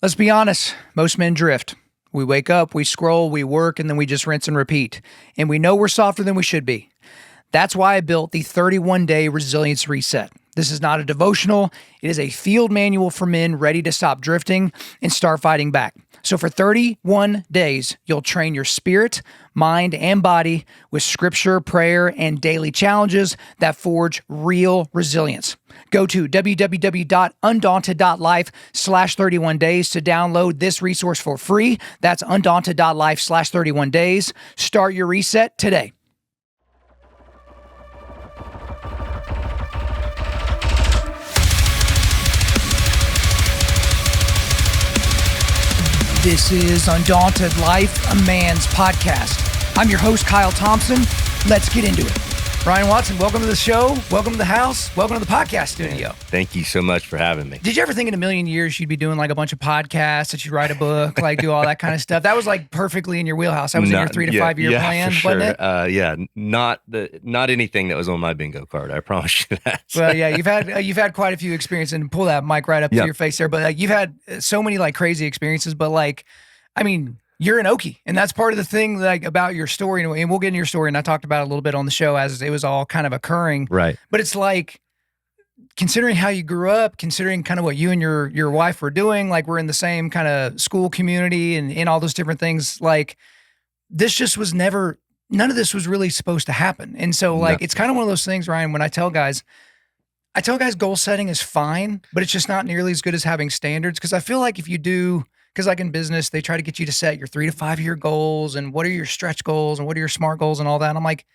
Let's be honest, most men drift. We wake up, we scroll, we work, and then we just rinse and repeat. And we know we're softer than we should be. That's why I built the 31-day resilience reset. This is not a devotional. It is a field manual for men ready to stop drifting and start fighting back. So for 31 days, you'll train your spirit, mind, and body with scripture, prayer, and daily challenges that forge real resilience. Go to www.Undaunted.Life/31 days to download this resource for free. That's Undaunted.Life/31 days. Start your reset today. This is Undaunted Life, a man's podcast. I'm your host, Kyle Thompson. Let's get into it. Ryan Watson, welcome to the show. Welcome to the house. Welcome to the podcast studio. Thank you so much for having me. Did you ever think in a million years you'd be doing like a bunch of podcasts, that you'd write a book, like do all that kind of stuff? That was like perfectly in your wheelhouse. That was in your 3 to 5 year plan, for sure. wasn't it? Not anything that was on my bingo card. I promise you that. Well, yeah, you've had quite a few experiences, and pull that mic right up to your face there. But like, you've had so many like crazy experiences. But like, I mean, you're an Okie, and that's part of the thing like about your story, and we'll get into your story, and I talked about it a little bit on the show as it was all kind of occurring. Right. But it's like, considering how you grew up, considering kind of what you and your wife were doing, like we're in the same kind of school community and all those different things, like this just was never, none of this was really supposed to happen. And so like, it's kind of one of those things, Ryan, when I tell guys goal setting is fine, but it's just not nearly as good as having standards. Cause I feel like if you do, because like in business, they try to get you to set your 3 to 5 year goals and what are your stretch goals and what are your SMART goals and all that. And I'm like,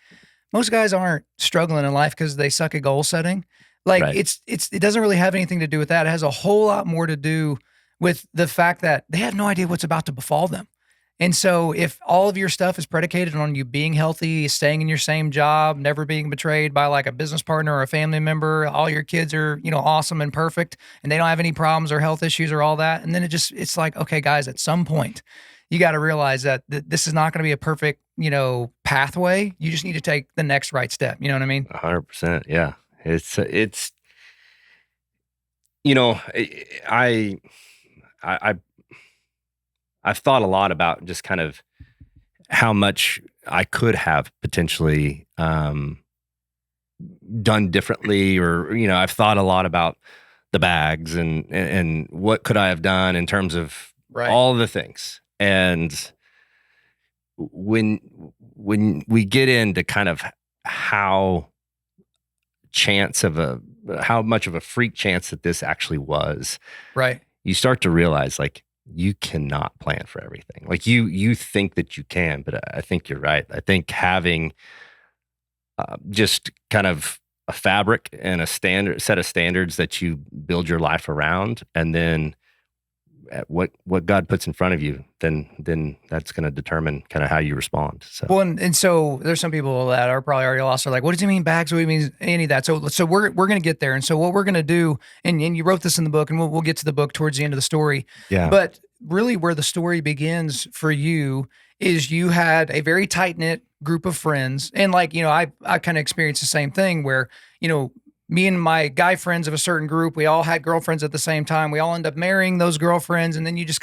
most guys aren't struggling in life because they suck at goal setting. Like right. It doesn't really have anything to do with that. It has a whole lot more to do with the fact that they have no idea what's about to befall them. And so if all of your stuff is predicated on you being healthy, staying in your same job, never being betrayed by like a business partner or a family member, all your kids are, awesome and perfect, and they don't have any problems or health issues or all that. And then it's like, okay, guys, at some point you got to realize that this is not going to be a perfect, pathway. You just need to take the next right step. You know what I mean? 100%. Yeah. I've thought a lot about just kind of how much I could have potentially done differently, or I've thought a lot about the bags and what could I have done in terms of all the things. And when we get into kind of how much of a freak chance that this actually was, right? You start to realize like, you cannot plan for everything. Like you think that you can, but I think you're right. I think having just kind of a fabric and a set of standards that you build your life around, and then at what God puts in front of you, then that's going to determine kind of how you respond. So well, and so there's some people that are probably already lost. Are like, what does he mean bags? What do you mean any of that? So we're going to get there. And so what we're going to do, and you wrote this in the book, and we'll get to the book towards the end of the story. Yeah. But really, where the story begins for you is you had a very tight knit group of friends, and like I kind of experienced the same thing where me and my guy friends of a certain group, we all had girlfriends at the same time. We all end up marrying those girlfriends. And then you just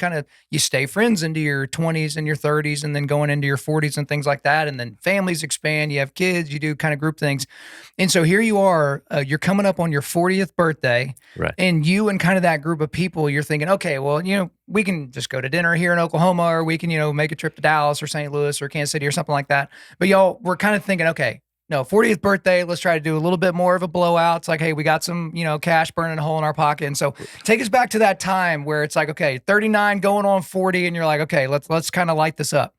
you stay friends into your 20s and your 30s, and then going into your 40s and things like that. And then families expand, you have kids, you do kind of group things. And so here you are, you're coming up on your 40th birthday. Right. And you and kind of that group of people, you're thinking, okay, well, we can just go to dinner here in Oklahoma, or we can, make a trip to Dallas or St. Louis or Kansas City or something like that. But y'all, we're kind of thinking, okay, no, 40th birthday, let's try to do a little bit more of a blowout. It's like, hey, we got some, cash burning a hole in our pocket. And so take us back to that time where it's like, okay, 39 going on 40, and you're like, okay, let's kind of light this up.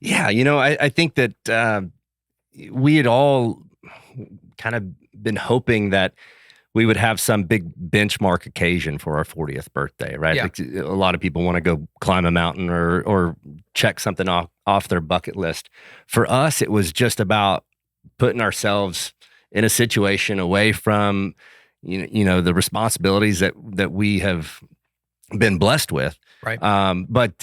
Yeah, I think that we had all kind of been hoping that we would have some big benchmark occasion for our 40th birthday, right? Yeah. Like, a lot of people want to go climb a mountain or check something off their bucket list. For us, it was just about putting ourselves in a situation away from, the responsibilities that we have been blessed with. Right. But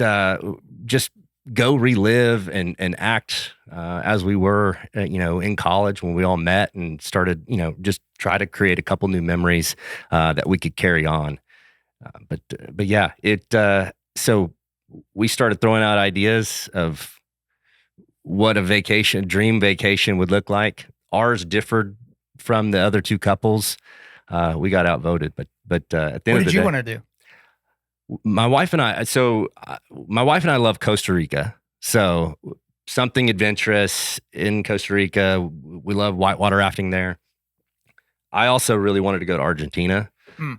just go relive and act as we were, in college when we all met and started, just try to create a couple new memories that we could carry on. But yeah, so we started throwing out ideas of what a dream vacation would look like. Ours differed from the other two couples. We got outvoted, but at the end What of did the you day, want to do? my wife and I love Costa Rica. So something adventurous in Costa Rica. We love whitewater rafting there. I also really wanted to go to Argentina. Mm.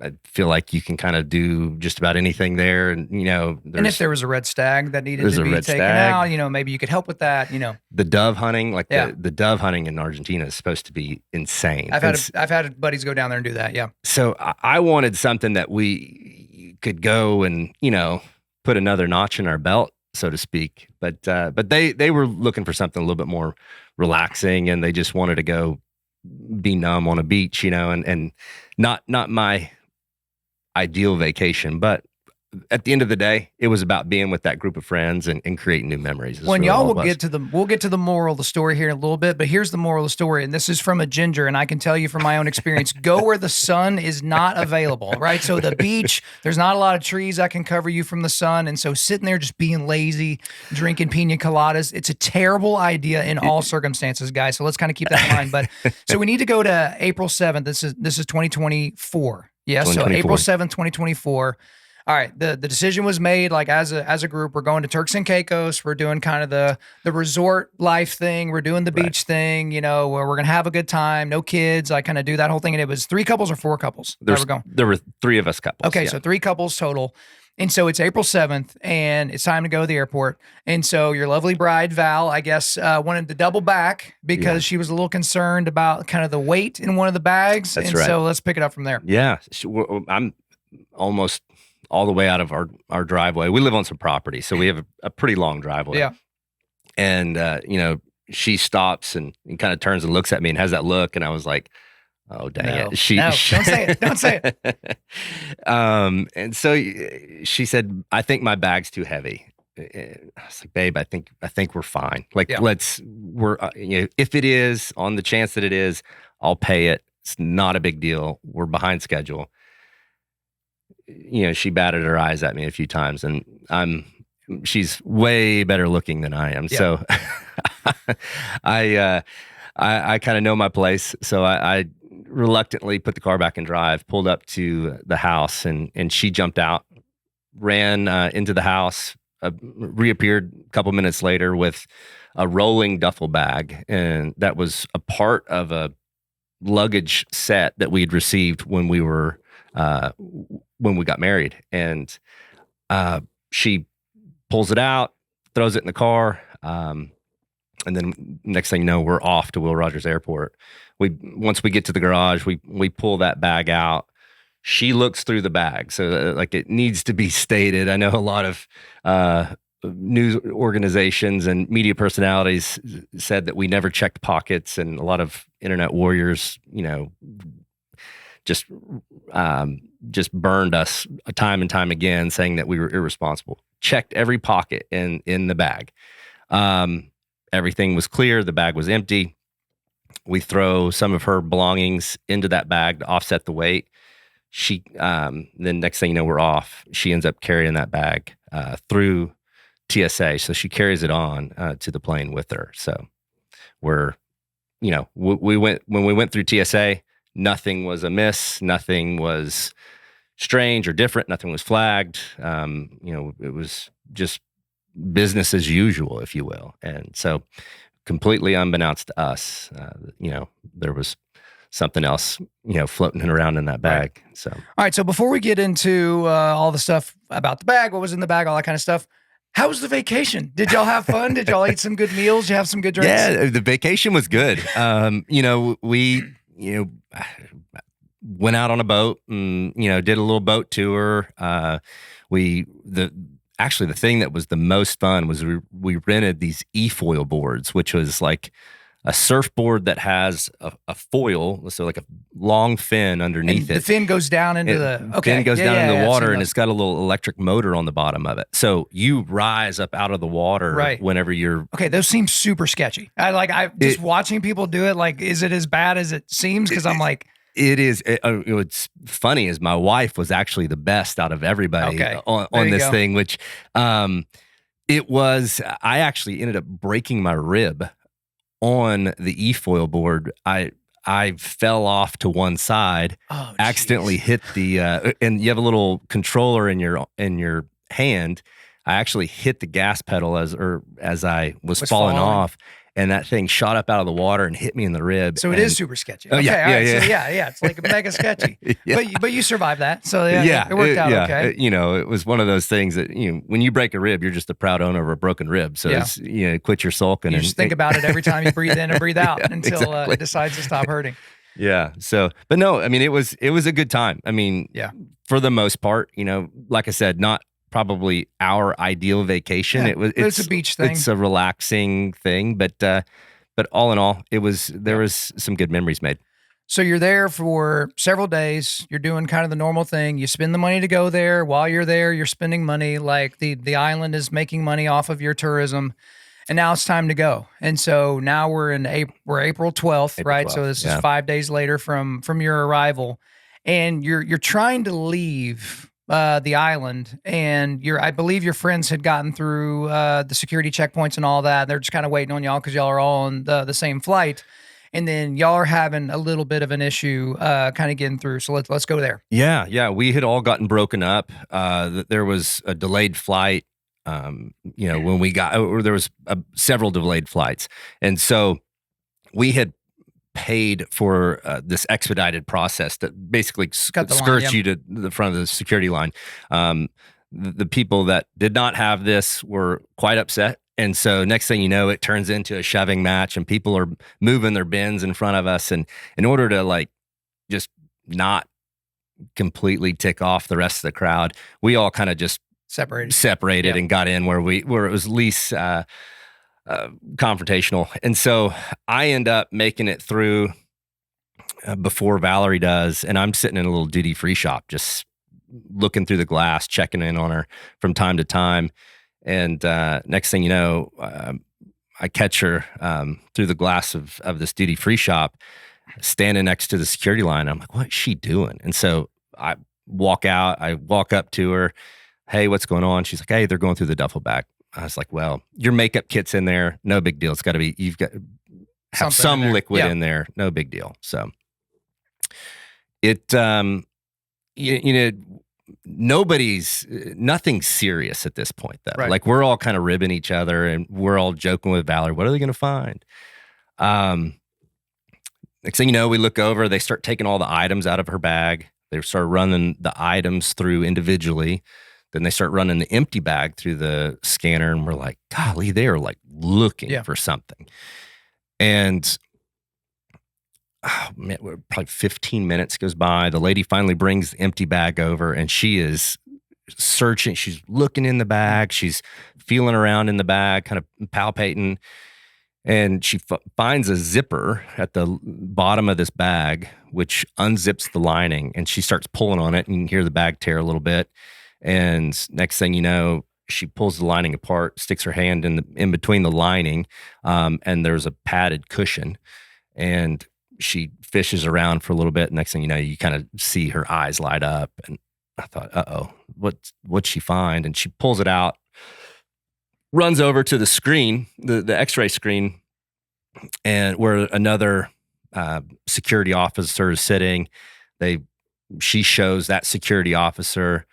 I feel like you can kind of do just about anything there. And, And if there was a red stag that needed there's to a be red taken stag. out, maybe you could help with that, the dove hunting, like Yeah. the dove hunting in Argentina is supposed to be insane. I've had buddies go down there and do that. Yeah. So I wanted something that we could go and, put another notch in our belt, so to speak. But they were looking for something a little bit more relaxing, and they just wanted to go be numb on a beach, and not my ideal vacation. But at the end of the day, it was about being with that group of friends and creating new memories. Well, y'all we'll get to the moral of the story here in a little bit, but here's the moral of the story. And this is from a ginger. And I can tell you from my own experience, go where the sun is not available, right? So the beach, there's not a lot of trees that can cover you from the sun. And so sitting there, just being lazy, drinking pina coladas, it's a terrible idea in all circumstances, guys. So let's kind of keep that in mind. But so we need to go to April 7th. This is 2024. Yes. So April 7th, 2024. All right, the decision was made, like as a group, we're going to Turks and Caicos. We're doing kind of the resort life thing. We're doing the beach thing, where we're going to have a good time, no kids. I kind of do that whole thing. And it was 3 couples or 4 couples that were going? There were 3 of us couples. Okay, yeah. So 3 couples total. And so it's April 7th and it's time to go to the airport. And so your lovely bride, Val, I guess, wanted to double back because she was a little concerned about kind of the weight in one of the bags. That's and right. So let's pick it up from there. Yeah. I'm almost all the way out of our driveway. We live on some property, so we have a pretty long driveway. Yeah. And, she stops and kind of turns and looks at me and has that look. And I was like, oh, dang it. Don't say it. Don't say it. And so she said, I think my bag's too heavy. I was like, babe, I think we're fine. Like, if it is, on the chance that it is, I'll pay it. It's not a big deal. We're behind schedule. She batted her eyes at me a few times, and she's way better looking than I am. Yep. So I kind of know my place. So I reluctantly put the car back in drive, pulled up to the house, and she jumped out, ran into the house, reappeared a couple minutes later with a rolling duffel bag. And that was a part of a luggage set that we'd received when we were when we got married. And she pulls it out, throws it in the car. And then next thing you know, we're off to Will Rogers Airport. Once we get to the garage, we pull that bag out. She looks through the bag. So like, it needs to be stated. I know a lot of news organizations and media personalities said that we never checked pockets, and a lot of internet warriors, just burned us time and time again, saying that we were irresponsible. Checked every pocket in the bag. Everything was clear. The bag was empty. We throw some of her belongings into that bag to offset the weight. She then next thing you know, we're off. She ends up carrying that bag through TSA. So she carries it on to the plane with her. So we're, we went through TSA. Nothing was amiss. Nothing was strange or different. Nothing was flagged. It was just business as usual, if you will. And so, completely unbeknownst to us, there was something else, floating around in that bag. Right. So, all right. So before we get into all the stuff about the bag, what was in the bag, all that kind of stuff, how was the vacation? Did y'all have fun? Did y'all eat some good meals? Did you have some good drinks? Yeah, the vacation was good. We went out on a boat and, did a little boat tour. Actually, the thing that was the most fun was we rented these e-foil boards, which was like a surfboard that has a foil, so like a long fin underneath it. The fin goes down into the fin goes down into the water, and it's got a little electric motor on the bottom of it. So you rise up out of the water whenever you're. Okay, those seem super sketchy. Watching people do it. Like, is it as bad as it seems? Because I'm like. It is. What's funny is my wife was actually the best out of everybody Okay. on, There on you this go. thing, which it was. I actually ended up breaking my rib on the e-foil board. I fell off to one side, Oh, accidentally jeez. hit the and you have a little controller in your hand. I actually hit the gas pedal as I was Was falling falling. off, and that thing shot up out of the water and hit me in the rib. So it is And super sketchy. oh yeah, Okay, all yeah, right. So yeah. yeah, it's like mega sketchy. Yeah. But you survived that. So yeah, Yeah, it worked out okay. it was one of those things that when you break a rib, you're just a proud owner of a broken rib. So Yeah. it's quit your sulking You just think about it every time you breathe in and breathe out yeah, until exactly. it decides to stop hurting. Yeah. So, but no, I mean, it was a good time. I mean, Yeah. for the most part, like I said, not probably our ideal vacation. Yeah, but it's a beach thing. it's a relaxing thing, but all in all, there Yeah. was some good memories made. So you're there for several days. You're doing kind of the normal thing. You spend the money to go there. While you're there, you're spending money. Like the island is making money off of your tourism. And now it's time to go. And so now we're in April, we're April 12th, April right? So 12th. this is Yeah. 5 days later from your arrival. And you're trying to leave the island, and I believe your friends had gotten through the security checkpoints and all that. They're just kind of waiting on y'all because y'all are all on the same flight. And then y'all are having a little bit of an issue kind of getting through. So let's go there. Yeah, yeah. We had all gotten broken up. There was a delayed flight. When we got, or there was several delayed flights, and so we had paid for this expedited process that basically Cut the line, skirts yeah. you to the front of the security line. The people that did not have this were quite upset. And so next thing you know, it turns into a shoving match and people are moving their bins in front of us. And in order to like just not completely tick off the rest of the crowd, we all kind of just separated Yeah. and got in where it was least confrontational. And so I end up making it through before Valerie does, and I'm sitting in a little duty free shop, just looking through the glass, checking in on her from time to time. And next thing you know, I catch her through the glass of this duty free shop, standing next to the security line. I'm like, what's she doing? And so I walk up to her. Hey, what's going on? She's like, hey, they're going through the duffel bag. I was like, well, your makeup kit's in there. No big deal. It's got to be, you've got have Something some liquid Yeah. in there. No big deal. So it, nothing's serious at this point though. Right. Like we're all kind of ribbing each other and we're all joking with Valerie. What are they going to find? Next thing you know, we look over, they start taking all the items out of her bag. They start running the items through individually. Then they start running the empty bag through the scanner, and we're like, golly, they are like looking for something. And oh man, probably 15 minutes goes by. The lady finally brings the empty bag over, and she is searching. She's looking in the bag. She's feeling around in the bag, kind of palpating. And she finds a zipper at the bottom of this bag, which unzips the lining, and she starts pulling on it, and you can hear the bag tear a little bit. And next thing you know, she pulls the lining apart, sticks her hand in between the lining, and there's a padded cushion. And she fishes around for a little bit. Next thing you know, you kind of see her eyes light up. And I thought, uh-oh, what'd she find? And she pulls it out, runs over to the screen, the X-ray screen, and where another security officer is sitting. She shows that security officer.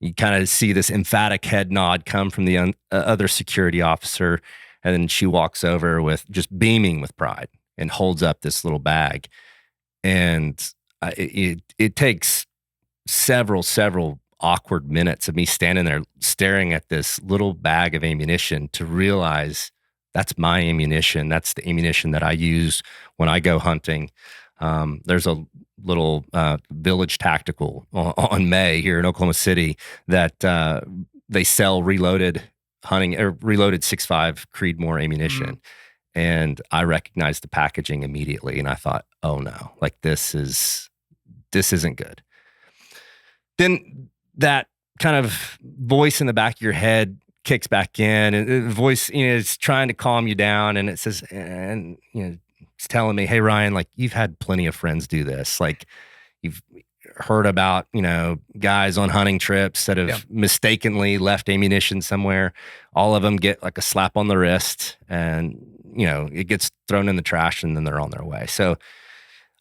You kind of see this emphatic head nod come from the other security officer, and then she walks over with just beaming with pride and holds up this little bag. And it takes several awkward minutes of me standing there staring at this little bag of ammunition to realize that's my ammunition. That's the ammunition that I use when I go hunting. There's a little Village Tactical on May here in Oklahoma City that they sell reloaded 6.5 Creedmoor ammunition. And I recognized the packaging immediately, and I thought, oh no, like this isn't good. Then that kind of voice in the back of your head kicks back in, and the voice, is trying to calm you down, and it says, and telling me, hey, Ryan, like you've had plenty of friends do this. Like you've heard about, guys on hunting trips that have mistakenly left ammunition somewhere. All of them get like a slap on the wrist and, it gets thrown in the trash and then they're on their way. So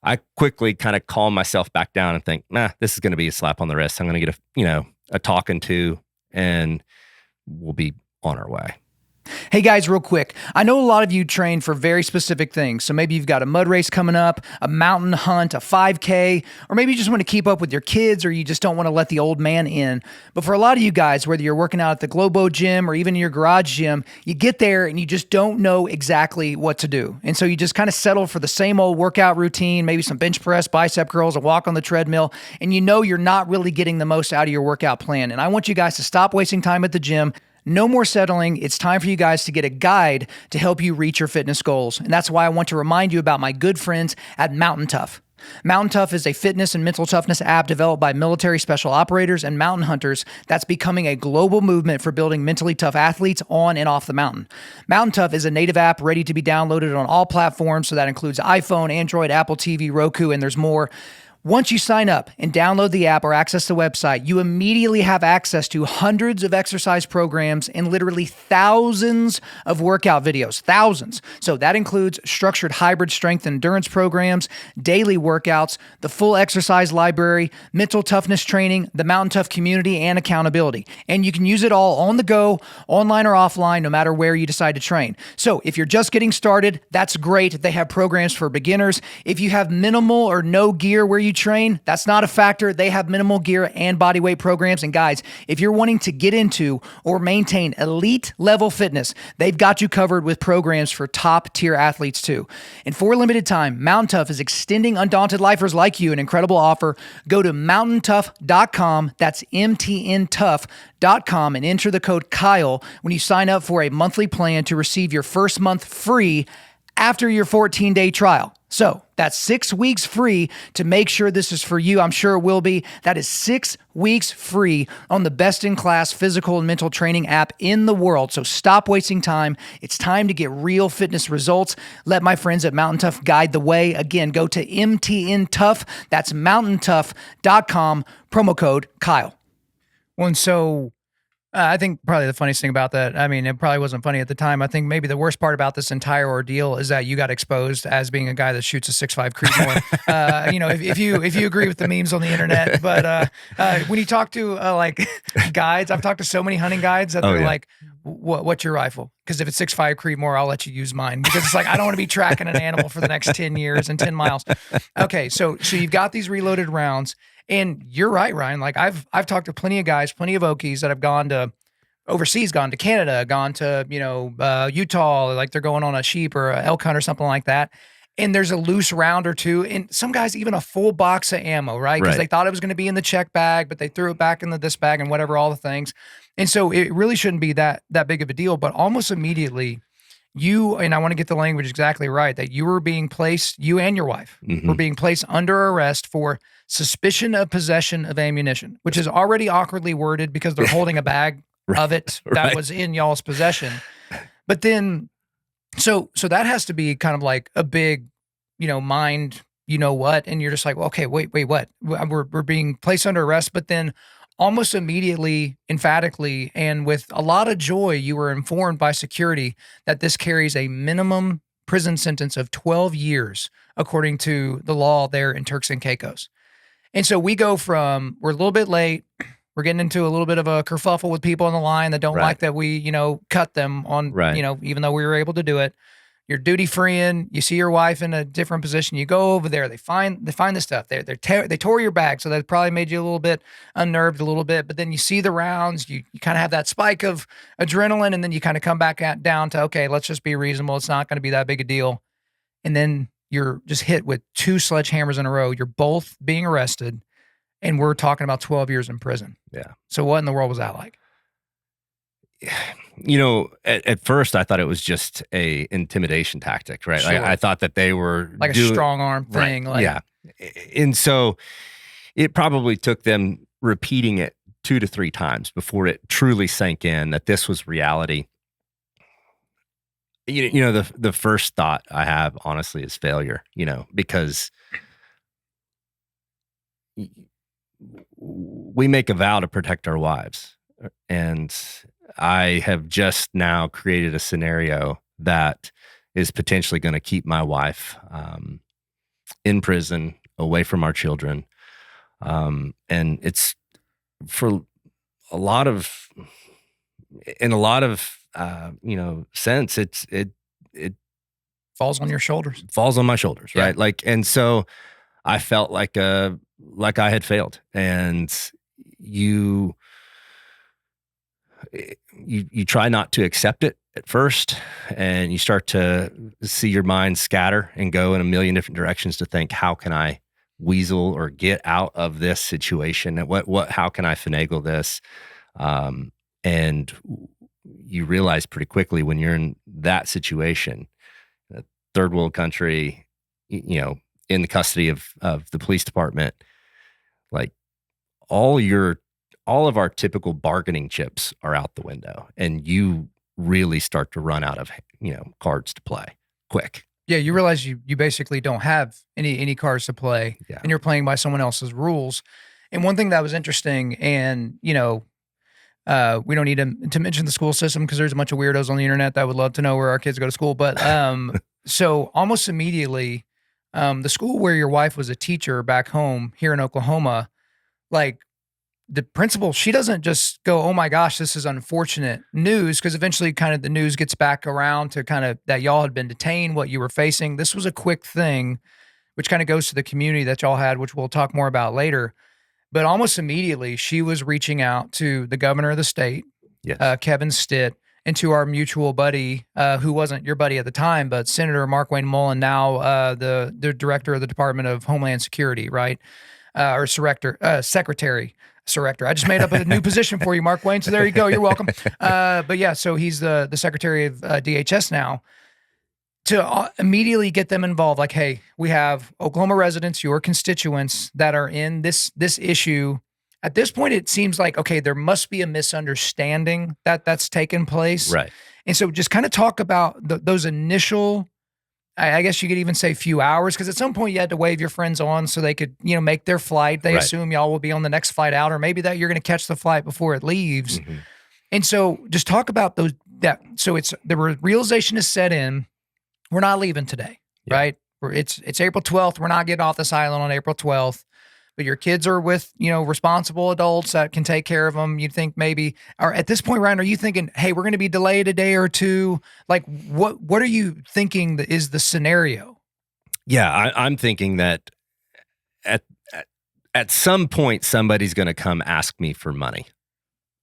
I quickly kind of calm myself back down and think, this is going to be a slap on the wrist. I'm going to get a talking to, and we'll be on our way. Hey guys, real quick. I know a lot of you train for very specific things. So maybe you've got a mud race coming up, a mountain hunt, a 5K, or maybe you just want to keep up with your kids or you just don't want to let the old man in. But for a lot of you guys, whether you're working out at the Globo gym or even in your garage gym, you get there and you just don't know exactly what to do. And so you just kind of settle for the same old workout routine, maybe some bench press, bicep curls, a walk on the treadmill, and you're not really getting the most out of your workout plan. And I want you guys to stop wasting time at the gym. No more settling. It's time for you guys to get a guide to help you reach your fitness goals. And that's why I want to remind you about my good friends at Mountain Tough. Mountain Tough is a fitness and mental toughness app developed by military special operators and mountain hunters that's becoming a global movement for building mentally tough athletes on and off the mountain. Mountain Tough is a native app ready to be downloaded on all platforms, so that includes iPhone, Android, Apple TV, Roku, and there's more. Once you sign up and download the app or access the website, you immediately have access to hundreds of exercise programs and literally thousands of workout videos, thousands. So that includes structured hybrid strength and endurance programs, daily workouts, the full exercise library, mental toughness training, the Mountain Tough community, and accountability. And you can use it all on the go, online or offline, no matter where you decide to train. So if you're just getting started, that's great. They have programs for beginners. If you have minimal or no gear where you train, that's not a factor. They have minimal gear and body weight programs. And guys, if you're wanting to get into or maintain elite level fitness, they've got you covered with programs for top tier athletes too. And for a limited time, Mountain Tough is extending Undaunted Lifers like you an incredible offer. Go to mountaintough.com. That's MTNtough.com and enter the code Kyle when you sign up for a monthly plan to receive your first month free after your 14-day trial. So that's 6 weeks free to make sure this is for you. I'm sure it will be. That is 6 weeks free on the best-in-class physical and mental training app in the world. So stop wasting time. It's time to get real fitness results. Let my friends at Mountain Tough guide the way. Again, go to MTN Tough. That's mountaintough.com, promo code Kyle. Well, and so I think probably the funniest thing about that, I mean, it probably wasn't funny at the time. I think maybe the worst part about this entire ordeal is that you got exposed as being a guy that shoots a 6.5 Creedmoor. If you agree with the memes on the internet, but when you talk to like guides, I've talked to so many hunting guides that they're like, what's your rifle? Because if it's 6.5 Creedmoor, I'll let you use mine, because it's like, I don't want to be tracking an animal for the next 10 years and 10 miles. Okay. So you've got these reloaded rounds. And you're right, Ryan. Like I've talked to plenty of guys, plenty of Okies that have gone to overseas, gone to Canada, gone to, Utah, like they're going on a sheep or a elk hunt or something like that. And there's a loose round or two, and some guys even a full box of ammo, right? Because they thought it was going to be in the check bag, but they threw it back in this bag and whatever, all the things. And so it really shouldn't be that big of a deal. But almost immediately, and I want to get the language exactly right, that you were being placed, you and your wife were being placed under arrest for suspicion of possession of ammunition, which is already awkwardly worded because they're holding a bag of it that was in y'all's possession. But then, so that has to be kind of like a big, mind, what, and you're just like, well, okay, wait, what? We're being placed under arrest, but then almost immediately, emphatically, and with a lot of joy, you were informed by security that this carries a minimum prison sentence of 12 years, according to the law there in Turks and Caicos. And so we go from, we're a little bit late, we're getting into a little bit of a kerfuffle with people on the line that don't like that we, cut them on, even though we were able to do it. You're duty freeing, you see your wife in a different position, you go over there, they find the stuff. They tore your bag, so that probably made you a little bit unnerved a little bit, but then you see the rounds, you kind of have that spike of adrenaline, and then you kind of come back down to, okay, let's just be reasonable. It's not going to be that big a deal. And then you're just hit with 2 sledgehammers in a row. You're both being arrested, and we're talking about 12 years in prison. Yeah. So what in the world was that like? At first I thought it was just a intimidation tactic, right? Sure. I thought that they were like a strong arm thing. Right. Yeah. And so it probably took them repeating it 2 to 3 times before it truly sank in that this was reality. the first thought I have honestly is failure, because we make a vow to protect our wives. And I have just now created a scenario that is potentially going to keep my wife in prison, away from our children. And it's for a lot of, in a lot of, sense, it falls on your shoulders. falls on my shoulders. Yeah. Right. Like, and so I felt like I had failed, and you you try not to accept it at first, and you start to see your mind scatter and go in a million different directions to think, how can I weasel or get out of this situation? And how can I finagle this? And you realize pretty quickly when you're in that situation, a third world country, in the custody of the police department, like all of our typical bargaining chips are out the window, and you really start to run out of, cards to play quick. Yeah, you realize you basically don't have any cards to play, Yeah. and you're playing by someone else's rules. And one thing that was interesting, and we don't need to mention the school system because there's a bunch of weirdos on the internet that would love to know where our kids go to school. But so almost immediately, the school where your wife was a teacher back home here in Oklahoma, like the principal, she doesn't just go, "Oh my gosh, this is unfortunate news," because eventually kind of the news gets back around to kind of that y'all had been detained, what you were facing. This was a quick thing, which kind of goes to the community that y'all had, which we'll talk more about later. But almost immediately, she was reaching out to the governor of the state, Yes. Kevin Stitt, and to our mutual buddy, who wasn't your buddy at the time, but Senator Markwayne Mullin, now the director of the Department of Homeland Security, right? Or Secretary. Director. I just made up a new position for you, Markwayne. So there you go. You're welcome. But yeah, so he's the Secretary of DHS now. To immediately get them involved, like, hey, we have Oklahoma residents, your constituents, that are in this issue. At this point, it seems like, okay, there must be a misunderstanding that's taken place. Right. And so just kind of talk about those initial, I guess you could even say few hours, because at some point you had to wave your friends on so they could, make their flight. They Right. assume y'all will be on the next flight out, or maybe that you're going to catch the flight before it leaves. Mm-hmm. And so just talk about so it's the realization is set in. We're not leaving today, Yeah. right? It's April 12th. We're not getting off this island on April 12th. But your kids are with, responsible adults that can take care of them. You think maybe, or at this point, Ryan, are you thinking, hey, we're going to be delayed a day or two? Like, what are you thinking is the scenario? Yeah, I'm thinking that at some point somebody's going to come ask me for money.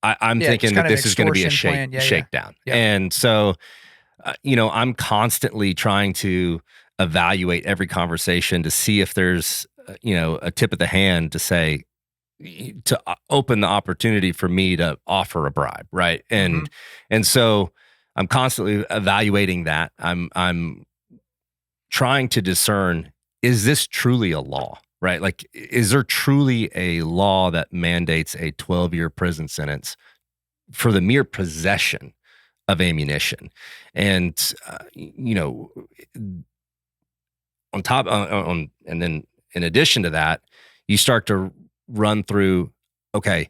I'm thinking that this is going to be a shakedown. Yeah. And so, I'm constantly trying to evaluate every conversation to see if there's, a tip of the hand to say, to open the opportunity for me to offer a bribe. Right. And so I'm constantly evaluating that. I'm trying to discern, is this truly a law? Right? Like, is there truly a law that mandates a 12-year prison sentence for the mere possession of ammunition? And, and then in addition to that, you start to run through, okay,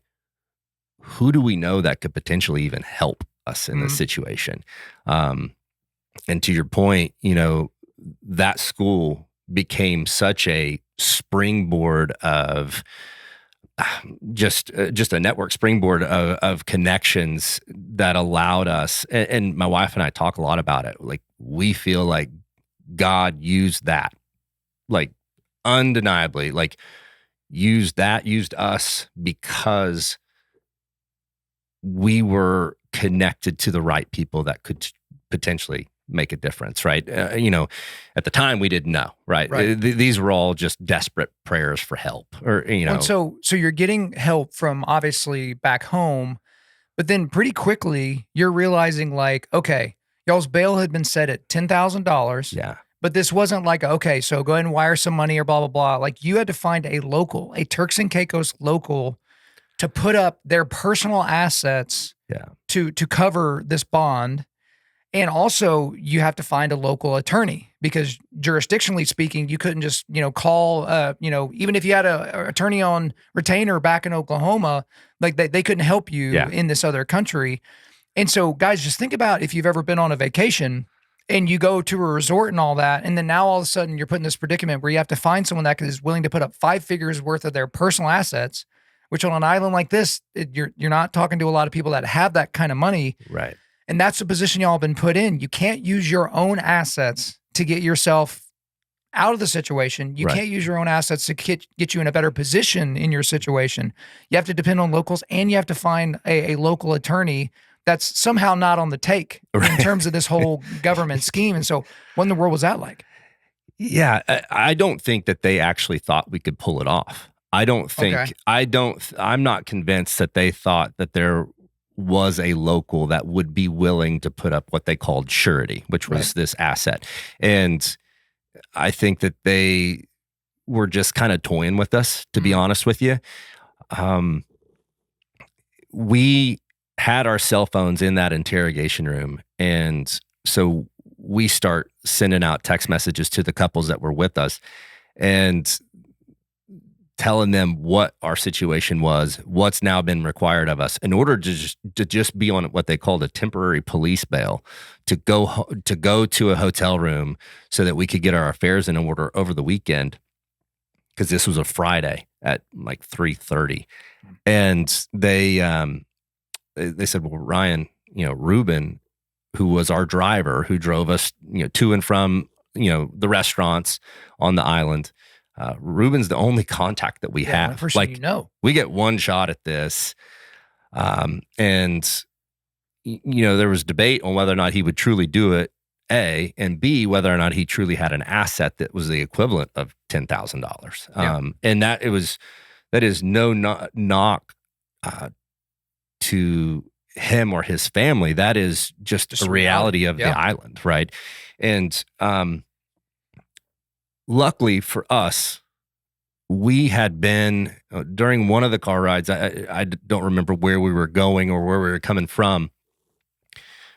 who do we know that could potentially even help us in this situation? And to your point, that school became such a springboard of just a network springboard of connections that allowed us. And my wife and I talk a lot about it. Like, we feel like God used that, like, undeniably, like, used us because we were connected to the right people that could potentially make a difference, right? At the time we didn't know, right? These were all just desperate prayers for help, or And so you're getting help from obviously back home, but then pretty quickly you're realizing, like, okay, y'all's bail had been set at $10,000. Yeah. But this wasn't like, okay, so go ahead and wire some money or blah, blah, blah. Like, you had to find a Turks and Caicos local to put up their personal assets Yeah. to cover this bond. And also, you have to find a local attorney because jurisdictionally speaking, you couldn't just, call, even if you had a attorney on retainer back in Oklahoma, like they couldn't help you Yeah. in this other country. And so, guys, just think about if you've ever been on a vacation and you go to a resort and all that, and then now all of a sudden you're put in this predicament where you have to find someone that is willing to put up 5 figures worth of their personal assets, which on an island like this, you're not talking to a lot of people that have that kind of money. Right. And that's the position y'all been put in. You can't use your own assets to get yourself out of the situation. You Right. can't use your own assets to get you in a better position in your situation. You have to depend on locals, and you have to find a local attorney that's somehow not on the take Right. in terms of this whole government scheme. And so what in the world was that like? Yeah, I don't think that they actually thought we could pull it off. Okay. I'm not convinced that they thought that there was a local that would be willing to put up what they called surety, which was Right. this asset. And I think that they were just kind of toying with us, to be honest with you. We had our cell phones in that interrogation room. And so we start sending out text messages to the couples that were with us and telling them what our situation was, what's now been required of us in order to just be on what they called a temporary police bail to go to a hotel room so that we could get our affairs in order over the weekend. Because this was a Friday at like 3:30, and they said, "Well, Ryan, Ruben, who was our driver, who drove us, to and from, the restaurants on the island. Ruben's the only contact that we have. Like, we get one shot at this, and there was debate on whether or not he would truly do it. A, and B, whether or not he truly had an asset that was the equivalent of $10,000. And that is no knock to him or his family. That is just a reality of the island, right? And luckily for us, we had been during one of the car rides. I don't remember where we were going or where we were coming from.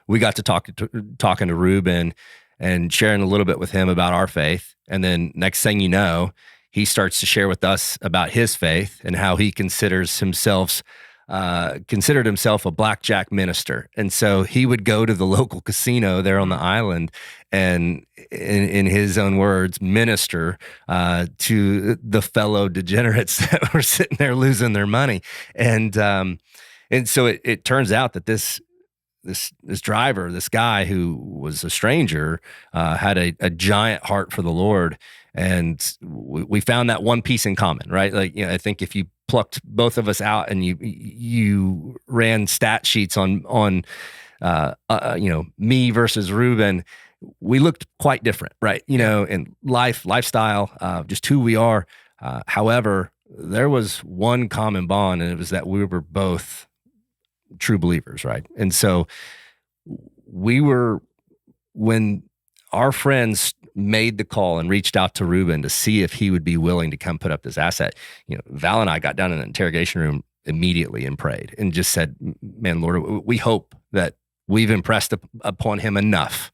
We got to talking to Ruben and sharing a little bit with him about our faith. And then next thing you know, he starts to share with us about his faith and how he considered himself a blackjack minister. And so he would go to the local casino there on the island and, in his own words, minister to the fellow degenerates that were sitting there losing their money. And so it turns out that this driver, this guy who was a stranger, had a giant heart for the Lord. And we found that one piece in common, right? Like, I think if you plucked both of us out and you ran stat sheets on me versus Ruben, we looked quite different, right? In lifestyle, just who we are. However, there was one common bond, and it was that we were both true believers, right? And so when our friends made the call and reached out to Ruben to see if he would be willing to come put up this asset, Val and I got down in the interrogation room immediately and prayed and just said, man, Lord, we hope that we've impressed upon him enough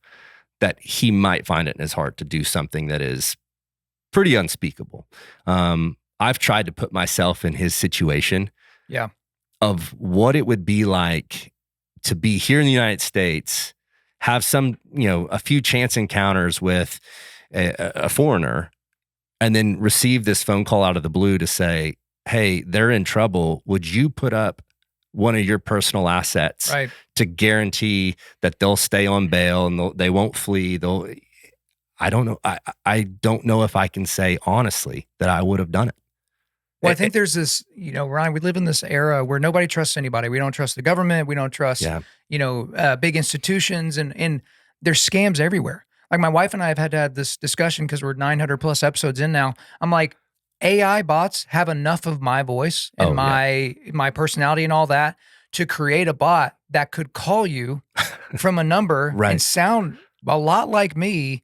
that he might find it in his heart to do something that is pretty unspeakable. I've tried to put myself in his situation. Yeah. Of what it would be like to be here in the United States, have some, a few chance encounters with a foreigner, and then receive this phone call out of the blue to say, hey, they're in trouble. Would you put up one of your personal assets to guarantee that they'll stay on bail and they won't flee? I don't know. I don't know if I can say honestly that I would have done it. Well, I think there's this, Ryan, we live in this era where nobody trusts anybody. We don't trust the government. We don't trust, big institutions, and there's scams everywhere. Like my wife and I have had to have this discussion because we're 900 plus episodes in now. I'm like, AI bots have enough of my voice and my personality and all that to create a bot that could call you from a number and sound a lot like me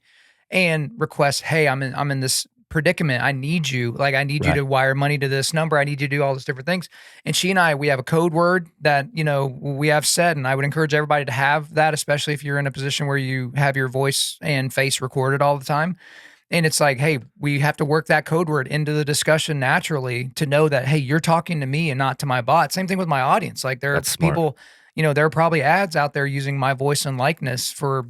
and request, hey, I'm in this predicament. I need you. Like, I need you Right. to wire money to this number. I need you to do all these different things. And she and I, we have a code word that, we have said, and I would encourage everybody to have that, especially if you're in a position where you have your voice and face recorded all the time. And it's like, hey, we have to work that code word into the discussion naturally to know that, hey, you're talking to me and not to my bot. Same thing with my audience. Like, there are That's smart. people, there are probably ads out there using my voice and likeness for,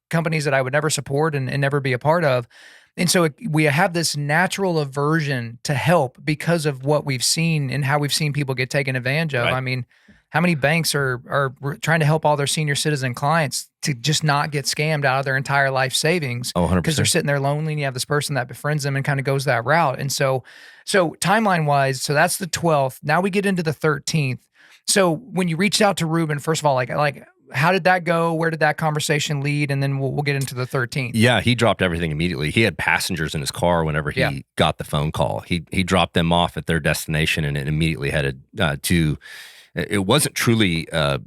companies that I would never support and never be a part of. And so we have this natural aversion to help because of what we've seen and how we've seen people get taken advantage of. Right. I mean, how many banks are trying to help all their senior citizen clients to just not get scammed out of their entire life savings Oh, because they're 100%. sitting there lonely and you have this person that befriends them and kind of goes that route. And so timeline wise, so that's the 12th. Now we get into the 13th. So when you reached out to Ruben, first of all, like how did that go? Where did that conversation lead? And then we'll get into the 13th. Yeah, he dropped everything immediately. He had passengers in his car whenever he got the phone call. He dropped them off at their destination and immediately headed to. It wasn't truly a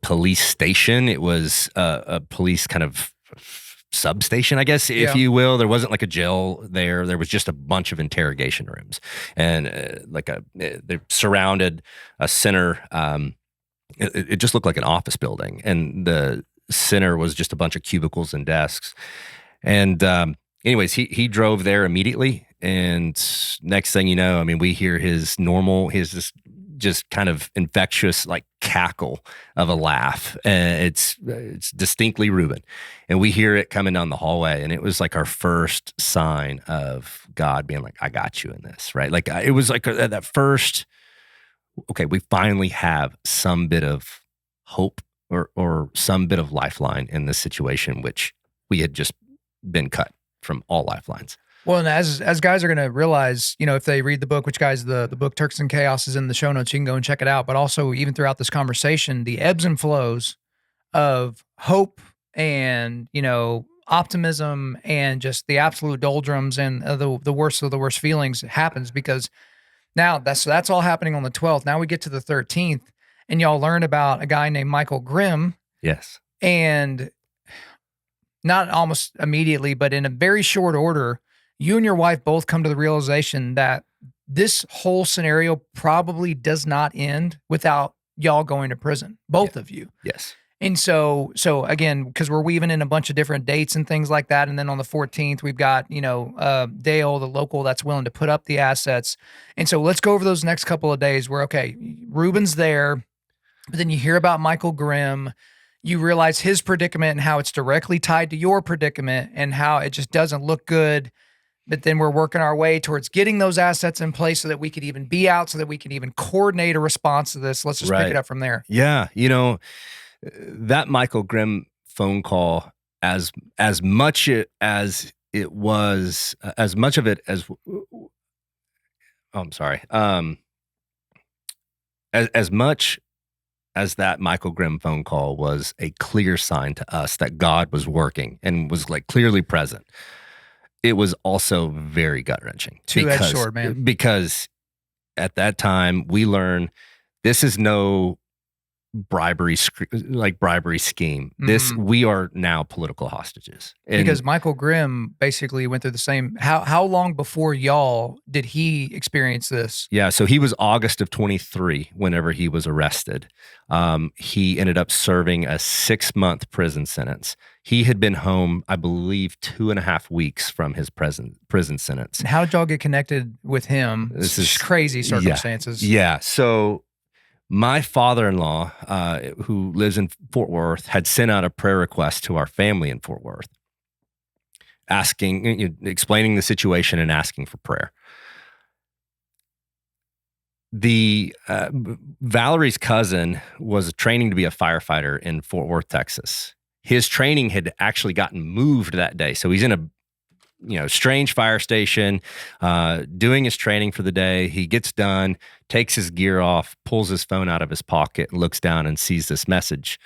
police station. It was a police kind of substation, I guess, if you will. There wasn't like a jail there. There was just a bunch of interrogation rooms, and they surrounded a center. It just looked like an office building, and the center was just a bunch of cubicles and desks. And anyways, he drove there immediately, and next thing you know, I mean, we hear his just kind of infectious like cackle of a laugh, and it's distinctly Ruben, and we hear it coming down the hallway, and it was like our first sign of God being like, "I got you in this," right? Like it was like that first. Okay, we finally have some bit of hope or some bit of lifeline in this situation, which we had just been cut from all lifelines. Well, and as guys are going to realize, if they read the book, which guys, the book Turks and Chaos is in the show notes, you can go and check it out. But also, even throughout this conversation, the ebbs and flows of hope and, optimism and just the absolute doldrums and the worst of the worst feelings happens because now that's all happening on the 12th. Now we get to the 13th and y'all learn about a guy named Michael Grimm. Yes. And not almost immediately, but in a very short order, you and your wife both come to the realization that this whole scenario probably does not end without y'all going to prison, both of you. Yes. And so again, because we're weaving in a bunch of different dates and things like that. And then on the 14th, we've got, Dale, the local that's willing to put up the assets. And so let's go over those next couple of days where, okay, Ruben's there, but then you hear about Michael Grimm. You realize his predicament and how it's directly tied to your predicament and how it just doesn't look good. But then we're working our way towards getting those assets in place so that we could even be out, so that we can even coordinate a response to this. Let's just pick it up from there. Yeah. That Michael Grimm phone call, as much as it was, as much of it as, I'm sorry, as much as that Michael Grimm phone call was a clear sign to us that God was working and was like clearly present, it was also very gut wrenching. Two-edged sword, man. Because at that time we learned this is no bribery scheme. This, we are now political hostages. And because Michael Grimm basically went through the same. How long before y'all did he experience this? Yeah, so he was August of 23 whenever he was arrested. He ended up serving a 6-month prison sentence. He had been home, I believe, 2.5 weeks from his prison sentence. And how did y'all get connected with him? This is crazy circumstances. Yeah. So my father-in-law, who lives in Fort Worth, had sent out a prayer request to our family in Fort Worth, explaining the situation and asking for prayer. Valerie's cousin was training to be a firefighter in Fort Worth, Texas. His training had actually gotten moved that day, so he's in a strange fire station, doing his training for the day. He gets done, takes his gear off, pulls his phone out of his pocket, and looks down and sees this message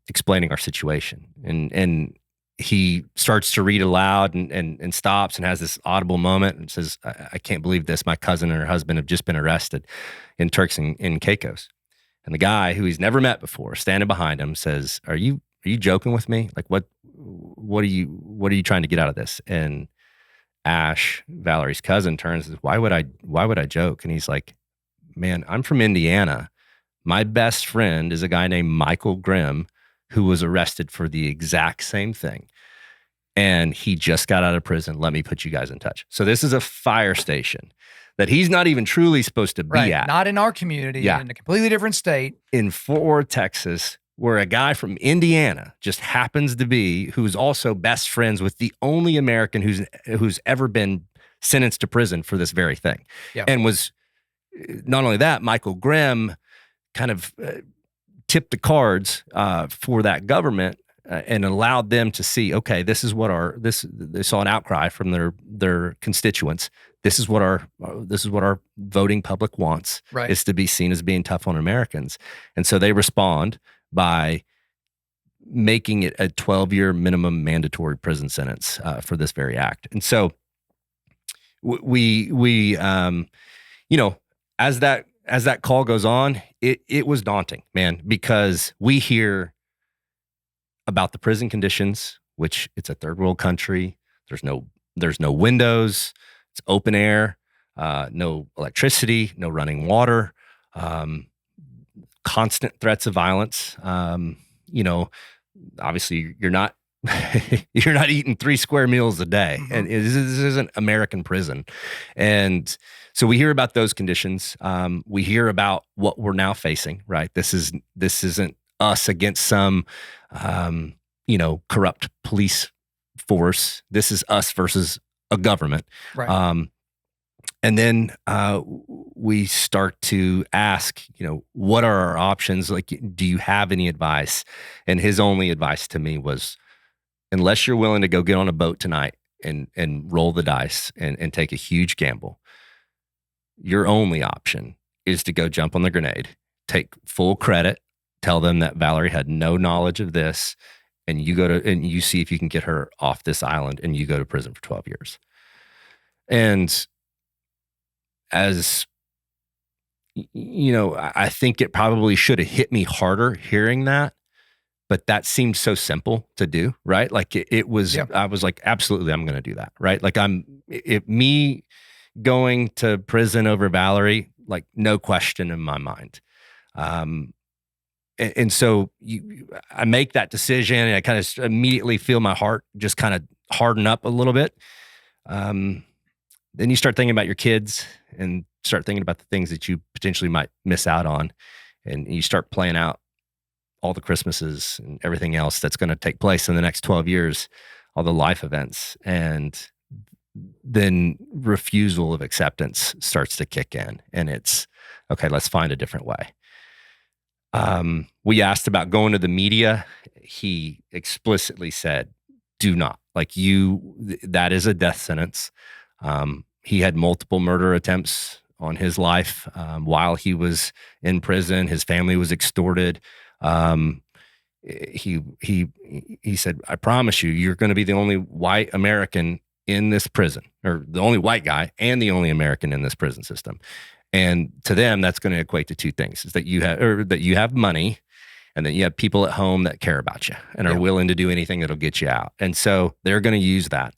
explaining our situation. And he starts to read aloud and stops and has this audible moment and says, I can't believe this. My cousin and her husband have just been arrested in Turks and Caicos. And the guy, who he's never met before, standing behind him, says, Are you joking with me? Like, what are you trying to get out of this? And Ash, Valerie's cousin, turns and says, why would I joke? And he's like, man, I'm from Indiana. My best friend is a guy named Michael Grimm who was arrested for the exact same thing. And he just got out of prison. Let me put you guys in touch. So this is a fire station that he's not even truly supposed to be Right. at. Not in our community, Yeah. in a completely different state. In Fort Worth, Texas, where a guy from Indiana just happens to be, who's also best friends with the only American who's ever been sentenced to prison for this very thing. Yeah. And was not only that, Michael Grimm kind of tipped the cards for that government and allowed them to see, okay, this is what they saw an outcry from their constituents. This is what our voting public wants, Right. is to be seen as being tough on Americans. And so they respond by making it a 12-year minimum mandatory prison sentence for this very act. And so we as that call goes on, it was daunting, man, because we hear about the prison conditions, which it's a third world country. There's no windows. It's open air, no electricity, no running water, constant threats of violence. Obviously you're not eating 3 square meals a day, Mm-hmm. and this isn't American prison. And so we hear about those conditions. We hear about what we're now facing, right? This isn't us against some, corrupt police force. This is us versus a government. Right. And then we start to ask, what are our options? Like, do you have any advice? And his only advice to me was, unless you're willing to go get on a boat tonight and roll the dice and take a huge gamble, your only option is to go jump on the grenade, take full credit, tell them that Valerie had no knowledge of this, and you see if you can get her off this island, and you go to prison for 12 years. And as I think it probably should have hit me harder hearing that, but that seemed so simple to do, right? Like it was, Yeah. I was like, absolutely, I'm going to do that, right? Like me going to prison over Valerie, like no question in my mind. And so I make that decision, and I kind of immediately feel my heart just kind of harden up a little bit. Then you start thinking about your kids and start thinking about the things that you potentially might miss out on. And you start playing out all the Christmases and everything else that's going to take place in the next 12 years, all the life events. And then refusal of acceptance starts to kick in. And it's, okay, let's find a different way. We asked about going to the media. He explicitly said, do not. Like, that is a death sentence. He had multiple murder attempts on his life while he was in prison. His family was extorted. He said, I promise you, you're going to be the only white American in this prison, or the only white guy and the only American in this prison system. And to them, that's going to equate to two things: is that you have money, and that you have people at home that care about you and are willing to do anything that'll get you out. And so they're going to use that.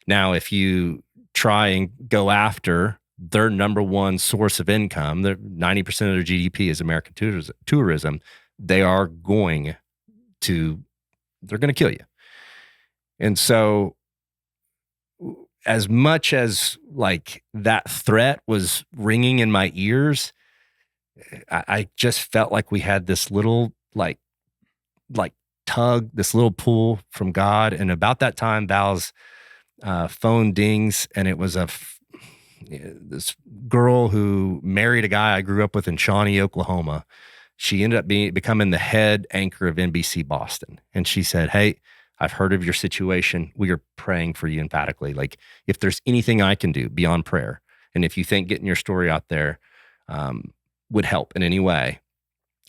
Now, if you try and go after their number one source of income, 90% of their GDP is American tourism, they're going to kill you. And so, as much as like that threat was ringing in my ears, I just felt like we had this little like tug, this little pull from God. And about that time, Val's phone dings, and it was this girl who married a guy I grew up with in Shawnee, Oklahoma. She ended up becoming the head anchor of NBC Boston. And she said, hey, I've heard of your situation. We are praying for you emphatically. Like, if there's anything I can do beyond prayer, and if you think getting your story out there would help in any way,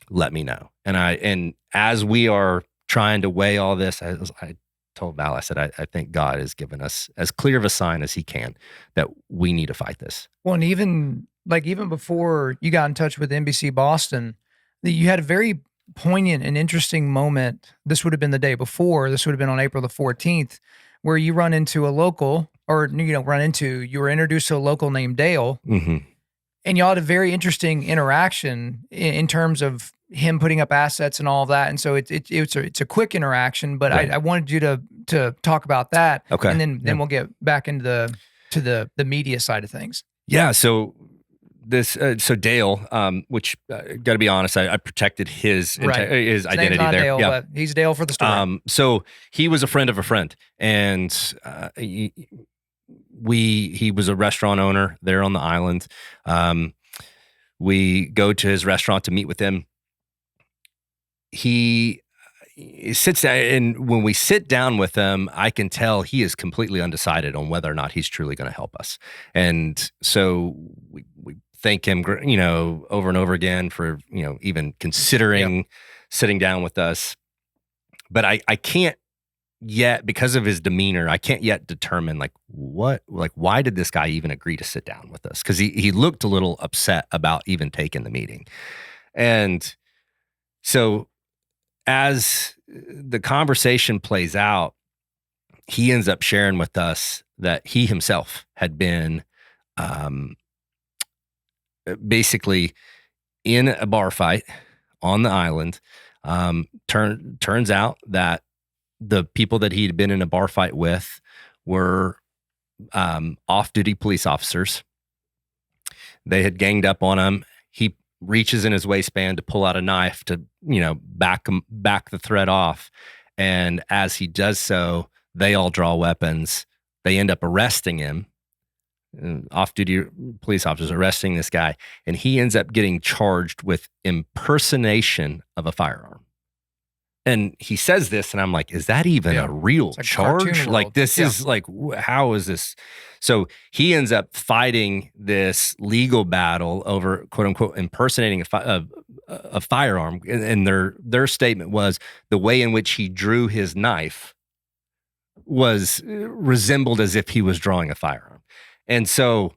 let me know. And as we are trying to weigh all this, I told Val, I said, I think God has given us as clear of a sign as he can that we need to fight this. Well, and even before you got in touch with NBC Boston, you had a very poignant and interesting moment. This would have been the day before. This would have been on April the 14th, where you run into a local or, run into, you were introduced to a local named Dale, Mm-hmm. and y'all had a very interesting interaction in terms of him putting up assets and all of that. And so it's a quick interaction, but Right. I wanted you to talk about that, Okay. and then Yeah. we'll get back into the media side of things. Yeah. So so Dale, which got to be honest, I protected his Right. his His name's identity not there. Dale, Yeah. but he's Dale for the story. So he was a friend of a friend, and he was a restaurant owner there on the island. We go to his restaurant to meet with him. He sits down, and when we sit down with him, I can tell he is completely undecided on whether or not he's truly going to help us. And so we thank him, over and over again for, even considering sitting down with us. But I can't yet, because of his demeanor, I can't yet determine why did this guy even agree to sit down with us? Because he looked a little upset about even taking the meeting. And so as the conversation plays out, he ends up sharing with us that he himself had been basically in a bar fight on the island. Turns out that the people that he'd been in a bar fight with were off-duty police officers. They had ganged up on him. He reaches in his waistband to pull out a knife to, back the threat off. And as he does so, they all draw weapons. They end up arresting him. Off-duty police officers arresting this guy, and he ends up getting charged with impersonation of a firearm. And he says this, and I'm like, is that even a real charge? Like, this is like, how is this? So he ends up fighting this legal battle over, quote unquote, impersonating a firearm. And their statement was the way in which he drew his knife was resembled as if he was drawing a firearm. And so,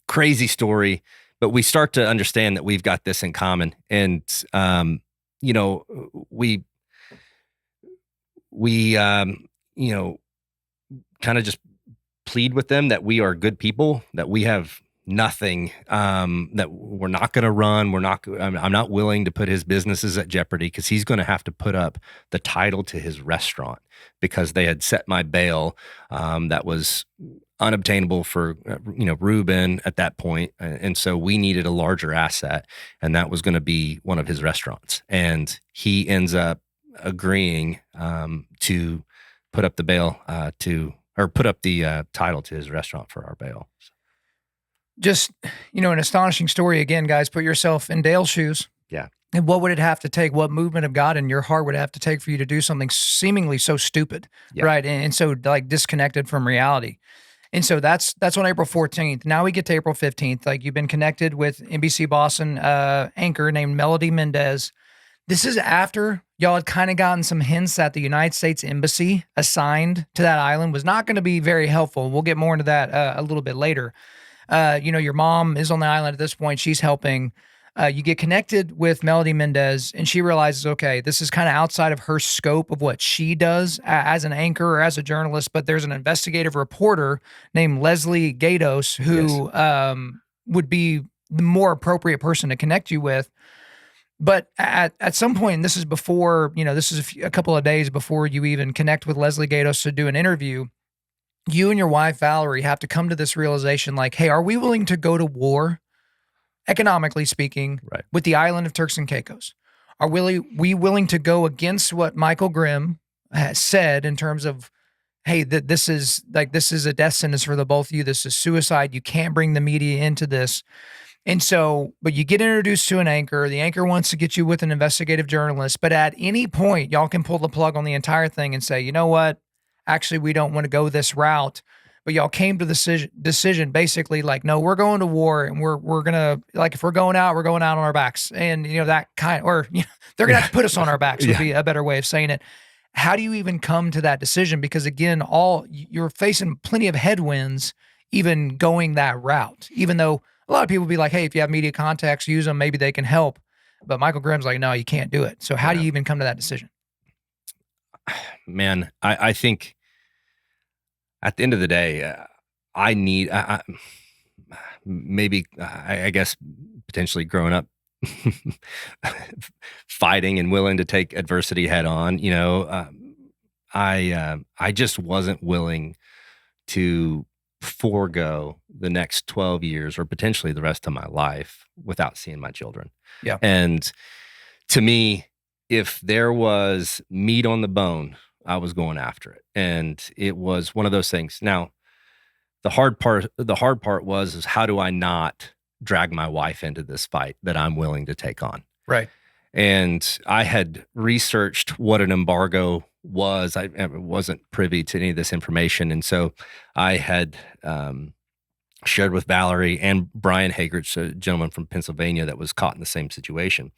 crazy story, but we start to understand that we've got this in common. And, we kind of just plead with them that we are good people, that we have nothing, that we're not going to run. I'm not willing to put his businesses at jeopardy, because he's going to have to put up the title to his restaurant, because they had set my bail that was unobtainable for Ruben at that point, and so we needed a larger asset, and that was going to be one of his restaurants. And he ends up agreeing to put up the bail put up the title to his restaurant for our bail. Just, an astonishing story. Again, guys, put yourself in Dale's shoes. Yeah. And what would it have to take? What movement of God in your heart would it have to take for you to do something seemingly so stupid, right? And so like disconnected from reality. And so that's on April 14th. Now we get to April 15th. Like, you've been connected with NBC Boston anchor named Melody Mendez. This is after y'all had kind of gotten some hints that the United States Embassy assigned to that island was not going to be very helpful. We'll get more into that a little bit later. Your mom is on the island at this point. She's helping. You get connected with Melody Mendez, and she realizes, okay, this is kind of outside of her scope of what she does as an anchor or as a journalist, but there's an investigative reporter named Leslie Gatos who would be the more appropriate person to connect you with. But at some point, and this is before, this is a couple of days before you even connect with Leslie Gatos to do an interview, you and your wife, Valerie, have to come to this realization like, hey, are we willing to go to war, economically speaking, with the island of Turks and Caicos? Are we willing to go against what Michael Grimm has said in terms of, hey, this is a death sentence for the both of you. This is suicide. You can't bring the media into this. And so, but you get introduced to an anchor. The anchor wants to get you with an investigative journalist. But at any point, y'all can pull the plug on the entire thing and say, you know what? Actually, we don't want to go this route. But y'all came to the decision basically like, no, we're going to war, and we're going to, like, if we're going out on our backs. And, that kind, or they're going to have to put us on our backs would be a better way of saying it. How do you even come to that decision? Because again, you're facing plenty of headwinds even going that route, even though a lot of people be like, hey, if you have media contacts, use them. Maybe they can help. But Michael Grimm's like, no, you can't do it. So how do you even come to that decision? Man, I think at the end of the day, I need, maybe, I guess, potentially growing up, fighting and willing to take adversity head on. I just wasn't willing to forego the next 12 years or potentially the rest of my life without seeing my children. Yeah. And to me, if there was meat on the bone, I was going after it. And it was one of those things. Now, the hard part is how do I not drag my wife into this fight that I'm willing to take on? Right. And I had researched what an embargo was. I wasn't privy to any of this information. And so I had shared with Valerie and Brian Hagert's, a gentleman from Pennsylvania that was caught in the same situation.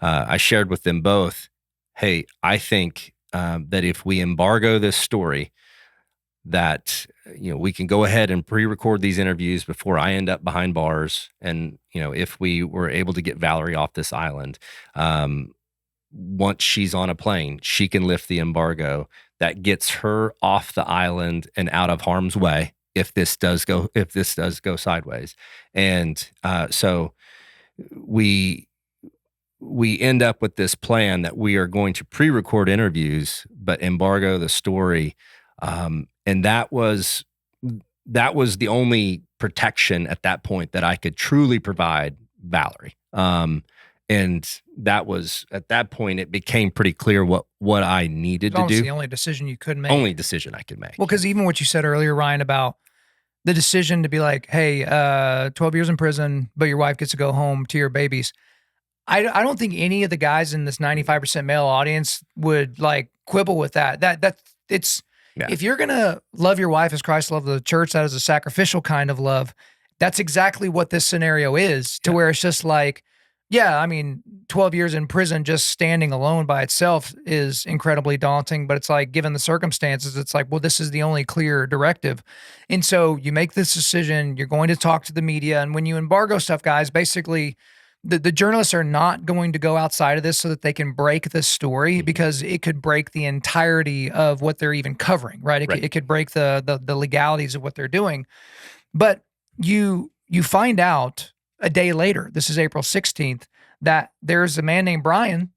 I shared with them both, hey, I think that if we embargo this story, that we can go ahead and pre-record these interviews before I end up behind bars. And if we were able to get Valerie off this island, once she's on a plane, she can lift the embargo. That gets her off the island and out of harm's way if this does go sideways. And so we end up with this plan that we are going to pre-record interviews but embargo the story. And that was the only protection at that point that I could truly provide Valerie. And that was, at that point, it became pretty clear what I needed to do. The only decision you could make. Only decision I could make. Well, because even what you said earlier, Ryan, about the decision to be like, hey, 12 years in prison, but your wife gets to go home to your babies. I don't think any of the guys in this 95% male audience would like quibble with that. If you're going to love your wife as Christ loved the church, that is a sacrificial kind of love. That's exactly what this scenario is, to where it's just like, 12 years in prison, just standing alone by itself is incredibly daunting. But it's like, given the circumstances, it's like, well, this is the only clear directive. And so you make this decision, you're going to talk to the media. And when you embargo stuff, guys, basically the journalists are not going to go outside of this so that they can break this story, because it could break the entirety of what they're even covering, right? It could break the legalities of what they're doing. But you find out a day later, this is April 16th, that there's a man named Brian,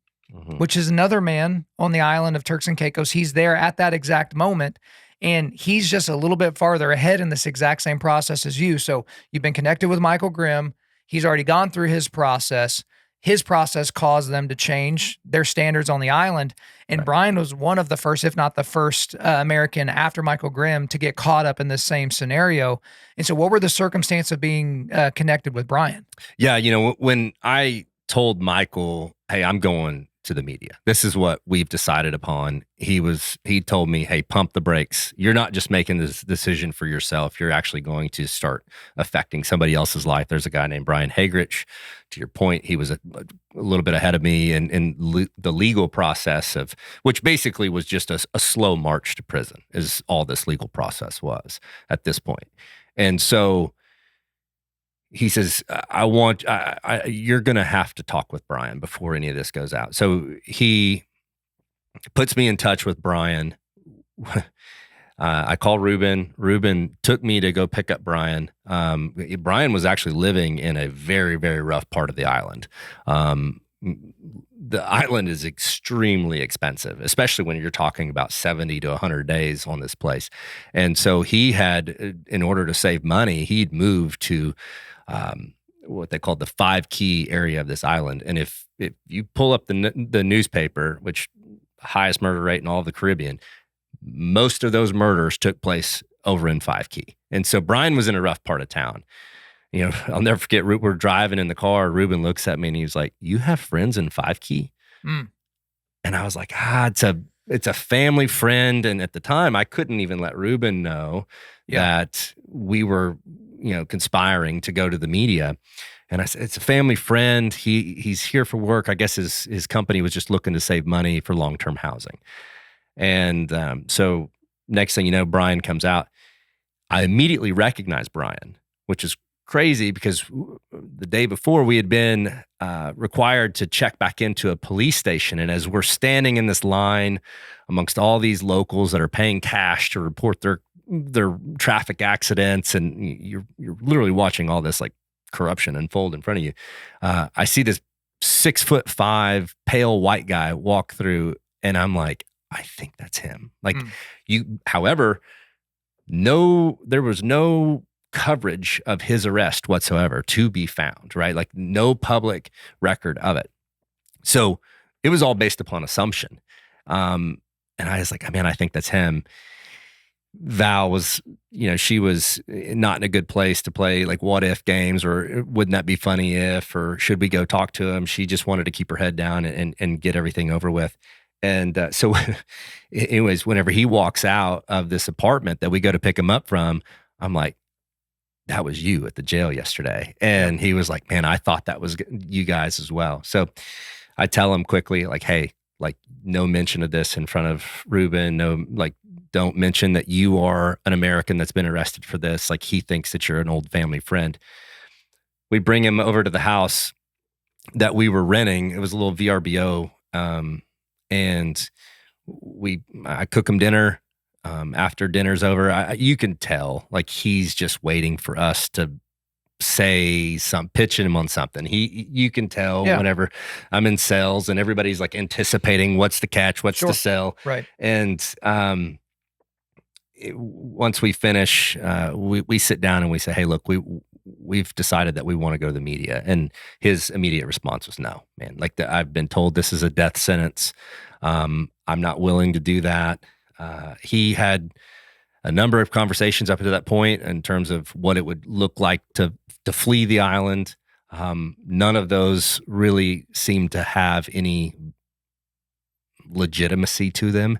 which is another man on the island of Turks and Caicos. He's there at that exact moment, and he's just a little bit farther ahead in this exact same process as you. So you've been connected with Michael Grimm. He's already gone through his process. His process caused them to change their standards on the island. And Brian was one of the first, if not the first, American after Michael Grimm to get caught up in this same scenario. And so what were the circumstances of being connected with Brian? Yeah, when I told Michael, hey, I'm going to the media, this is what we've decided upon. He told me, hey, pump the brakes. You're not just making this decision for yourself. You're actually going to start affecting somebody else's life. There's a guy named Brian Hagerich. To your point, he was a little bit ahead of me in the legal process of, which basically was just a slow march to prison, is all this legal process was at this point. And so he says, you're going to have to talk with Brian before any of this goes out. So he puts me in touch with Brian. I call Ruben. Ruben took me to go pick up Brian. Brian was actually living in a very, very rough part of the island. The island is extremely expensive, especially when you're talking about 70 to 100 days on this place. And so he had, in order to save money, he'd moved to what they called the 5 Key area of this island. And if you pull up the newspaper, which highest murder rate in all of the Caribbean, most of those murders took place over in 5 Key. And so Brian was in a rough part of town. I'll never forget, we're driving in the car. Ruben looks at me and he's like, you have friends in 5 Key? And I was like, it's a family friend. And at the time I couldn't even let Ruben know that we were, conspiring to go to the media. And I said, it's a family friend. He's here for work. I guess his company was just looking to save money for long-term housing. And so next thing you know, Brian comes out. I immediately recognized Brian, which is crazy because the day before we had been required to check back into a police station. And as we're standing in this line amongst all these locals that are paying cash to report their their traffic accidents, and you're literally watching all this like corruption unfold in front of you. I see this 6'5" pale white guy walk through, and I'm like, I think that's him. Like however, there was no coverage of his arrest whatsoever to be found, right? Like no public record of it. So it was all based upon assumption. And I was like, man, I think that's him. Val was, she was not in a good place to play like what if games, or wouldn't that be funny if, or should we go talk to him? She just wanted to keep her head down and get everything over with. And so anyways, whenever he walks out of this apartment that we go to pick him up from, I'm like, that was you at the jail yesterday. And he was like, man, I thought that was you guys as well. So I tell him quickly, like, hey, like no mention of this in front of Ruben. No, like, don't mention that you are an American that's been arrested for this. Like he thinks that you're an old family friend. We bring him over to the house that we were renting. It was a little VRBO. And I cook him dinner. After dinner's over, you can tell like he's just waiting for us to say pitching him on something. You can tell whenever I'm in sales and everybody's like anticipating what's the catch, what's the sell. Right. And, once we finish, we sit down and we say, hey, look, we've decided that we want to go to the media. And his immediate response was no, man. Like I've been told this is a death sentence. I'm not willing to do that. He had a number of conversations up to that point in terms of what it would look like to flee the island. None of those really seemed to have any legitimacy to them.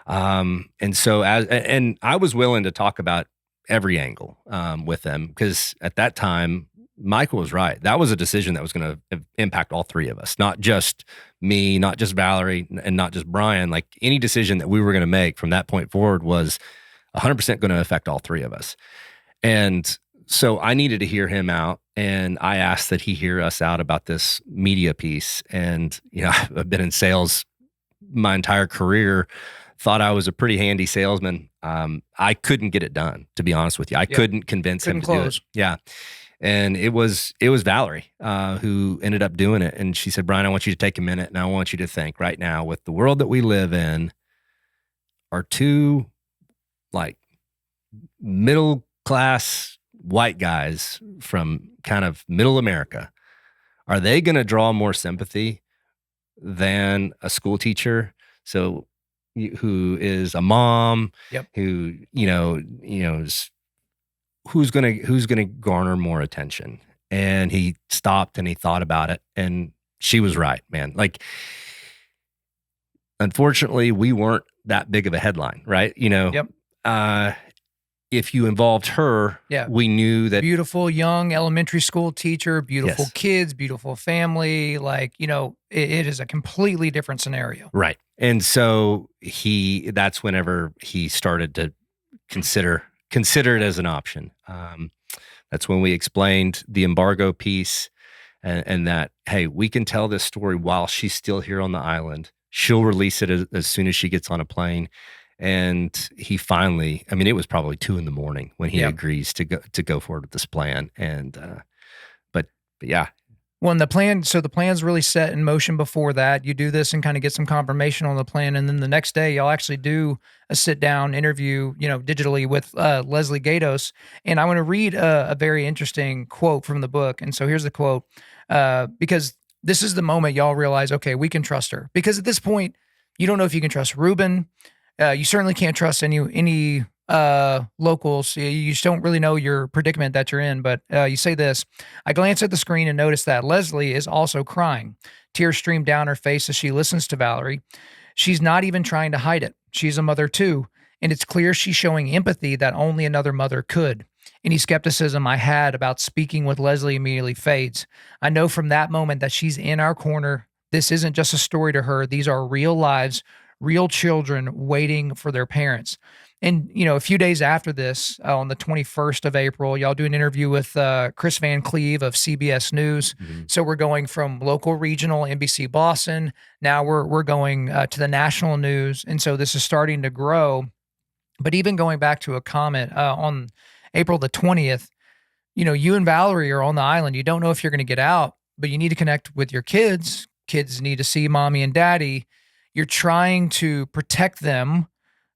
And so and I was willing to talk about every angle with them, because at that time, Michael was right. That was a decision that was going to impact all three of us, not just me, not just Valerie, and not just Brian. Like any decision that we were going to make from that point forward was 100% going to affect all three of us. And so I needed to hear him out, and I asked that he hear us out about this media piece. And, I've been in sales my entire career, thought I was a pretty handy salesman. I couldn't get it done, to be honest with you. I couldn't convince him to do it. Yeah. And it was Valerie who ended up doing it. And she said, Brian, I want you to take a minute, and I want you to think right now, with the world that we live in, are two like middle class white guys from kind of middle America, are they going to draw more sympathy than a school teacher? So who is a mom, who, is, who's going to garner more attention? And he stopped and he thought about it, and she was right, man. Like, unfortunately, we weren't that big of a headline, right? If you involved her, we knew that beautiful young elementary school teacher, beautiful kids, beautiful family. Like, it is a completely different scenario. Right. And so that's whenever he started to consider it as an option. That's when we explained the embargo piece, and that, hey, we can tell this story while she's still here on the island. She'll release it as soon as she gets on a plane. And he finally, it was probably 2 a.m. when he agrees to go forward with this plan. And, but yeah. Well, the plan's really set in motion before that. You do this and kind of get some confirmation on the plan. And then the next day y'all actually do a sit down interview, digitally with Leslie Gatos. And I want to read a very interesting quote from the book. And so here's the quote, because this is the moment y'all realize, okay, we can trust her. Because at this point, you don't know if you can trust Ruben. You certainly can't trust any locals. You just don't really know your predicament that you're in. But you say this: I glance at the screen and notice that Leslie is also crying. Tears stream down her face as she listens to Valerie. She's not even trying to hide it. She's a mother too, and it's clear she's showing empathy that only another mother could. Any skepticism I had about speaking with Leslie immediately fades. I know from that moment that she's in our corner. This isn't just a story to her. These are real lives, real children waiting for their parents. And, a few days after this, on the 21st of April, y'all do an interview with Chris Van Cleve of CBS News. Mm-hmm. So we're going from local, regional, NBC Boston. Now we're going to the national news. And so this is starting to grow. But even going back to a comment on April the 20th, you and Valerie are on the island. You don't know if you're going to get out, but you need to connect with your kids. Kids need to see mommy and daddy. You're trying to protect them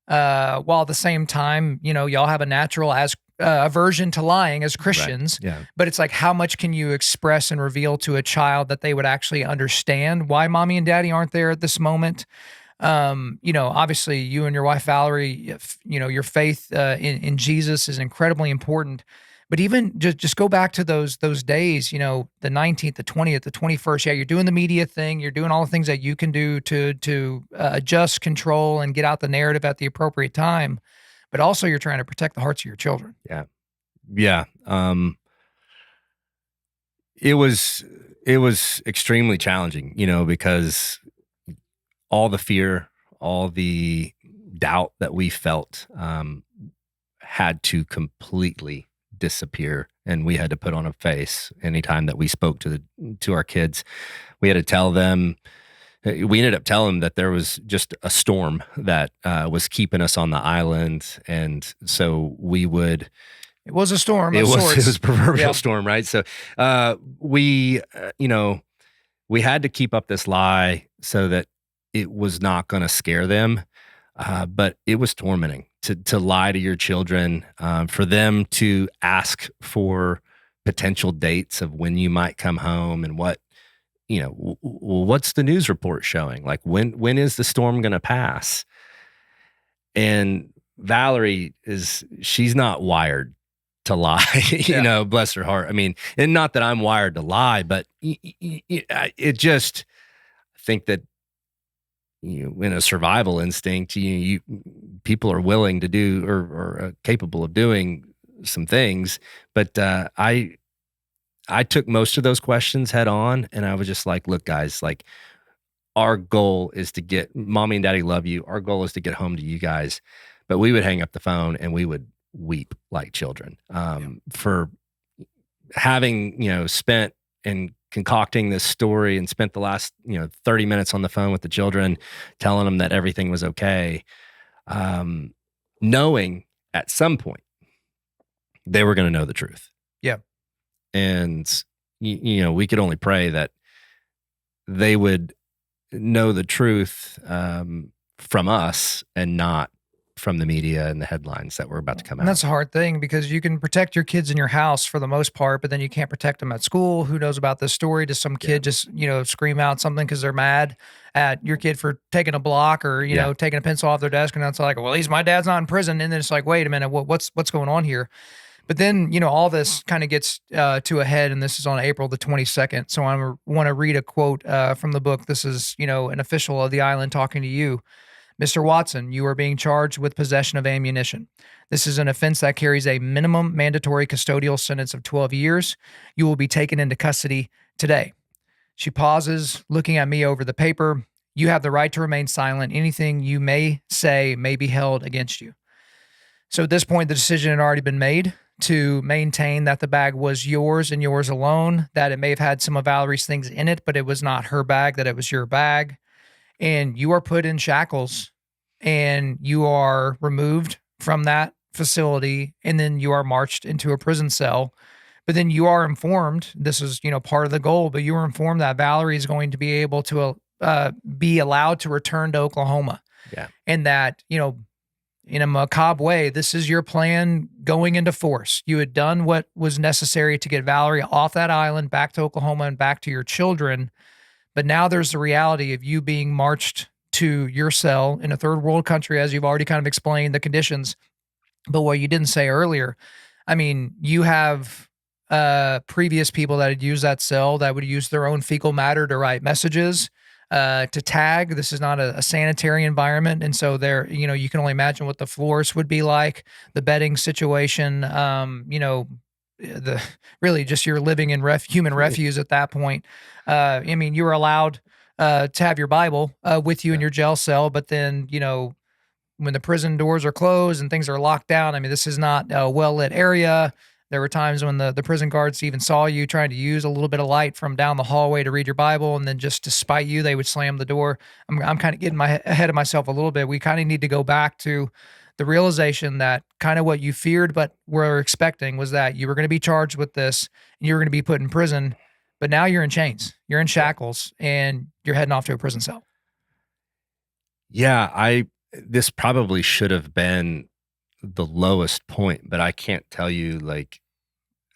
while at the same time, y'all have a natural aversion to lying as Christians. Right. Yeah. But it's like, how much can you express and reveal to a child that they would actually understand why mommy and daddy aren't there at this moment? Obviously you and your wife, Valerie, your faith in Jesus is incredibly important. But even just go back to those days, the 19th, the 20th, the 21st. Yeah, you're doing the media thing. You're doing all the things that you can do to adjust, control, and get out the narrative at the appropriate time. But also, you're trying to protect the hearts of your children. Yeah. Yeah. It was extremely challenging, because all the fear, all the doubt that we felt had to completely disappear, and we had to put on a face anytime that we spoke to our kids. We had to tell them. We ended up telling them that there was just a storm that was keeping us on the island, and so we would. It was a storm. It was a proverbial Yeah. storm, right? So we had to keep up this lie so that it was not going to scare them, but it was tormenting to lie to your children, for them to ask for potential dates of when you might come home and what, what's the news report showing? Like when is the storm going to pass? And Valerie she's not wired to lie, bless her heart. I mean, and not that I'm wired to lie, but it just, I think that, in a survival instinct, people are willing to do or capable of doing some things. But I took most of those questions head on, and I was just like, look, guys, like, our goal is to get mommy and daddy love you. Our goal is to get home to you guys. But we would hang up the phone and we would weep like children for having, spent and concocting this story and spent the last, 30 minutes on the phone with the children, telling them that everything was okay. Knowing at some point they were going to know the truth. Yeah. And, we could only pray that they would know the truth from us and not from the media and the headlines that were about to come out. And that's a hard thing, because you can protect your kids in your house for the most part, but then you can't protect them at school. Who knows about this story? Does some kid just, scream out something because they're mad at your kid for taking a block or, taking a pencil off their desk, and that's like, well, at least my dad's not in prison. And then it's like, wait a minute, what's going on here? But then, all this kind of gets to a head, and this is on April the 22nd. So I want to read a quote from the book. This is, an official of the island talking to you. Mr. Watson, you are being charged with possession of ammunition. This is an offense that carries a minimum mandatory custodial sentence of 12 years. You will be taken into custody today. She pauses, looking at me over the paper. You have the right to remain silent. Anything you may say may be held against you. So at this point, the decision had already been made to maintain that the bag was yours and yours alone, that it may have had some of Valerie's things in it, but it was not her bag, that it was your bag. And you are put in shackles and you are removed from that facility, and then you are marched into a prison cell. But then you are informed, this is, part of the goal, but you are informed that Valerie is going to be able to be allowed to return to Oklahoma. Yeah. And that, in a macabre way, this is your plan going into force. You had done what was necessary to get Valerie off that island, back to Oklahoma and back to your children. But now there's the reality of you being marched to your cell in a third world country, as you've already kind of explained the conditions. But what you didn't say earlier, I mean, you have previous people that had used that cell that would use their own fecal matter to write messages, to tag. This is not a sanitary environment. And so there, you can only imagine what the floors would be like, the bedding situation, really just you're living in human refuse at that point. I mean, you were allowed to have your Bible with you in your jail cell, but then, when the prison doors are closed and things are locked down, I mean, this is not a well-lit area. There were times when the prison guards even saw you trying to use a little bit of light from down the hallway to read your Bible, and then just to spite you, they would slam the door. I'm kind of getting ahead of myself a little bit. We kind of need to go back to the realization that kind of what you feared but were expecting was that you were going to be charged with this and you were going to be put in prison, but now you're in chains, you're in Yeah. shackles, and you're heading off to a prison cell. Yeah, this probably should have been the lowest point, but I can't tell you like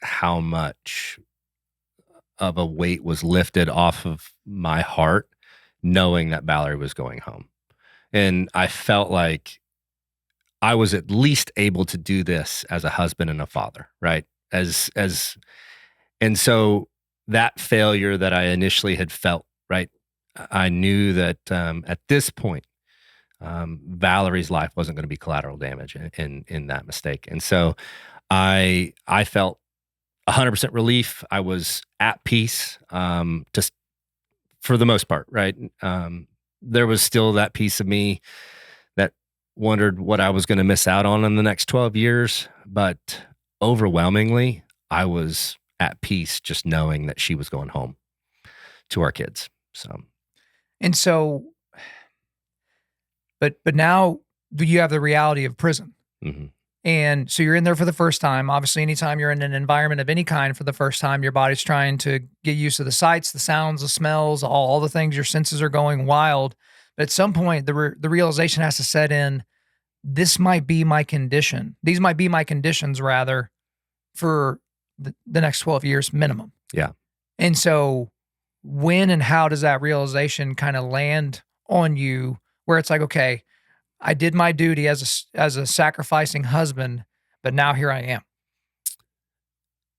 how much of a weight was lifted off of my heart knowing that Valerie was going home. And I felt like I was at least able to do this as a husband and a father, right? As and so that failure that I initially had felt, right? I knew that at this point, Valerie's life wasn't going to be collateral damage in that mistake, and so I felt 100% relief. I was at peace, just for the most part, right? There was still that piece of me that wondered what I was going to miss out on in the next 12 years, but overwhelmingly, I was at peace just knowing that she was going home to our kids. So, And so, but now you have the reality of prison. mhm. And so you're in there for the first time. Obviously, anytime you're in an environment of any kind for the first time, your body's trying to get used to the sights, the sounds, the smells, all the things. Your senses are going wild. But at some point, the realization has to set in. This might be my condition. These might be my conditions, rather, for the next 12 years minimum. Yeah. And so, when and how does that realization kind of land on you, where it's like, okay, I did my duty as a sacrificing husband, but now here I am.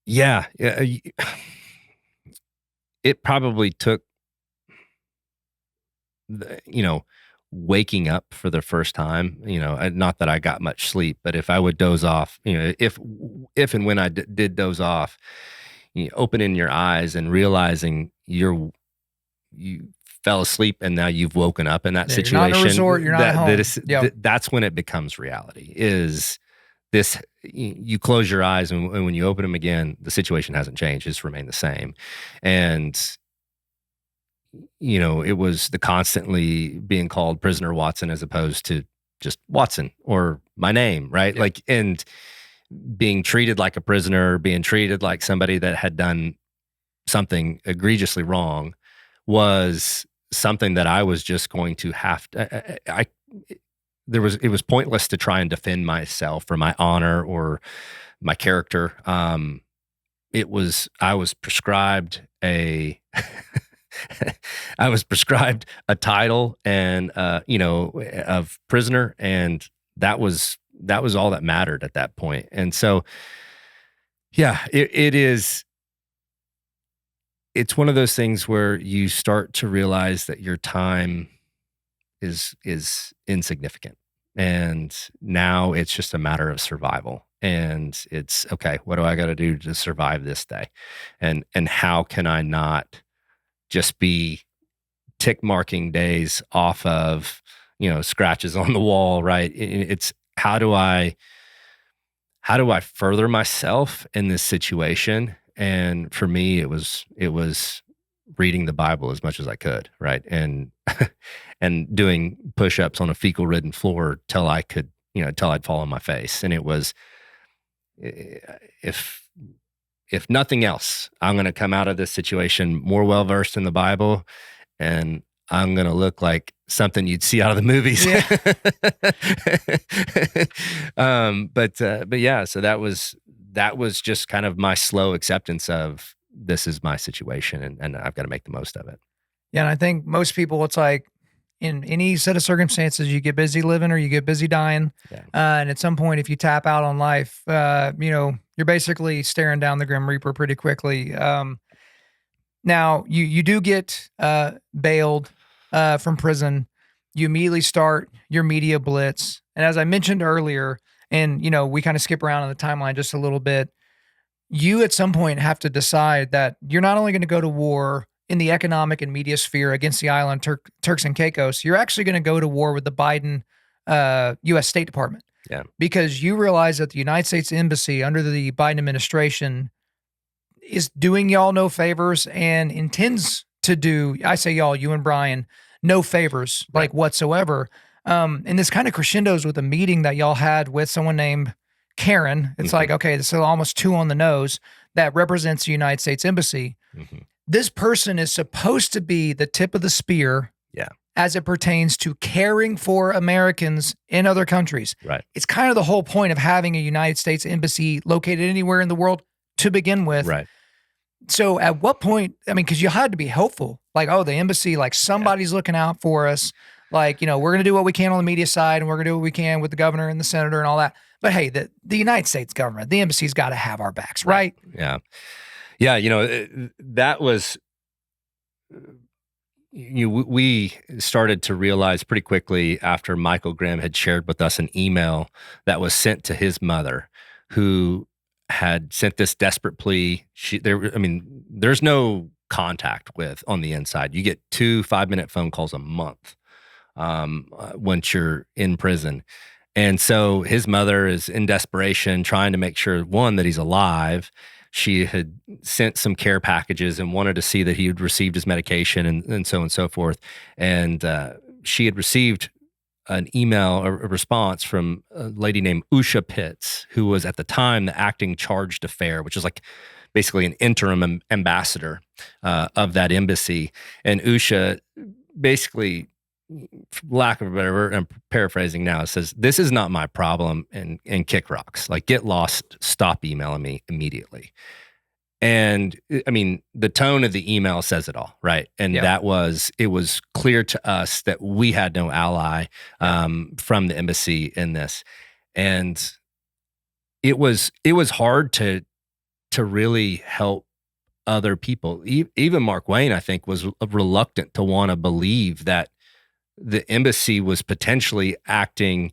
Yeah. It probably took, you know, waking up for the first time, not that I got much sleep, but if I would doze off, if and when I did doze off, opening your eyes and realizing you fell asleep and now you've woken up in that Yeah, you're not in a situation. resort, you're not at home. Yep. That's when it becomes reality. Is this you close your eyes and when you open them again, the situation hasn't changed; it's remained the same, and it was the constantly being called prisoner Watson as opposed to just Watson or my name, right? Yeah. Like, and being treated like a prisoner, being treated like somebody that had done something egregiously wrong was something that I was just going to have to, it was pointless to try and defend myself or my honor or my character. I was prescribed I was prescribed a title and, of prisoner. And that was all that mattered at that point. And so, yeah, it's one of those things where you start to realize that your time is insignificant. And now it's just a matter of survival. And it's okay, what do I got to do to survive this day? And how can I not just be tick marking days off of, scratches on the wall, right? It's how do I further myself in this situation? And for me, it was reading the Bible as much as I could, right? And and doing push-ups on a fecal ridden floor till I could, till I'd fall on my face. And it was, if nothing else, I'm going to come out of this situation more well versed in the Bible, and I'm going to look like something you'd see out of the movies. Yeah. But yeah, so that was just kind of my slow acceptance of this is my situation, and I've got to make the most of it. Yeah. And I think most people, it's like in any set of circumstances, you get busy living or you get busy dying. Yeah. And at some point, if you tap out on life, you're basically staring down the Grim Reaper pretty quickly. Now you do get bailed from prison. You immediately start your media blitz. And as I mentioned earlier, and we kind of skip around on the timeline just a little bit, you at some point have to decide that you're not only going to go to war in the economic and media sphere against the island Turks and Caicos, you're actually going to go to war with the Biden U.S. State Department. Yeah. Because you realize that the United States Embassy under the Biden administration is doing y'all no favors and intends to do, I say y'all, you and Brian, no favors like whatsoever. And this kind of crescendos with a meeting that y'all had with someone named Karen. It's like, okay, this is almost two on the nose that represents the United States Embassy. This person is supposed to be the tip of the spear as it pertains to caring for Americans in other countries. Right. It's kind of the whole point of having a United States Embassy located anywhere in the world to begin with. Right. So at what point, I mean, because you had to be hopeful, like, oh, the embassy, like somebody's looking out for us. Like, you know, we're going to do what we can on the media side and we're going to do what we can with the governor and the senator and all that. But hey, the United States government, the embassy's got to have our backs, right? Yeah. Yeah. You know, that was, we started to realize pretty quickly after Michael Grimm had shared with us an email that was sent to his mother, who had sent this desperate plea. There's no contact with on the inside. You get 2 5-minute phone calls a month once you're in prison. And so his mother is in desperation, trying to make sure, one, that he's alive. She had sent some care packages and wanted to see that he had received his medication and so on and so forth. And she had received an email, a response from a lady named Usha Pitts, who was at the time the acting charge d'affaires, which is like basically an interim ambassador of that embassy. And Usha basically, for lack of a better word, I'm paraphrasing now, says, "This is not my problem," and kick rocks. Like, get lost, stop emailing me immediately. And I mean, the tone of the email says it all, right? And it was clear to us that we had no ally from the embassy in this. And it was hard to really help other people. Even Markwayne, I think, was reluctant to want to believe that the embassy was potentially acting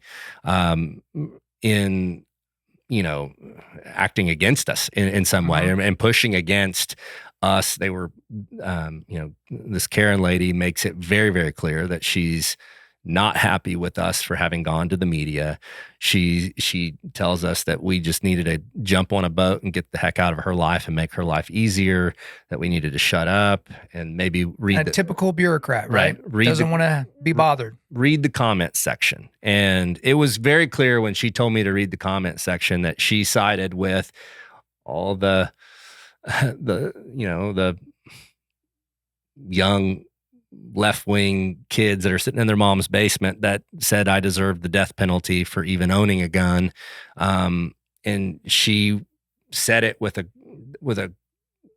acting against us in some way and pushing against us. They were, this Karen lady makes it very, very clear that she's not happy with us for having gone to the media. She tells us that we just needed to jump on a boat and get the heck out of her life and make her life easier, that we needed to shut up and maybe read a typical bureaucrat, right? Read Doesn't want to be bothered. Read the comment section. And it was very clear when she told me to read the comment section that she sided with all the young left-wing kids that are sitting in their mom's basement that said I deserved the death penalty for even owning a gun. And she said it with a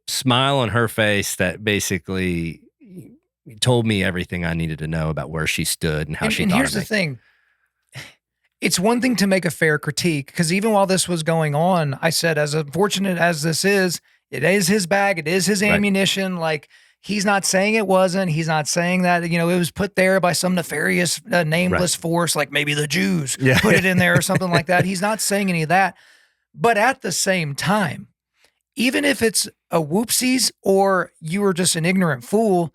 smile on her face that basically told me everything I needed to know about where she stood and how she thought of me. And here's the thing. It's one thing to make a fair critique, because even while this was going on, I said, as unfortunate as this is, it is his bag. It is his ammunition. Like, he's not saying it wasn't. He's not saying that, it was put there by some nefarious, nameless force, like maybe the Jews put it in there or something like that. He's not saying any of that. But at the same time, even if it's a whoopsies or you were just an ignorant fool,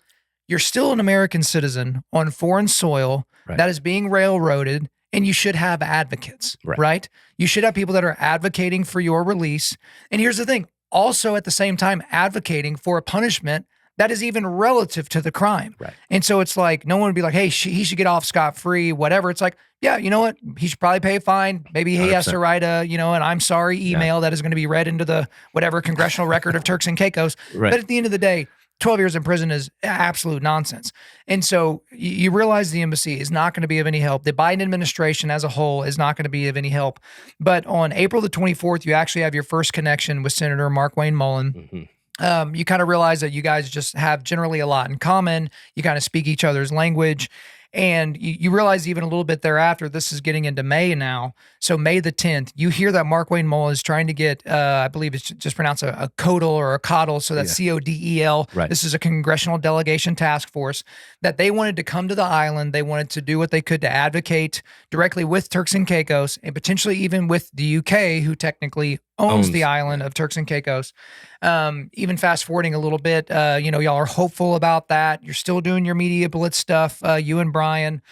you're still an American citizen on foreign soil that is being railroaded, and you should have advocates, right? You should have people that are advocating for your release. And here's the thing, also at the same time advocating for a punishment that is even relative to the crime. Right. And so it's like, no one would be like, hey, he should get off scot-free, whatever. It's like, yeah, you know what? He should probably pay a fine. Maybe he 100%. Has to write an I'm sorry email that is going to be read into the whatever congressional record of Turks and Caicos. Right. But at the end of the day, 12 years in prison is absolute nonsense. And so you realize the embassy is not going to be of any help. The Biden administration as a whole is not going to be of any help. But on April the 24th, you actually have your first connection with Senator Markwayne Mullin. Mm-hmm. You kind of realize that you guys just have generally a lot in common. You kind of speak each other's language. And you realize even a little bit thereafter, this is getting into May now. So May the 10th, you hear that Markwayne Mullin is trying to get, I believe it's just pronounced a CODL or a CODL. So that's CODEL. Right. This is a congressional delegation task force that they wanted to come to the island. They wanted to do what they could to advocate directly with Turks and Caicos and potentially even with the UK, who technically owns the island of Turks and Caicos. Even fast forwarding a little bit, y'all are hopeful about that. You're still doing your media blitz stuff, you and Brian.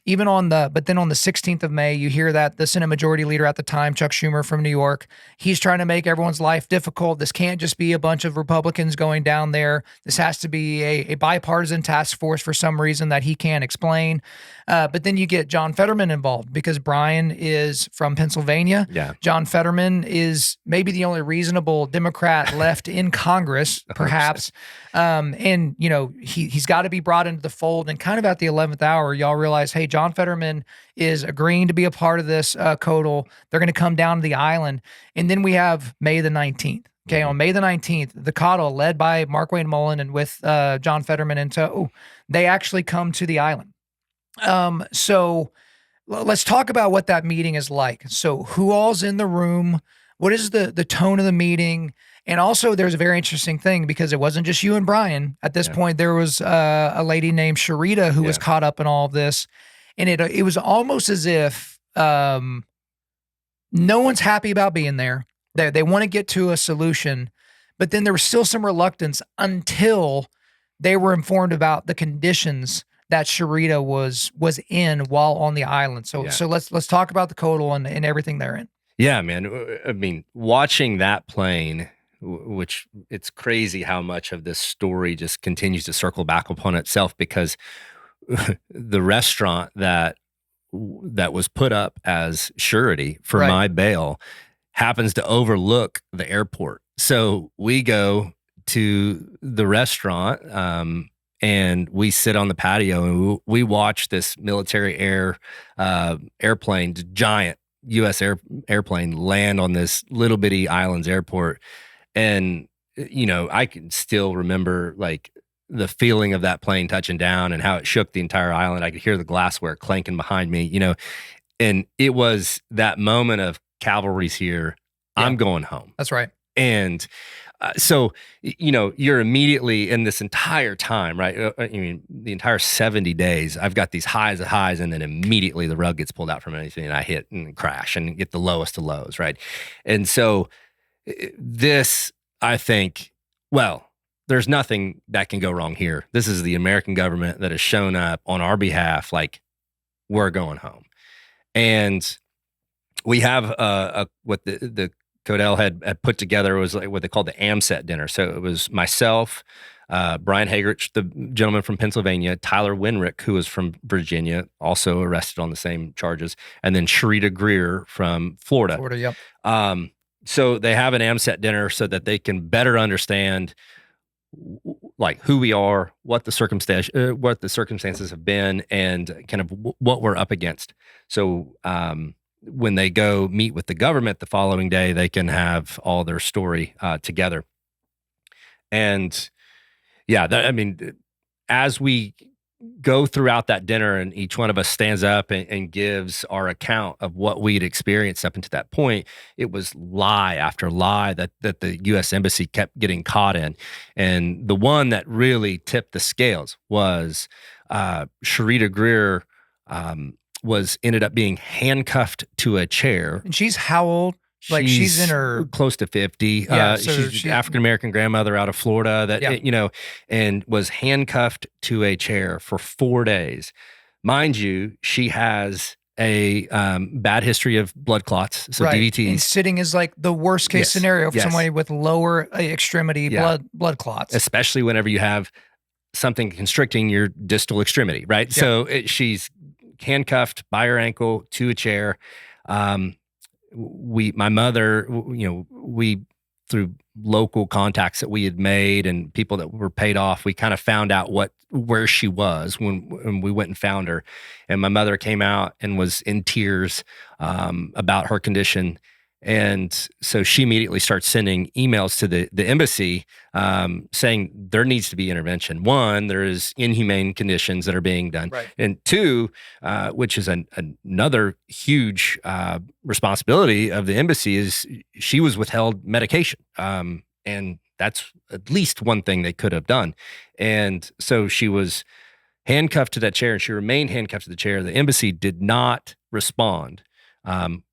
But then on the 16th of May, you hear that the Senate Majority Leader at the time, Chuck Schumer from New York, he's trying to make everyone's life difficult. This can't just be a bunch of Republicans going down there. This has to be a bipartisan task force for some reason that he can't explain. But then you get John Fetterman involved because Brian is from Pennsylvania. Yeah. John Fetterman is maybe the only reasonable Democrat left in Congress, perhaps. And, you know, he's got to be brought into the fold. And kind of at the 11th hour, y'all realize, hey, John Fetterman is agreeing to be a part of this codal. They're going to come down to the island. And then we have May the 19th. Okay, on May the 19th, the CODL, led by Markwayne Mullin and with John Fetterman in tow, they actually come to the island. So let's talk about what that meeting is like. So who all's in the room? What is the tone of the meeting? And also there's a very interesting thing because it wasn't just you and Brian. At this point, there was a lady named Sharita who was caught up in all of this. And it was almost as if no one's happy about being there. They want to get to a solution, but then there was still some reluctance until they were informed about the conditions that Sharita was in while on the island. So let's talk about the codal and everything therein. Yeah, man. I mean, watching that plane, which it's crazy how much of this story just continues to circle back upon itself because the restaurant that was put up as surety for my bail happens to overlook the airport. So we go to the restaurant and we sit on the patio and we watch this military airplane, giant U.S. airplane land on this little bitty island's airport. And, you know, I can still remember like the feeling of that plane touching down and how it shook the entire island. I could hear the glassware clanking behind me, you know, and it was that moment of cavalry's here. Yeah. I'm going home. That's right. And so, you know, you're immediately in this entire time, right? I mean, the entire 70 days, I've got these highs of highs, and then immediately the rug gets pulled out from anything, and I hit and crash and get the lowest of lows, right? And so this, I think, well, there's nothing that can go wrong here. This is the American government that has shown up on our behalf, like, we're going home. And we have what the Codell had put together was like what they called the AMSET dinner. So it was myself, Brian Hagerich, the gentleman from Pennsylvania, Tyler Winrick, who was from Virginia, also arrested on the same charges, and then Sharita Greer from Florida. Yep. So they have an AMSET dinner so that they can better understand like who we are, what the circumstances have been, and kind of what we're up against. So when they go meet with the government the following day, they can have all their story together. And yeah, I mean, as we go throughout that dinner and each one of us stands up and gives our account of what we'd experienced up until that point, it was lie after lie that the U.S. Embassy kept getting caught in. And the one that really tipped the scales was Sharita Greer ended up being handcuffed to a chair. And she's how old? Like she's in her close to 50. Yeah, she's an African-American grandmother out of Florida that, you know, and was handcuffed to a chair for 4 days. Mind you, she has a bad history of blood clots, so DVTs. And sitting is like the worst case scenario for somebody with lower extremity blood clots. Especially whenever you have something constricting your distal extremity, right? Yep. So she's handcuffed by her ankle to a chair. My mother, you know, we through local contacts that we had made and people that were paid off, we kind of found out where she was when we went and found her. And my mother came out and was in tears about her condition. And so she immediately starts sending emails to the embassy saying there needs to be intervention. One, there is inhumane conditions that are being done. Right. And two, which is another huge responsibility of the embassy, is she was withheld medication. And that's at least one thing they could have done. And so she was handcuffed to that chair and she remained handcuffed to the chair. The embassy did not respond.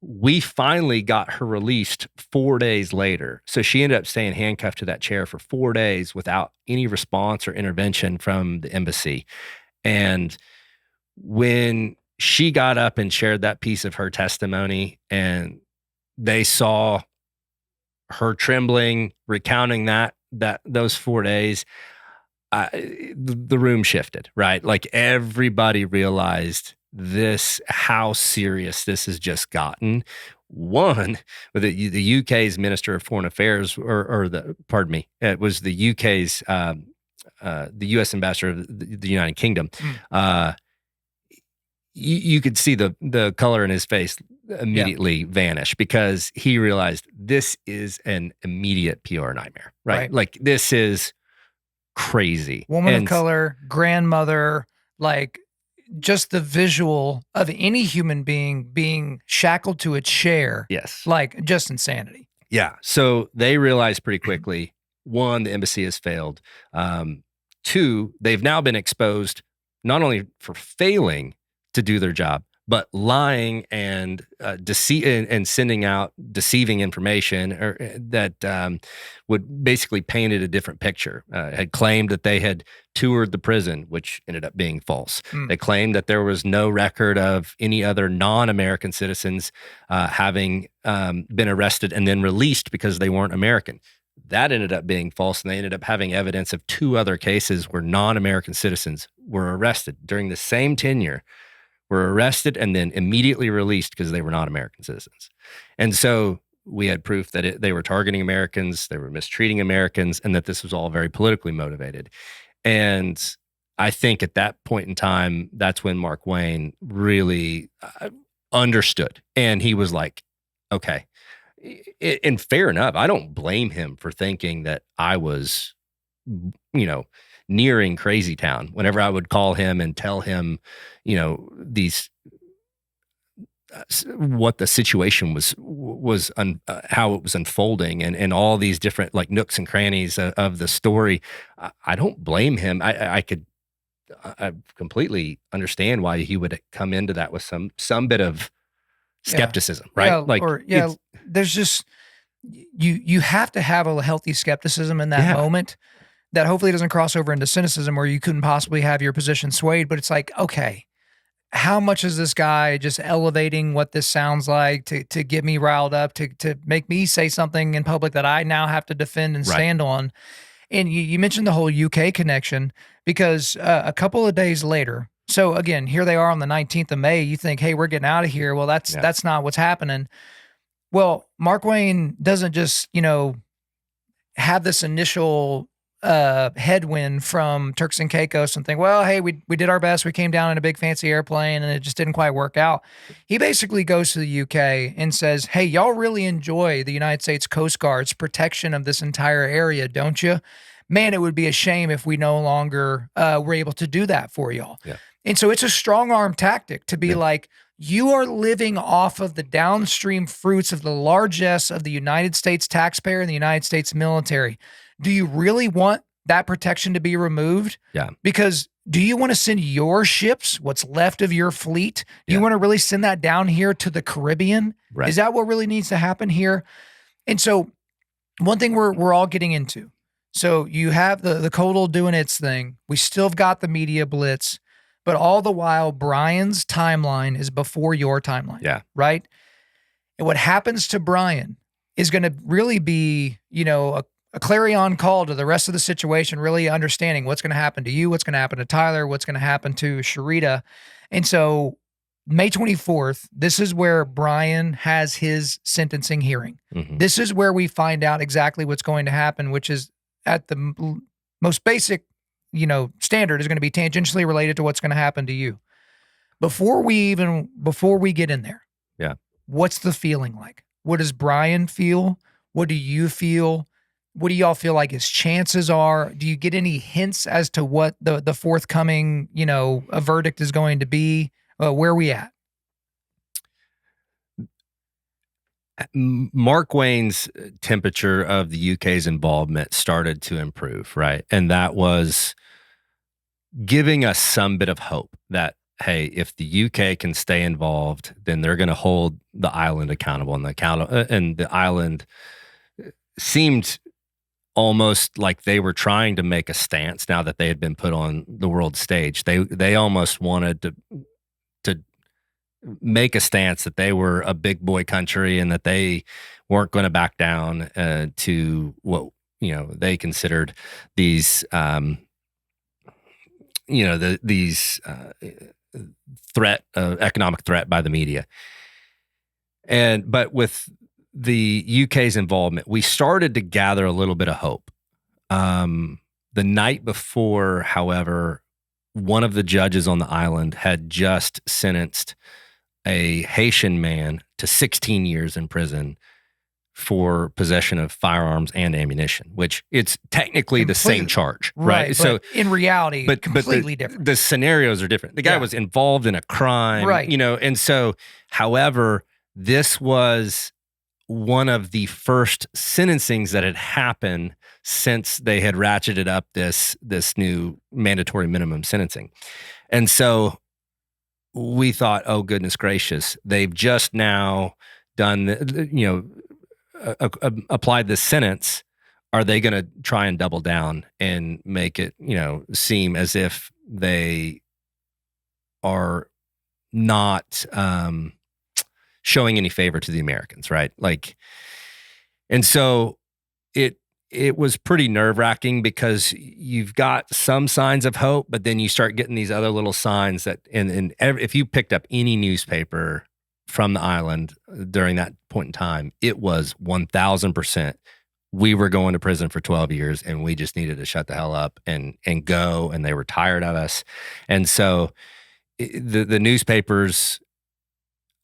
We finally got her released 4 days later. So she ended up staying handcuffed to that chair for 4 days without any response or intervention from the embassy. And when she got up and shared that piece of her testimony, and they saw her trembling, recounting that those 4 days, the room shifted, right? Like everybody realized how serious this has just gotten. One, the UK's Minister of Foreign Affairs, pardon me, it was the UK's, the U.S. Ambassador of the United Kingdom. You could see the color in his face immediately vanish, because he realized this is an immediate PR nightmare, right? Like this is crazy. Woman of color, grandmother, like just the visual of any human being shackled to a chair. Yes. Like just insanity. Yeah. So they realized pretty quickly, one, the embassy has failed. Two, they've now been exposed not only for failing to do their job, but lying and and sending out deceiving information, or that would basically painted a different picture. Had claimed that they had toured the prison, which ended up being false. They claimed that there was no record of any other non-American citizens having been arrested and then released because they weren't American. That ended up being false, and they ended up having evidence of 2 other cases where non-American citizens were arrested during the same tenure, were arrested and then immediately released because they were not American citizens. And so we had proof that they were targeting Americans, they were mistreating Americans, and that this was all very politically motivated. And I think at that point in time, that's when Markwayne really understood. And he was like, okay. And fair enough, I don't blame him for thinking that I was, nearing crazy town whenever I would call him and tell him, these what the situation was how it was unfolding, and all these different like nooks and crannies of the story. I don't blame him. I completely understand why he would come into that with some bit of skepticism, right? There's just you have to have a healthy skepticism in that moment that hopefully doesn't cross over into cynicism where you couldn't possibly have your position swayed. But it's like, okay, how much is this guy just elevating what this sounds like to get me riled up, to make me say something in public that I now have to defend and stand on? And you mentioned the whole UK connection, because a couple of days later, so again, here they are on the 19th of May, you think, hey, we're getting out of here. Well, that's not what's happening. Well, Markwayne doesn't just, have this initial headwind from Turks and Caicos and think, well, hey, we did our best. We came down in a big fancy airplane and it just didn't quite work out. He basically goes to the UK and says, hey, y'all really enjoy the United States Coast Guard's protection of this entire area, don't you? Man, it would be a shame if we no longer were able to do that for y'all. Yeah. And so it's a strong arm tactic to be like, you are living off of the downstream fruits of the largesse of the United States taxpayer and the United States military. Do you really want that protection to be removed? Yeah. Because do you want to send your ships, what's left of your fleet? Do you want to really send that down here to the Caribbean? Right. Is that what really needs to happen here? And so one thing we're all getting into. So you have the Codal doing its thing. We still have got the media blitz, but all the while, Brian's timeline is before your timeline. Yeah. Right? And what happens to Brian is going to really be, a clarion call to the rest of the situation, really understanding what's going to happen to you, what's going to happen to Tyler, what's going to happen to Sharita. And so May 24th, this is where Brian has his sentencing hearing. Mm-hmm. This is where we find out exactly what's going to happen, which is at the most basic, standard is going to be tangentially related to what's going to happen to you. Before we get in there, what's the feeling like? What does Brian feel? What do you feel? What do y'all feel like his chances are? Do you get any hints as to what the forthcoming, a verdict is going to be? Where are we at? Markwayne's temperature of the UK's involvement started to improve, right? And that was giving us some bit of hope that, hey, if the UK can stay involved, then they're going to hold the island accountable, and the island seemed almost like they were trying to make a stance now that they had been put on the world stage. They almost wanted to make a stance that they were a big boy country and that they weren't going to back down to what they considered these these economic threat by the media. But with the UK's involvement, we started to gather a little bit of hope. The night before, however, one of the judges on the island had just sentenced a Haitian man to 16 years in prison for possession of firearms and ammunition, which it's technically the same charge, right? So in reality, completely different. The scenarios are different. The guy was involved in a crime, right? And so, however, this was one of the first sentencings that had happened since they had ratcheted up this new mandatory minimum sentencing. And so we thought, oh, goodness gracious, they've just now done, applied this sentence. Are they going to try and double down and make it, seem as if they are not showing any favor to the Americans, right? And so it was pretty nerve-wracking because you've got some signs of hope, but then you start getting these other little signs that, if you picked up any newspaper from the island during that point in time, it was 1,000%. We were going to prison for 12 years and we just needed to shut the hell up and go. And they were tired of us. And so the newspapers,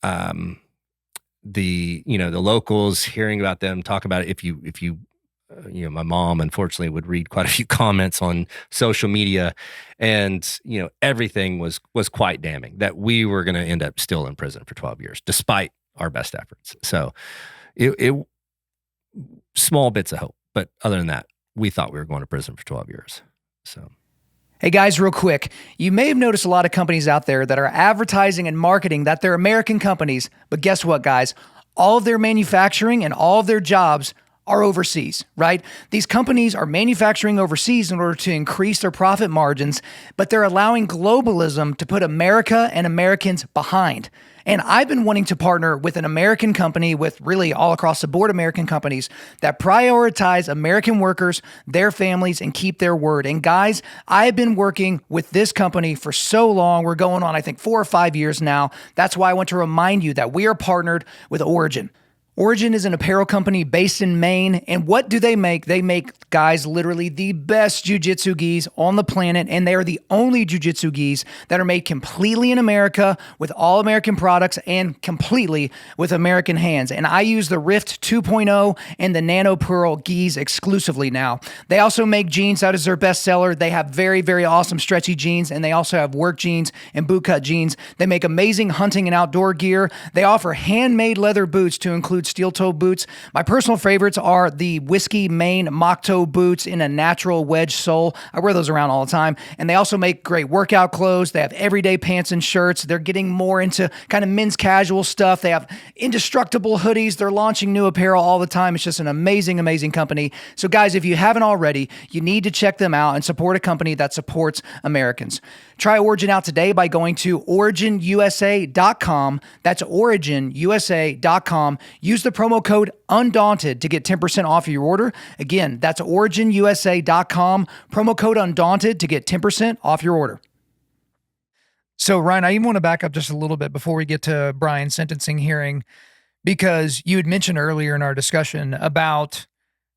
the locals, hearing about them talk about it. If you my mom unfortunately would read quite a few comments on social media, and everything was quite damning that we were going to end up still in prison for 12 years despite our best efforts. So it small bits of hope, but other than that, we thought we were going to prison for 12 years. So hey guys, real quick, you may have noticed a lot of companies out there that are advertising and marketing that they're American companies, but guess what, guys? All of their manufacturing and all of their jobs are overseas, right? These companies are manufacturing overseas in order to increase their profit margins, but they're allowing globalism to put America and Americans behind. And I've been wanting to partner with an American company, with really all across the board American companies that prioritize American workers, their families, and keep their word. And guys, I've been working with this company for so long. We're going on, I think, 4 or 5 years now. That's why I want to remind you that we are partnered with Origin. Origin is an apparel company based in Maine, and what do they make? They make, guys, literally the best jiu-jitsu gis on the planet, and they are the only jiu-jitsu gis that are made completely in America with all American products and completely with American hands. And I use the Rift 2.0 and the Nano Pearl gis exclusively now. They also make jeans. That is their best seller. They have very, very awesome stretchy jeans, and they also have work jeans and bootcut jeans. They make amazing hunting and outdoor gear. They offer handmade leather boots to include steel-toe boots. My personal favorites are the Whiskey Maine mock toe boots in a natural wedge sole. I wear those around all the time. And they also make great workout clothes. They have everyday pants and shirts. They're getting more into kind of men's casual stuff. They have indestructible hoodies. They're launching new apparel all the time. It's just an amazing, amazing company. So guys, if you haven't already, you need to check them out and support a company that supports Americans. Try Origin out today by going to originusa.com. That's originusa.com. Use the promo code Undaunted to get 10% off your order. Again, that's originusa.com. Promo code Undaunted to get 10% off your order. So Ryan, I even want to back up just a little bit before we get to Brian's sentencing hearing, because you had mentioned earlier in our discussion about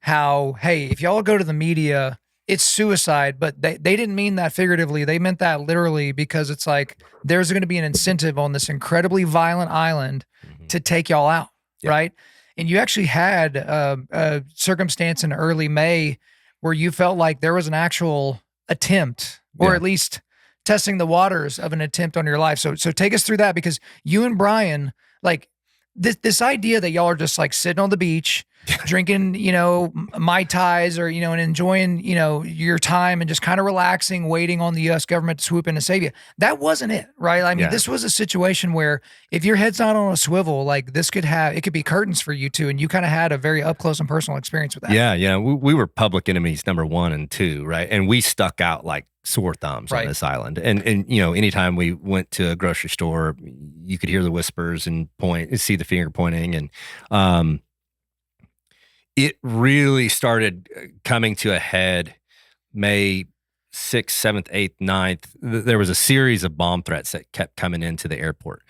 how, hey, if y'all go to the media, it's suicide, but they didn't mean that figuratively. They meant that literally, because it's like there's going to be an incentive on this incredibly violent island to take y'all out, right? And you actually had a circumstance in early May where you felt like there was an actual attempt, or at least testing the waters of an attempt on your life. So take us through that, because you and Brian, like this idea that y'all are just like sitting on the beach, drinking, Mai Tais or, and enjoying, your time and just kind of relaxing, waiting on the U.S. government to swoop in and save you. That wasn't it, right? I mean, Yeah. this was a situation where if your head's not on a swivel, like it could be curtains for you too. And you kind of had a very up close and personal experience with that. Yeah. We were public enemies number 1 and 2, right? And we stuck out like sore thumbs on this island. And anytime we went to a grocery store, you could hear the whispers and see the finger pointing. And it really started coming to a head May 6th, 7th, 8th, 9th. There was a series of bomb threats that kept coming into the airport.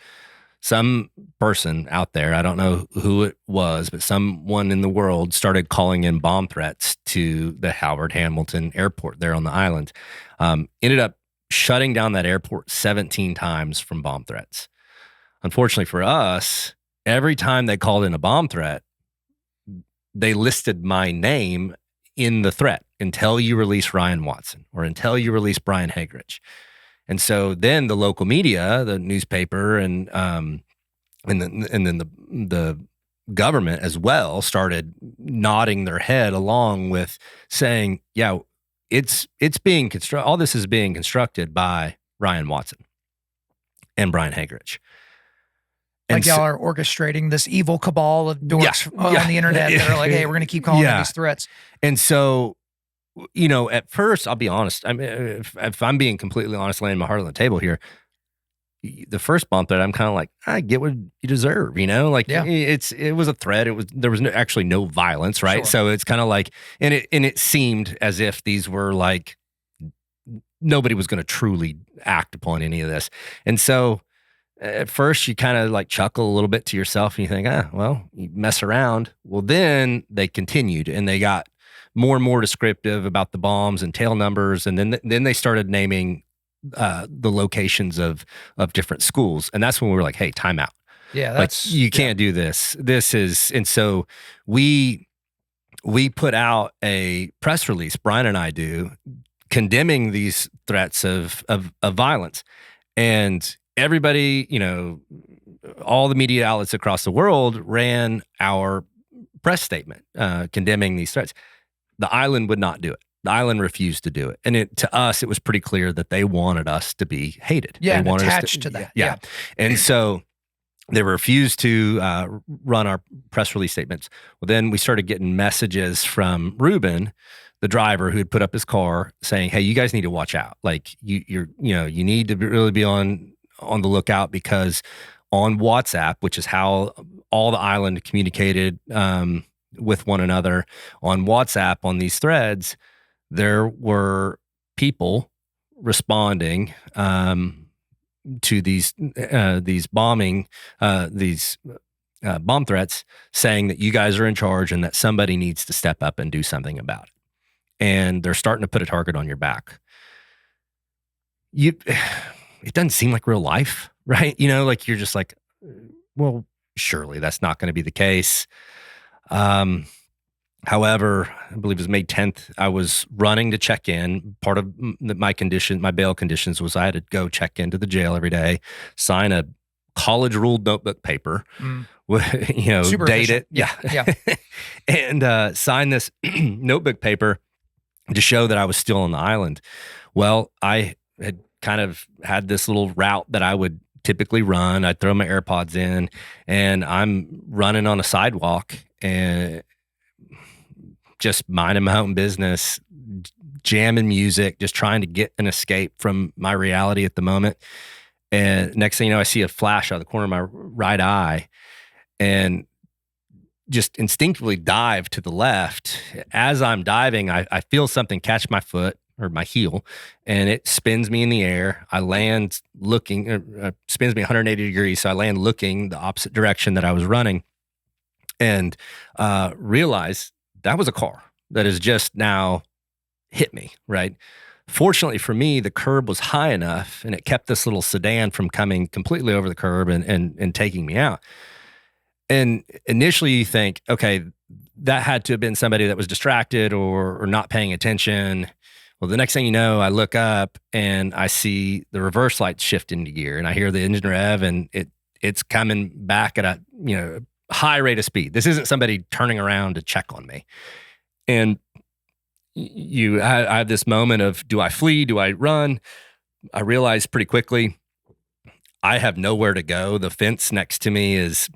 Some person out there, I don't know who it was, but someone in the world started calling in bomb threats to the Howard Hamilton Airport there on the island. Ended up shutting down that airport 17 times from bomb threats. Unfortunately for us, every time they called in a bomb threat, they listed my name in the threat until you release Ryan Watson or until you release Brian Hagerich. And so then the local media, the newspaper, and then the government as well started nodding their head along with saying, yeah, it's being constructed. All this is being constructed by Ryan Watson and Brian Hagerich. Like y'all are orchestrating this evil cabal of dorks on the internet that are like, hey, we're going to keep calling in these threats. And so, at first, I'll be honest. I mean, if I'm being completely honest, laying my heart on the table here, the first bomb threat, I'm kind of like, I get what you deserve, it was a threat. There was actually no violence, right? Sure. So it's kind of like, and it seemed as if these were like, nobody was going to truly act upon any of this. And so at first you kind of like chuckle a little bit to yourself and you think, well, you mess around. Well, then they continued and they got more and more descriptive about the bombs and tail numbers. And then they started naming the locations of different schools. And that's when we were like, hey, time out. Yeah. That's, you can't do this. And so we put out a press release, Brian and I do, condemning these threats of violence. And everybody, all the media outlets across the world ran our press statement condemning these threats. The island would not do it. The island refused to do it. And to us, it was pretty clear that they wanted us to be hated. Yeah, they wanted attached to that. Yeah. And so they refused to run our press release statements. Well, then we started getting messages from Ruben, the driver who had put up his car, saying, hey, you guys need to watch out. Like you need to really be on the lookout, because on WhatsApp, which is how all the island communicated with one another, on WhatsApp, on these threads, there were people responding to these bomb threats, saying that you guys are in charge and that somebody needs to step up and do something about it. And they're starting to put a target on your back. It doesn't seem like real life, right? Like you're just like, well, surely that's not going to be the case. However, I believe it was May 10th, I was running to check in. Part of my bail conditions was I had to go check into the jail every day, sign a college ruled notebook paper, Super date efficient. it. Yeah. And sign this notebook paper to show that I was still on the island. Well, I had kind of had this little route that I would typically run. I'd throw my AirPods in and I'm running on a sidewalk and just minding my own business, jamming music, just trying to get an escape from my reality at the moment. And next thing you know, I see a flash out of the corner of my right eye and just instinctively dive to the left. As I'm diving, I feel something catch my foot or my heel, and it spins me in the air. I land looking, spins me 180 degrees. So I land looking the opposite direction that I was running, and realize that was a car that has just now hit me, right? Fortunately for me, the curb was high enough and it kept this little sedan from coming completely over the curb and taking me out. And initially you think, okay, that had to have been somebody that was distracted or not paying attention. Well, the next thing you know, I look up and I see the reverse lights shift into gear and I hear the engine rev and it's coming back at a high rate of speed. This isn't somebody turning around to check on me. And I have this moment of, do I flee? Do I run? I realize pretty quickly I have nowhere to go. The fence next to me is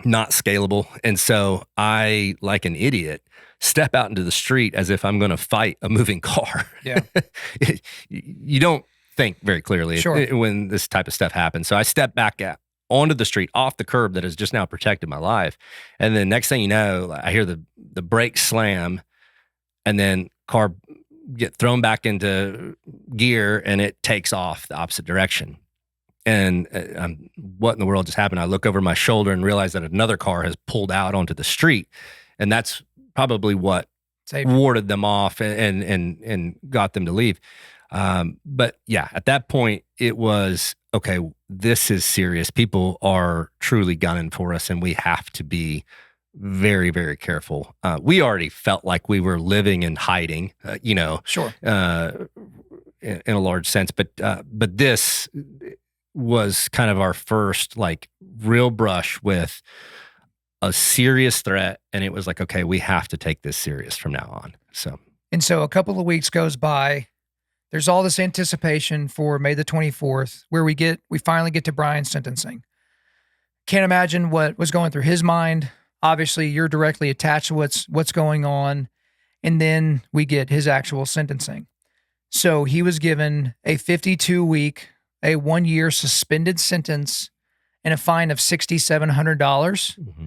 not scalable. And so I, like an idiot, step out into the street as if I'm going to fight a moving car. Yeah. You don't think very clearly when this type of stuff happens. So I step back onto the street, off the curb that has just now protected my life. And then next thing you know, I hear the brakes slam, and then car get thrown back into gear, and it takes off the opposite direction. And what in the world just happened? I look over my shoulder and realize that another car has pulled out onto the street, and that's probably what warded them off and got them to leave. But yeah, at that point, it was, okay, this is serious. People are truly gunning for us, and we have to be very, very careful. We already felt like we were living and hiding, in a large sense. But this was kind of our first like real brush with a serious threat. And it was like, okay, we have to take this serious from now on. So a couple of weeks goes by. There's all this anticipation for May the 24th, where we finally get to Brian's sentencing. Can't imagine what was going through his mind. Obviously, you're directly attached to what's going on. And then we get his actual sentencing. So he was given a 52-week, a 1-year suspended sentence and a fine of $6,700. Mm-hmm.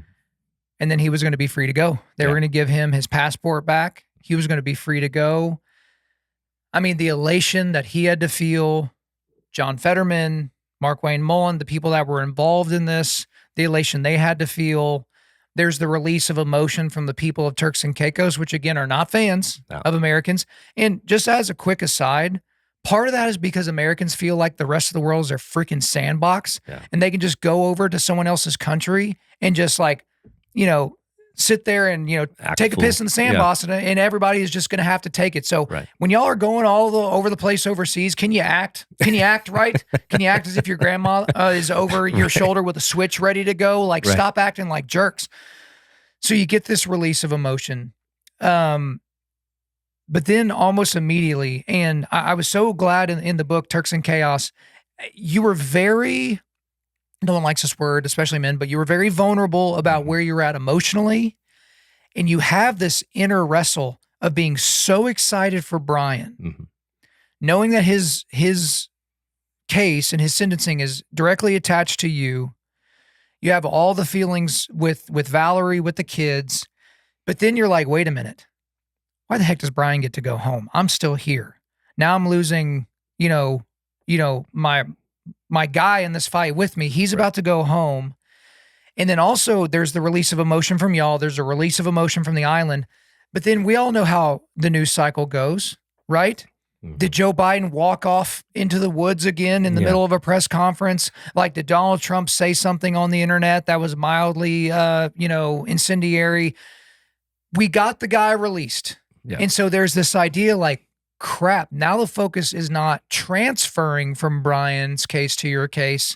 And then he was going to be free to go. They were going to give him his passport back. He was going to be free to go. I mean, the elation that he had to feel, John Fetterman, Markwayne Mullin, the people that were involved in this, the elation they had to feel. There's the release of emotion from the people of Turks and Caicos, which again are not fans of Americans. And just as a quick aside, part of that is because Americans feel like the rest of the world is their freaking sandbox, and they can just go over to someone else's country and just like, sit there and, take a piss in the sandbox, and everybody is just going to have to take it. So when y'all are going all over the place overseas, can you act? Can you act right? Can you act as if your grandma is over your shoulder with a switch ready to go? Like, stop acting like jerks. So you get this release of emotion. But then almost immediately, and I was so glad in the book, Turks and Chaos, you were very, no one likes this word, especially men, but you were very vulnerable about where you're at emotionally. And you have this inner wrestle of being so excited for Brian, knowing that his case and his sentencing is directly attached to you. You have all the feelings with Valerie, with the kids, but then you're like, wait a minute. Why the heck does Brian get to go home? I'm still here. Now I'm losing, my guy in this fight with me. He's about to go home. And then also there's the release of emotion from y'all. There's a release of emotion from the island. But then we all know how the news cycle goes, right? Mm-hmm. Did Joe Biden walk off into the woods again in the middle of a press conference? Like, did Donald Trump say something on the internet that was mildly, incendiary? We got the guy released. Yeah. And so there's this idea like, crap, now the focus is not transferring from Brian's case to your case.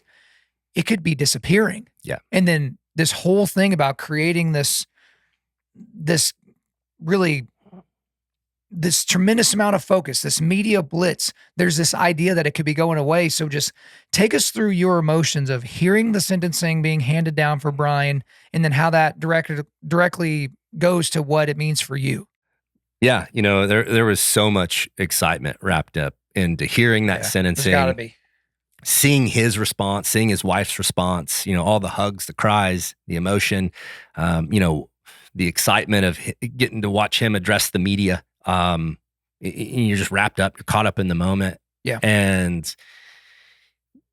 It could be disappearing. Yeah. And then this whole thing about creating this tremendous amount of focus, this media blitz, there's this idea that it could be going away. So just take us through your emotions of hearing the sentencing being handed down for Brian, and then how that directly goes to what it means for you. Yeah, there was so much excitement wrapped up into hearing that sentencing. There's gotta be. Seeing his response, seeing his wife's response, all the hugs, the cries, the emotion, the excitement of getting to watch him address the media. You're just wrapped up, you're caught up in the moment. Yeah. And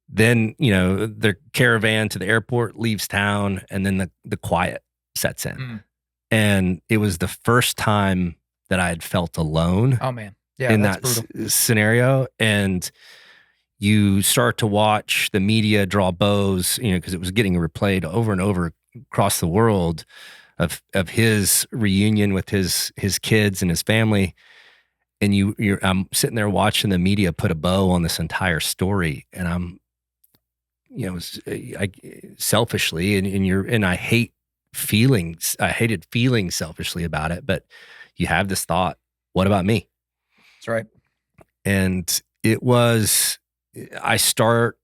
then, the caravan to the airport leaves town, and then the quiet sets in. Mm. And it was the first time that I had felt alone. Oh man. Yeah. In that scenario. And you start to watch the media draw bows, because it was getting replayed over and over across the world of his reunion with his kids and his family. And I'm sitting there watching the media put a bow on this entire story. And I'm, selfishly, and I hate I hated feeling selfishly about it, but you have this thought, what about me? That's right. And I start,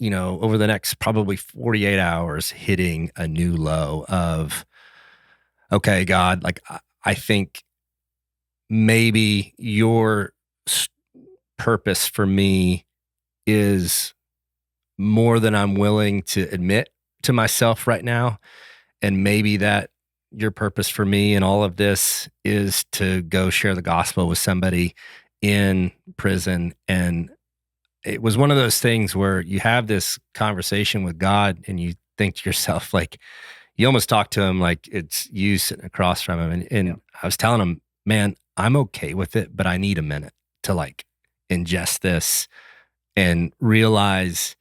over the next probably 48 hours hitting a new low of, okay, God, like I think maybe your purpose for me is more than I'm willing to admit to myself right now. And maybe that your purpose for me in all of this is to go share the gospel with somebody in prison. And it was one of those things where you have this conversation with God and you think to yourself, like, you almost talk to him like it's you sitting across from him. And I was telling him, man, I'm okay with it, but I need a minute to like ingest this and realize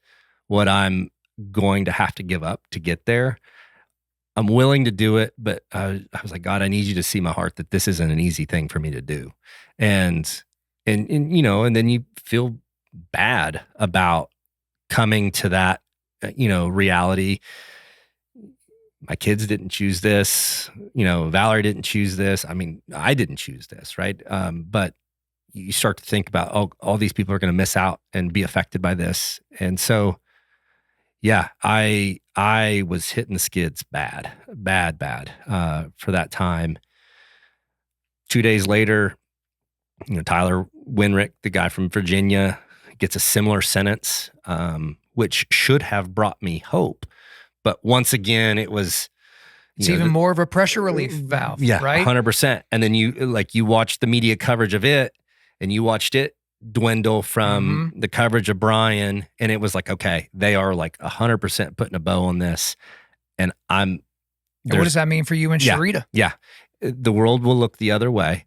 what I'm going to have to give up to get there. I'm willing to do it, but I was like, God, I need you to see my heart that this isn't an easy thing for me to do. And and then you feel bad about coming to that, reality. My kids didn't choose this, Valerie didn't choose this. I mean, I didn't choose this. Right. But you start to think about, all these people are going to miss out and be affected by this. And so, yeah, I was hitting the skids bad for that time. 2 days later, Tyler Winrick, the guy from Virginia, gets a similar sentence, which should have brought me hope. But once again, it was it's even more of a pressure relief valve. Yeah, right? 100%. And then you watch the media coverage of it, and you watched it dwindle from the coverage of Brian, and it was like, okay, they are like 100% putting a bow on this. And what does that mean for you and Sharita? Yeah. The world will look the other way,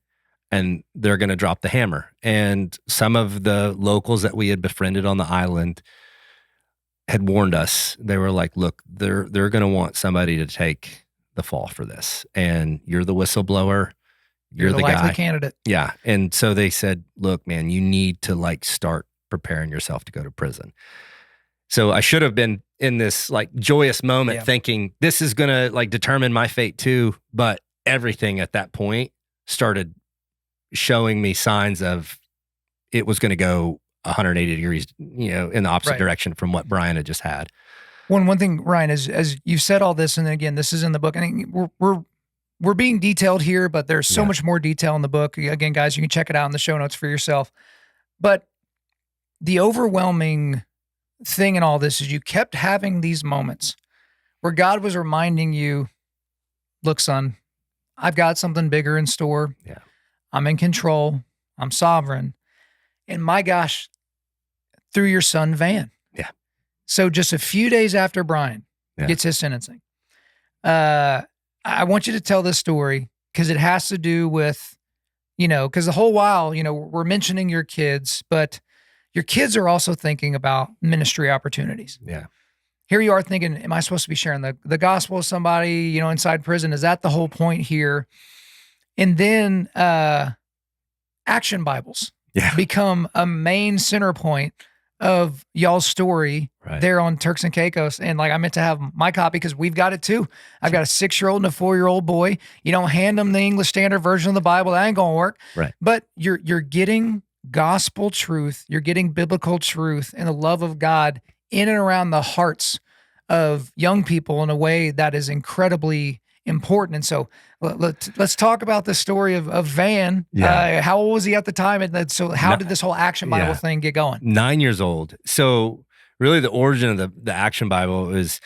and they're going to drop the hammer. And some of the locals that we had befriended on the island had warned us. They were like, look, they're going to want somebody to take the fall for this. And you're the whistleblower. You're the likely guy. Candidate. Yeah. And so they said, look, man, you need to like start preparing yourself to go to prison. So I should have been in this like joyous moment thinking this is going to like determine my fate too. But everything at that point started showing me signs of it was going to go 180 degrees, in the opposite direction from what Brian had just had. One thing, Ryan, as you've said all this, and again, this is in the book. I think we're being detailed here, but there's so much more detail in the book. Again, guys, you can check it out in the show notes for yourself. But the overwhelming thing in all this is you kept having these moments where God was reminding you, look, son, I've got something bigger in store. Yeah. I'm in control. I'm sovereign. And my gosh, through your son, Van. Yeah. So just a few days after Brian gets his sentencing, I want you to tell this story because it has to do with, because the whole while, we're mentioning your kids, but your kids are also thinking about ministry opportunities. Yeah. Here you are thinking, am I supposed to be sharing the gospel with somebody, inside prison? Is that the whole point here? And then action Bibles become a main center point of y'all's story there on Turks and Caicos. And like, I meant to have my copy because we've got it too. I've got a 6-year-old and a 4-year-old boy. You don't hand them the English Standard Version of the Bible. That ain't going to work. Right. But you're getting gospel truth. You're getting biblical truth and the love of God in and around the hearts of young people in a way that is incredibly important. And so let's talk about the story of Van. How old was he at the time? And so how did this whole Action Bible thing get going? 9 years old. So really the origin of the Action Bible is,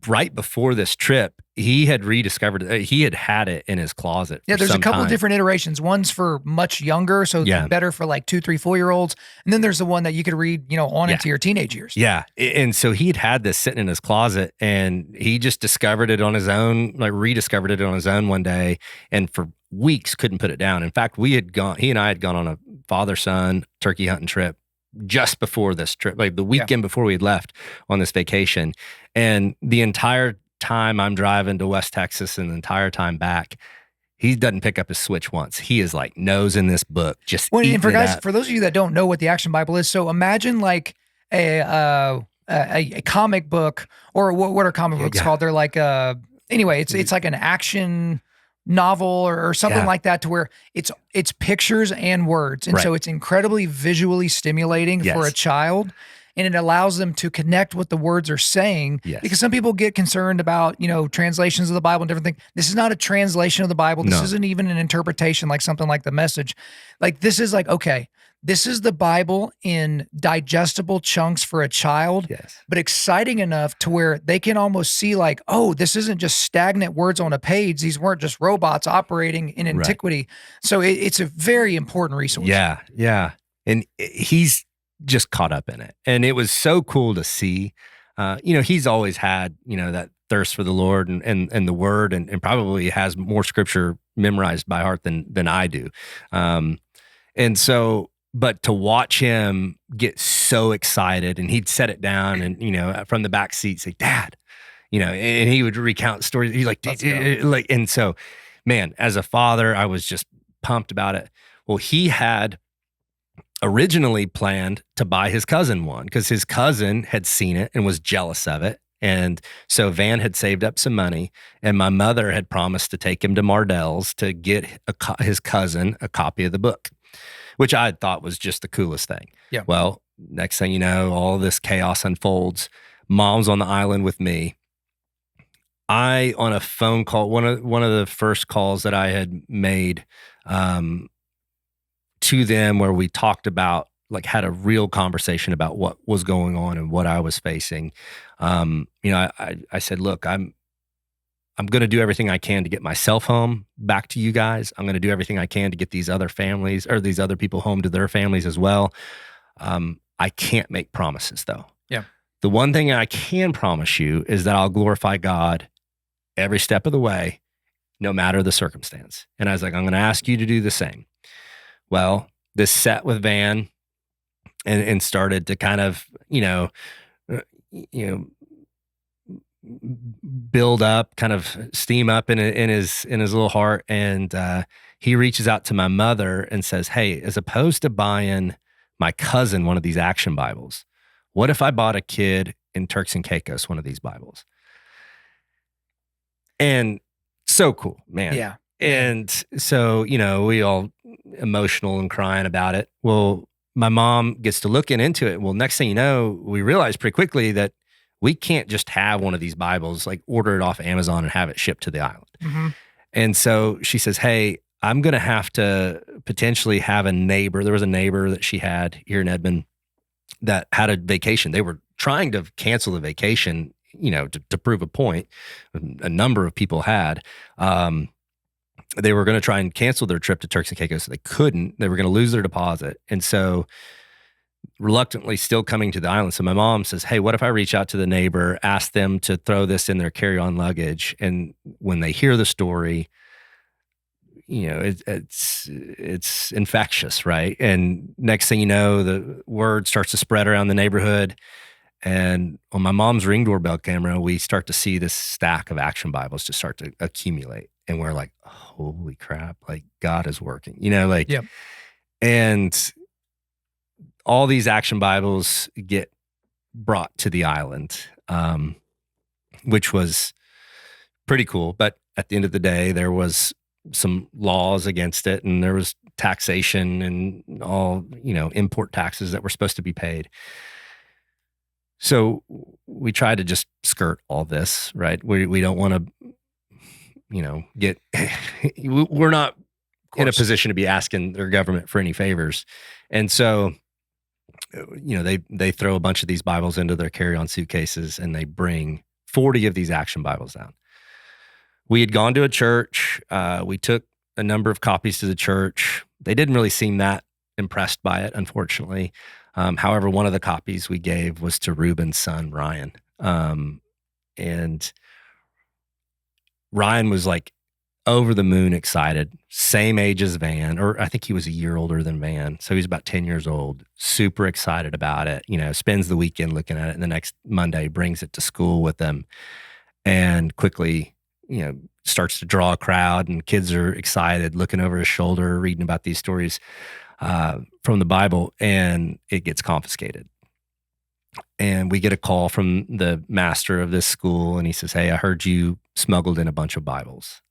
right before this trip, he had rediscovered it. He had it in his closet. Yeah, there's a couple of different iterations. One's for much younger, so better for like 2, 3, 4-year-olds. And then there's the one that you could read, on into your teenage years. Yeah. And so he'd had this sitting in his closet and he just discovered it on his own, like rediscovered it on his own one day. And for weeks couldn't put it down. In fact, he and I had gone on a father-son turkey hunting trip just before this trip, like the weekend before we had left on this vacation. And the entire time I'm driving to West Texas and the entire time back, he doesn't pick up his switch once. He is like nose in this book, just and for those of you that don't know what the Action Bible is, so imagine like a comic book, or what are comic books called? They're like anyway, it's like an action novel or something Yeah. like that, to where it's pictures and words. And Right. so it's incredibly visually stimulating for a Yes. child. And it allows them to connect what the words are saying. Yes. Because some people get concerned about, translations of the Bible and different things. This is not a translation of the Bible. This No. isn't even an interpretation like something like the Message. Like, this is like, okay, this is the Bible in digestible chunks for a child, Yes. but exciting enough to where they can almost see like, oh, this isn't just stagnant words on a page. These weren't just robots operating in antiquity. So it's a very important resource. Yeah. Yeah. And he's just caught up in it. And it was so cool to see. He's always had, that thirst for the Lord and the word, and probably has more scripture memorized by heart than I do. And so, but to watch him get so excited, and he'd set it down and, from the back seat say, "Dad," and he would recount stories. He's like, and so, man, as a father, I was just pumped about it. Well, he had originally planned to buy his cousin one because his cousin had seen it and was jealous of it. And so Van had saved up some money, and my mother had promised to take him to Mardell's to get his cousin a copy of the book, which I thought was just the coolest thing. Yeah. Well, next thing you know, all this chaos unfolds. Mom's on the island with me. I, on a phone call, one of the first calls that I had made to them, where we talked about, like, had a real conversation about what was going on and what I was facing. I said, look, I'm going to do everything I can to get myself home back to you guys. I'm going to do everything I can to get these other families, or these other people, home to their families as well. I can't make promises, though. Yeah. The one thing I can promise you is that I'll glorify God every step of the way, no matter the circumstance. And I was like, I'm going to ask you to do the same. Well, this set with Van and started to kind of, build up, kind of steam up in his little heart. And he reaches out to my mother and says, "Hey, as opposed to buying my cousin one of these action Bibles, what if I bought a kid in Turks and Caicos one of these Bibles?" And so cool, man. Yeah. And so, we all emotional and crying about it. Well, my mom gets to looking into it. Well, next thing you know, we realized pretty quickly that we can't just have one of these Bibles, like order it off Amazon and have it shipped to the island. Mm-hmm. And so she says, "Hey, I'm going to have to potentially have a neighbor." There was a neighbor that she had here in Edmond that had a vacation. They were trying to cancel the vacation, to prove a point. A number of people had. They were going to try and cancel their trip to Turks and Caicos. So they couldn't. They were going to lose their deposit. And so, reluctantly, still coming to the island. So my mom says, "Hey, what if I reach out to the neighbor, ask them to throw this in their carry-on luggage? And when they hear the story, it's infectious, right? And next thing you know, the word starts to spread around the neighborhood. And on my mom's Ring doorbell camera, we start to see this stack of action Bibles just start to accumulate. And we're like, holy crap, like, God is working, Yep. And all these action Bibles get brought to the island, which was pretty cool. But at the end of the day, there was some laws against it, and there was taxation and all, import taxes that were supposed to be paid. So we try to just skirt all this, right? We don't want to, get, we're not in a position to be asking their government for any favors. And so, they throw a bunch of these Bibles into their carry-on suitcases, and they bring 40 of these action Bibles down. We had gone to a church. We took a number of copies to the church. They didn't really seem that impressed by it, unfortunately. However, one of the copies we gave was to Reuben's son, Ryan. And Ryan was like over the moon excited, same age as Van, or I think he was a year older than Van. So he's about 10 years old, super excited about it, spends the weekend looking at it, and the next Monday brings it to school with them, and quickly, starts to draw a crowd, and kids are excited, looking over his shoulder, reading about these stories from the Bible, and it gets confiscated. And we get a call from the master of this school, and he says, "Hey, I heard you smuggled in a bunch of Bibles."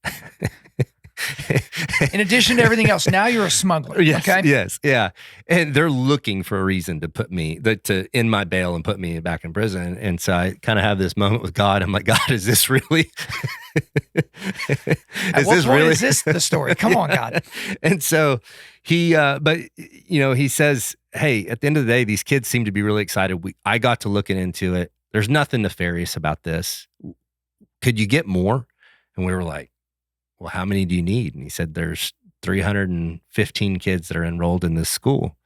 In addition to everything else, now you're a smuggler. Yes, okay. yes, yeah. And they're looking for a reason to put me to end my bail and put me back in prison. And so I kind of have this moment with God. I'm like, God, is this really? Is this the story? Come on, God. And so but he says, "Hey, at the end of the day, these kids seem to be really excited. I got to looking into it. There's nothing nefarious about this. Could you get more?" And we were like, "Well, how many do you need?" And he said, "There's 315 kids that are enrolled in this school."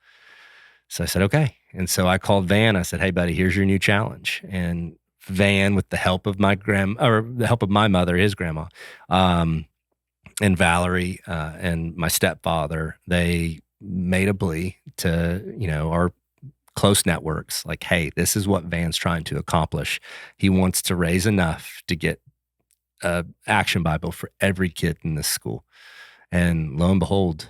So I said, "Okay." And so I called Van. I said, "Hey, buddy, here's your new challenge." And Van, with the help of the help of my mother, his grandma, and Valerie, and my stepfather, they made a plea to, our close networks, like, "Hey, this is what Van's trying to accomplish. He wants to raise enough to get a action Bible for every kid in this school." And lo and behold,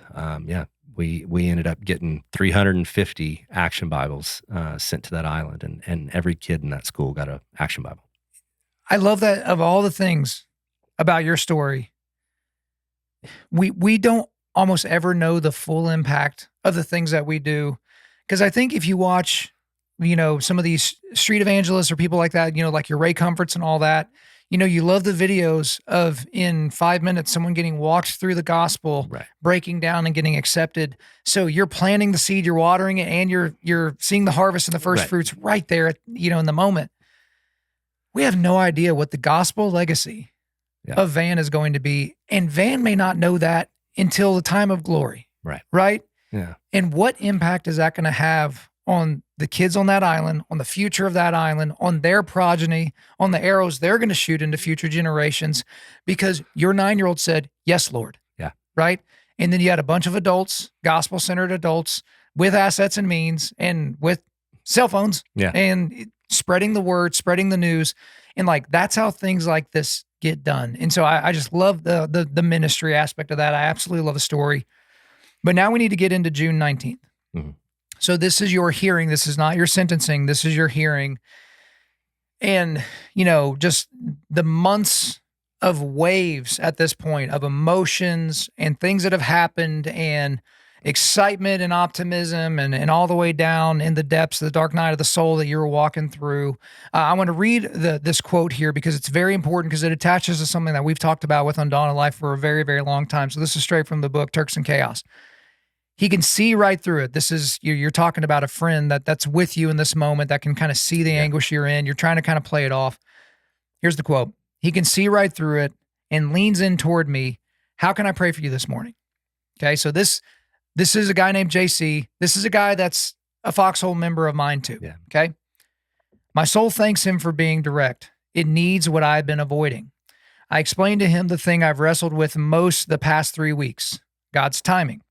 we ended up getting 350 action Bibles sent to that island, and every kid in that school got an action Bible. I love that. Of all the things about your story, we don't almost ever know the full impact of the things that we do. Because I think if you watch, some of these street evangelists or people like that, like your Ray Comforts and all that, you love the videos of in 5 minutes, someone getting walked through the gospel, Right. breaking down and getting accepted. So you're planting the seed, you're watering it, and you're seeing the harvest and the first Right. fruits right there, in the moment. We have no idea what the gospel legacy of Van is going to be. And Van may not know that until the time of glory. Right. Right? Yeah. And what impact is that going to have on the kids on that island, on the future of that island, on their progeny, on the arrows they're going to shoot into future generations? Because your 9-year-old said, "Yes, Lord." Yeah. Right? And then you had a bunch of adults, gospel-centered adults with assets and means and with cell phones. Yeah. And spreading the word, spreading the news. And that's how things like this get done. And so I just love the ministry aspect of that. I absolutely love the story. But now we need to get into June 19th. Mm-hmm. So this is your hearing. This is not your sentencing. This is your hearing. And, just the months of waves at this point of emotions and things that have happened and excitement and optimism and all the way down in the depths of the dark night of the soul that you're walking through. I want to read this quote here because it's very important because it attaches to something that we've talked about with Undaunted.Life for a very, very long time. So this is straight from the book, Turks and Caicos. He can see right through it. This is, you're talking about a friend that's with you in this moment that can kind of see the anguish you're in. You're trying to kind of play it off. Here's the quote. He can see right through it and leans in toward me. "How can I pray for you this morning?" Okay. So this is a guy named JC. This is a guy that's a Foxhole member of mine too. Yeah. Okay. "My soul thanks him for being direct. It needs what I've been avoiding. I explained to him the thing I've wrestled with most the past 3 weeks, God's timing.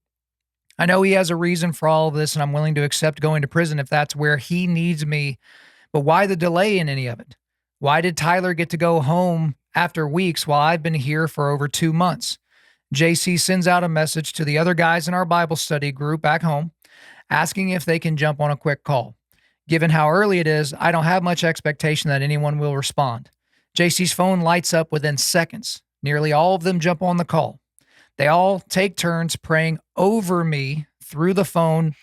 I know he has a reason for all of this, and I'm willing to accept going to prison if that's where he needs me. But why the delay in any of it? Why did Tyler get to go home after weeks while I've been here for over 2 months? JC sends out a message to the other guys in our Bible study group back home, asking if they can jump on a quick call. Given how early it is, I don't have much expectation that anyone will respond. JC's phone lights up within seconds. Nearly all of them jump on the call. They all take turns praying over me through the phone,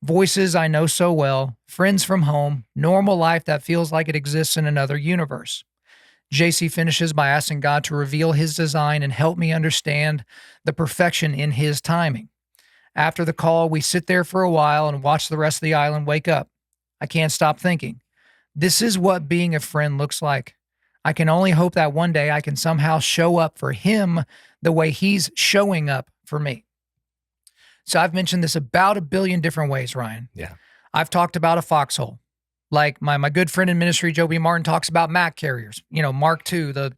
voices I know so well, friends from home, normal life that feels like it exists in another universe. JC finishes by asking God to reveal his design and help me understand the perfection in his timing. After the call, we sit there for a while and watch the rest of the island wake up. I can't stop thinking, this is what being a friend looks like. I can only hope that one day I can somehow show up for him the way he's showing up for me. So I've mentioned this about a billion different ways, Ryan. Yeah. I've talked about a foxhole. Like my good friend in ministry, Joe B. Martin, talks about mat carriers. Mark II, the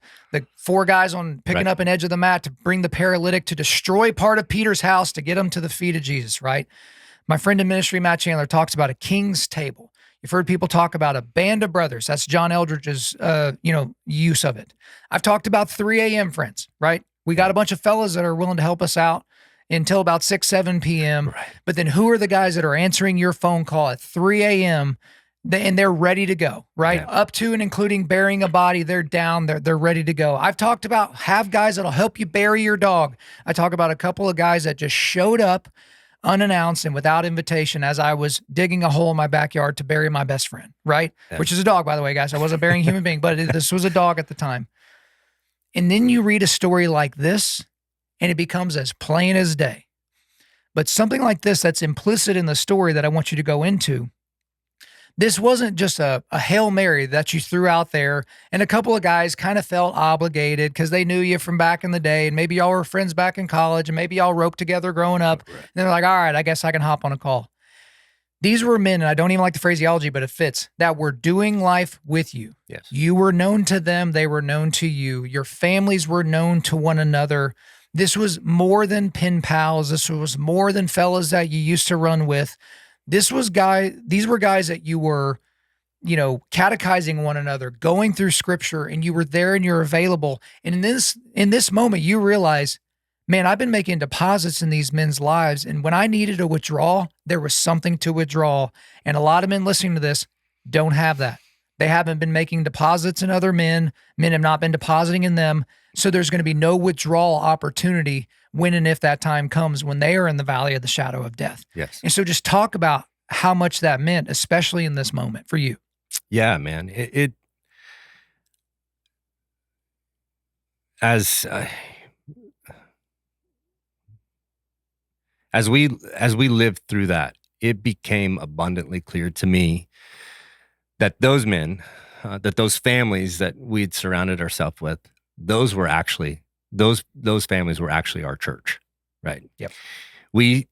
4 guys on picking up an edge of the mat to bring the paralytic to destroy part of Peter's house to get him to the feet of Jesus, right? My friend in ministry, Matt Chandler, talks about a king's table. You've heard people talk about a band of brothers. That's John Eldridge's, use of it. I've talked about 3 a.m. friends, right? We got a bunch of fellas that are willing to help us out until about 6, 7 p.m. Right. But then who are the guys that are answering your phone call at 3 a.m. And they're ready to go, right? Yeah. Up to and including burying a body, they're down, they're ready to go. I've talked about have guys that'll help you bury your dog. I talk about a couple of guys that just showed up unannounced and without invitation as I was digging a hole in my backyard to bury my best friend, right? Yeah. Which is a dog, by the way, guys. I wasn't burying a human being, but this was a dog at the time. And then you read a story like this, and it becomes as plain as day. But something like this that's implicit in the story that I want you to go into, this wasn't just a Hail Mary that you threw out there, and a couple of guys kind of felt obligated because they knew you from back in the day, and maybe y'all were friends back in college, and maybe y'all roped together growing up. Right. And they're like, all right, I guess I can hop on a call. These were men, and I don't even like the phraseology, but it fits, that were doing life with you. Yes. You were known to them. They were known to you. Your families were known to one another. This was more than pen pals. This was more than fellas that you used to run with. These were guys that you were, catechizing one another, going through scripture, and you were there and you're available. And in this moment, you realize, man, I've been making deposits in these men's lives. And when I needed a withdrawal, there was something to withdraw. And a lot of men listening to this don't have that. They haven't been making deposits in other men. Men have not been depositing in them. So there's going to be no withdrawal opportunity when and if that time comes when they are in the valley of the shadow of death. Yes. And so just talk about how much that meant, especially in this moment for you. Yeah, man. It as we lived through that, it became abundantly clear to me that those men, that those families that we'd surrounded ourselves with, those families were actually our church, right? Yep. We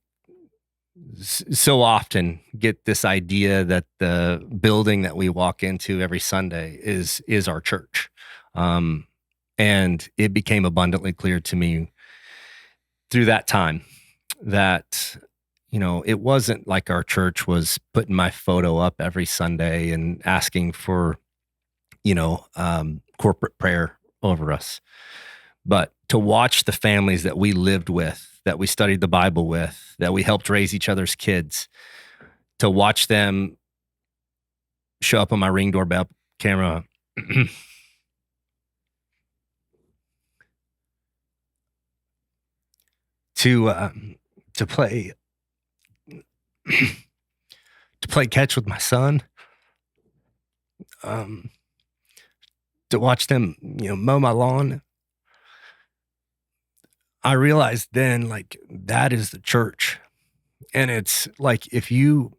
so often get this idea that the building that we walk into every Sunday is our church. And it became abundantly clear to me through that time that, it wasn't like our church was putting my photo up every Sunday and asking for, corporate prayer over us. But to watch the families that we lived with, that we studied the Bible with, that we helped raise each other's kids, to watch them show up on my Ring doorbell camera to play catch with my son, to watch them, mow my lawn. I realized then, like, that is the church. And it's like, if you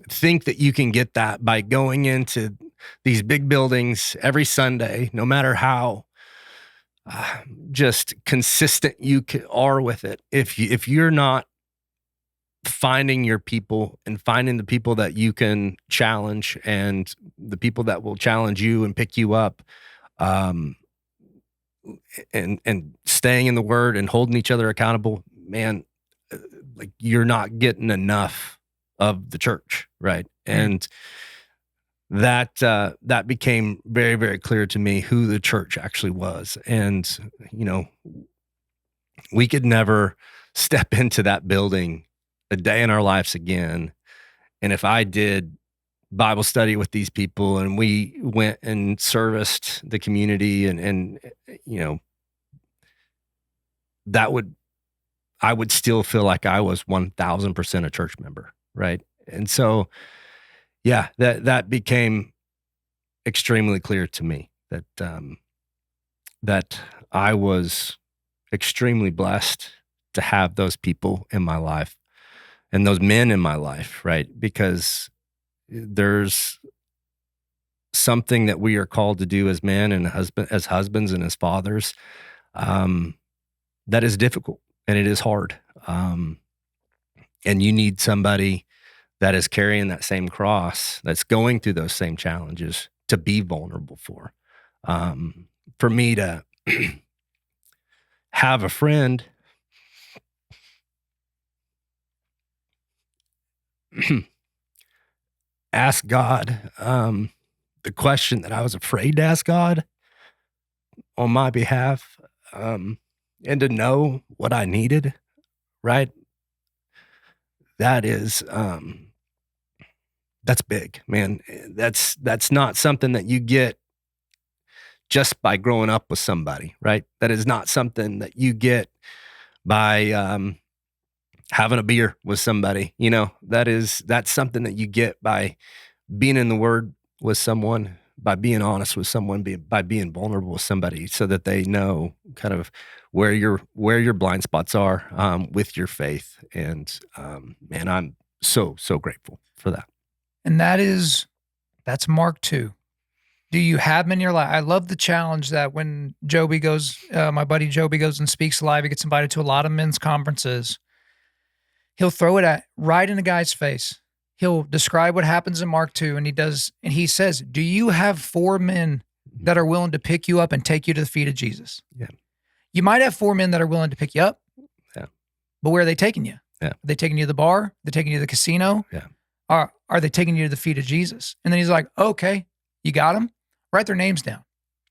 think that you can get that by going into these big buildings every Sunday, no matter how just consistent you are with it, if you're not finding your people and finding the people that you can challenge and the people that will challenge you and pick you up, and staying in the word and holding each other accountable, man, like, you're not getting enough of the church, right? And that became very, very clear to me who the church actually was. And, we could never step into that building a day in our lives again. And if I did Bible study with these people and we went and serviced the community and I would still feel like I was 1000% a church member. Right. And so, yeah, that became extremely clear to me that I was extremely blessed to have those people in my life and those men in my life. Right. Because there's something that we are called to do as men and as husbands and as fathers, that is difficult and it is hard. And you need somebody that is carrying that same cross, that's going through those same challenges, to be vulnerable for. For me to have a friend ask God the question that I was afraid to ask God on my behalf, and to know what I needed, right? That is That's big, man. That's not something that you get just by growing up with somebody, right? That is not something that you get by having a beer with somebody. That's something that you get by being in the Word with someone, by being honest with someone, by being vulnerable with somebody, so that they know kind of where your blind spots are with your faith. And man, I'm so grateful for that. And that's Mark 2. Do you have them in your life? I love the challenge that when Joby goes, my buddy Joby goes and speaks live, he gets invited to a lot of men's conferences. He'll throw it right in a guy's face. He'll describe what happens in Mark 2, and he says, do you have 4 men that are willing to pick you up and take you to the feet of Jesus? Yeah. You might have 4 men that are willing to pick you up. Yeah. But where are they taking you? Yeah. Are they taking you to the bar? Are they taking you to the casino? Yeah. Are they taking you to the feet of Jesus? And then he's like, okay, you got them? Write their names down.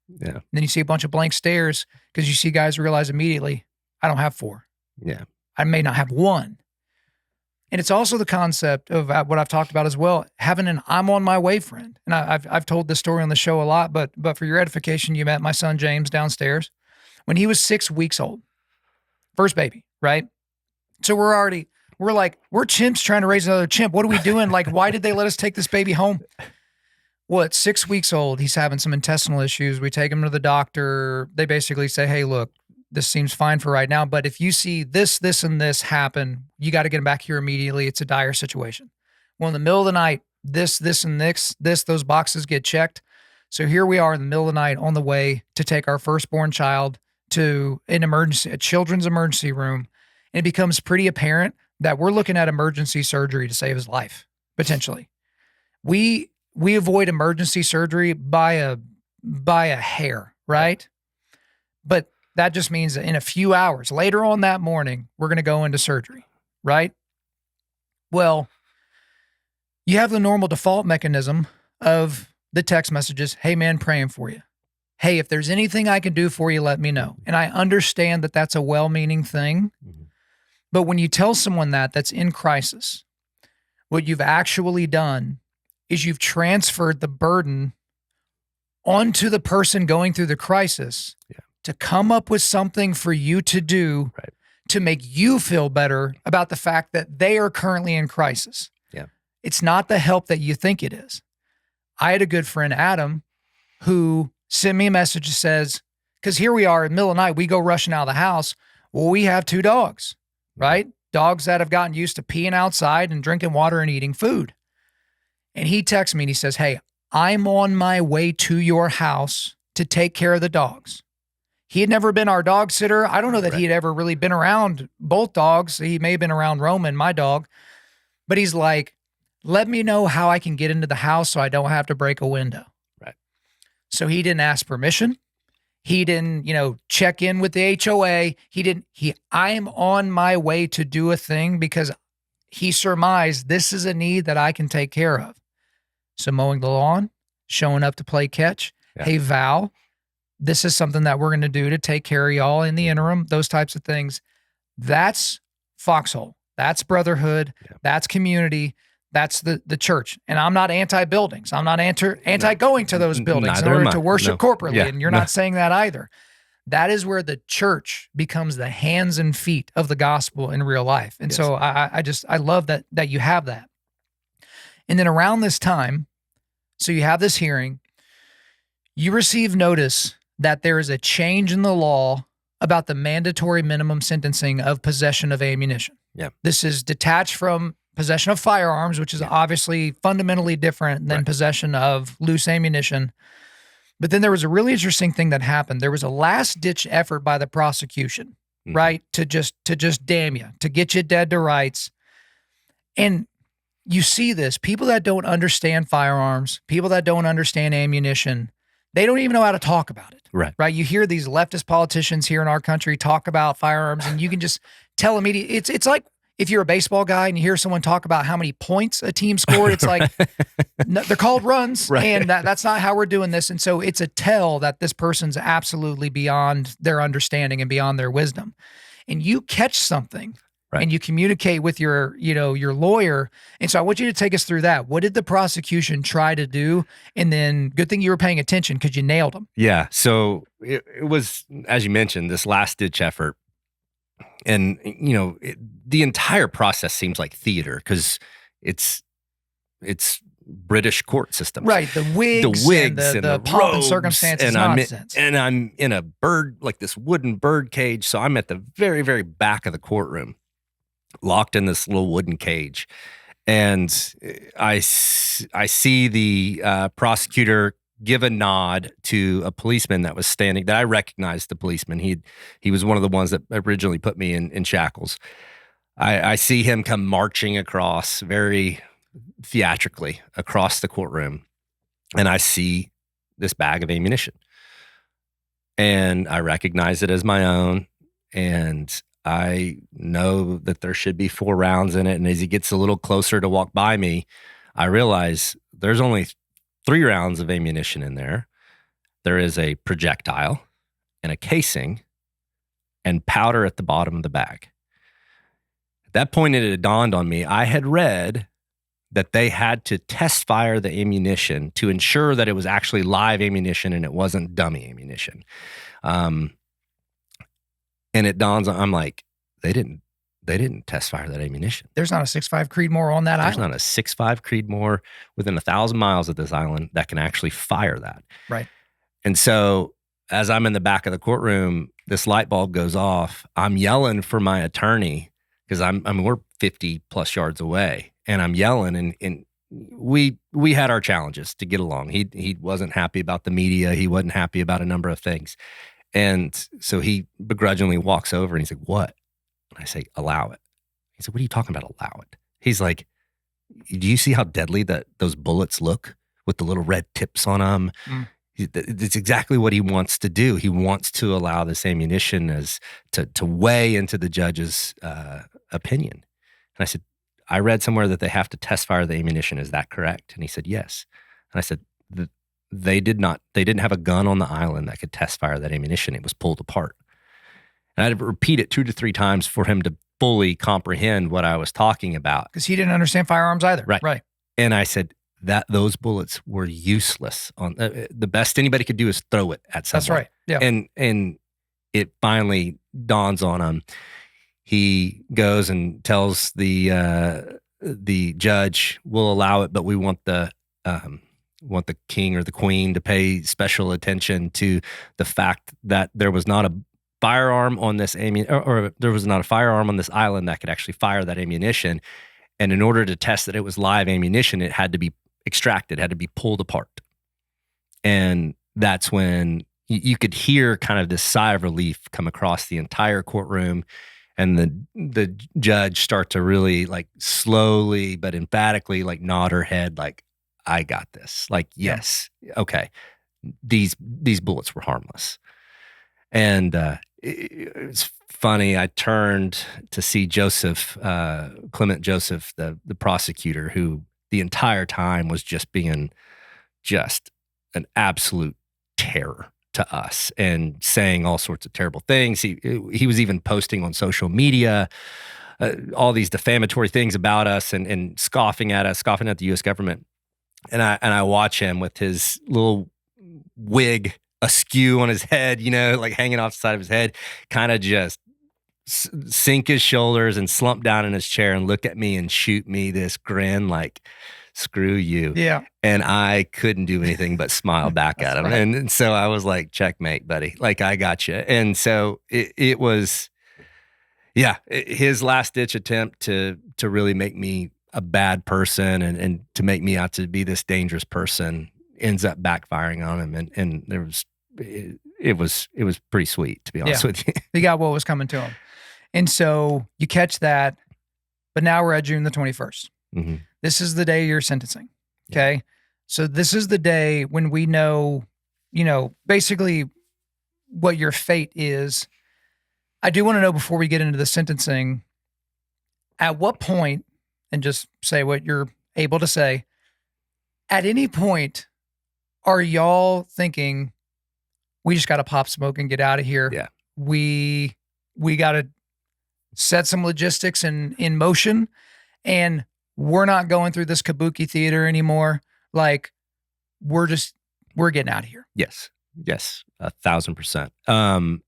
Yeah. And then you see a bunch of blank stares because you see guys realize immediately, I don't have 4. Yeah. I may not have 1. And it's also the concept of what I've talked about as well, having an I'm on my way friend. And I've told this story on the show a lot, but for your edification, you met my son James downstairs when he was 6 weeks old. First baby, right? So we're chimps trying to raise another chimp. What are we doing? Like, why did they let us take this baby home? Well, at 6 weeks old, he's having some intestinal issues. We take him to the doctor. They basically say, hey, look, this seems fine for right now, but if you see this, and this happen, you got to get him back here immediately. It's a dire situation. Well, in the middle of the night, this, and those boxes get checked. So here we are in the middle of the night on the way to take our firstborn child to a children's emergency room. And it becomes pretty apparent that we're looking at emergency surgery to save his life, potentially. We avoid emergency surgery by a hair, right? But that just means that in a few hours, later on that morning, we're going to go into surgery, right? Well, you have the normal default mechanism of the text messages, hey man, praying for you. Hey, if there's anything I can do for you, let me know. And I understand that that's a well-meaning thing. But when you tell someone that's in crisis, what you've actually done is you've transferred the burden onto the person going through the crisis to come up with something for you to do to make you feel better about the fact that they are currently in crisis. Yeah. It's not the help that you think it is. I had a good friend, Adam, who sent me a message that says, because here we are in the middle of the night, we go rushing out of the house. Well, we have 2 dogs, right? Dogs that have gotten used to peeing outside and drinking water and eating food. And he texts me and he says, hey, I'm on my way to your house to take care of the dogs. He had never been our dog sitter. I don't know that he had ever really been around both dogs. He may have been around Roman, my dog. But he's like, let me know how I can get into the house so I don't have to break a window. Right. So he didn't ask permission. He didn't, check in with the HOA. I'm on my way to do a thing because he surmised this is a need that I can take care of. So mowing the lawn, showing up to play catch. Yeah. Hey, Val, this is something that we're going to do to take care of y'all in the interim, those types of things. That's foxhole. That's brotherhood. Yeah. That's community. That's the church. And I'm not anti-buildings. I'm not anti going to those buildings in order to worship corporately. Yeah. And you're not saying that either. That is where the church becomes the hands and feet of the gospel in real life. And so I love that you have that. And then around this time, so you have this hearing, you receive notice that there is a change in the law about the mandatory minimum sentencing of possession of ammunition. Yeah. This is detached from possession of firearms, which is obviously fundamentally different than possession of loose ammunition. But then there was a really interesting thing that happened. There was a last-ditch effort by the prosecution, right, to just damn you, to get you dead to rights. And you see this, people that don't understand firearms, people that don't understand ammunition, they don't even know how to talk about it. Right. You hear these leftist politicians here in our country talk about firearms, and you can just tell immediately. It's like if you're a baseball guy and you hear someone talk about how many points a team scored, it's like, no, they're called runs, and that's not how we're doing this. And so it's a tell that this person's absolutely beyond their understanding and beyond their wisdom. And you catch something and you communicate with your, your lawyer. And so I want you to take us through that. What did the prosecution try to do? And then good thing you were paying attention because you nailed them. Yeah. So it was, as you mentioned, this last ditch effort. And, the entire process seems like theater because it's British court systems. Right. The wigs and the pomp robes and circumstances and nonsense. I'm in a bird, like this wooden bird cage. So I'm at the very, very back of the courtroom, locked in this little wooden cage. And I see the prosecutor give a nod to a policeman that was standing, that I recognized the policeman. He was one of the ones that originally put me in shackles. I see him come marching across very theatrically across the courtroom, and I see this bag of ammunition. And I recognize it as my own, and I know that there should be 4 rounds in it. And as he gets a little closer to walk by me, I realize there's only 3 rounds of ammunition in there. There is a projectile and a casing and powder at the bottom of the bag. At that point, it had dawned on me, I had read that they had to test fire the ammunition to ensure that it was actually live ammunition and it wasn't dummy ammunition. And it dawns on, I'm like, they didn't test fire that ammunition. There's not a 6.5 Creedmoor on that island. There's not a 6.5 Creedmoor within 1,000 miles of this island that can actually fire that. Right. And so as I'm in the back of the courtroom, this light bulb goes off. I'm yelling for my attorney because we're 50 plus yards away, and I'm yelling, and we had our challenges to get along. He wasn't happy about the media. He wasn't happy about a number of things. And so he begrudgingly walks over and he's like, "What?" And I say, "Allow it." He said, "What are you talking about, allow it?" He's like, "Do you see how deadly those bullets look with the little red tips on them?" Mm. It's exactly what he wants to do. He wants to allow this ammunition to weigh into the judge's opinion. And I said, "I read somewhere that they have to test fire the ammunition. Is that correct?" And he said, "Yes." And I said, They didn't have a gun on the island that could test fire that ammunition. It was pulled apart." And I had to repeat it 2 to 3 times for him to fully comprehend what I was talking about. Because he didn't understand firearms either. Right. And I said that those bullets were useless. On the best anybody could do is throw it at someone. That's right. Yeah. And it finally dawns on him. He goes and tells the judge, "We'll allow it, but we want the king or the queen to pay special attention to the fact that there was not a firearm on this or there was not a firearm on this island that could actually fire that ammunition. And in order to test that it was live ammunition, it had to be extracted, had to be pulled apart." And that's when you could hear kind of this sigh of relief come across the entire courtroom, and the judge start to really, like, slowly but emphatically, like, nod her head, like, "I got this." Like, yes, okay, these bullets were harmless. And it's funny. I turned to see Joseph, Clement Joseph, the prosecutor, who the entire time was just being just an absolute terror to us and saying all sorts of terrible things. He was even posting on social media all these defamatory things about us and scoffing at us, scoffing at the U.S. government. And I watch him with his little wig askew on his head, like hanging off the side of his head, kind of just sink his shoulders and slump down in his chair and look at me and shoot me this grin like, "Screw you." Yeah. And I couldn't do anything but smile back at him. Right. And so I was like, "Checkmate, buddy. Like, I got you." And so it was, his last ditch attempt to really make me a bad person and to make me out to be this dangerous person ends up backfiring on him. And there was, it was pretty sweet, to be honest with you. He got what was coming to him. And so you catch that, but now we're at June the 21st. Mm-hmm. This is the day of your sentencing. Okay. Yeah. So this is the day when we know, basically what your fate is. I do want to know, before we get into the sentencing, at what point, and just say what you're able to say, at any point are y'all thinking, we just got to pop smoke and get out of here? Yeah. We got to set some logistics in motion, and we're not going through this kabuki theater anymore. Like we're getting out of here. Yes. Yes. 1,000%.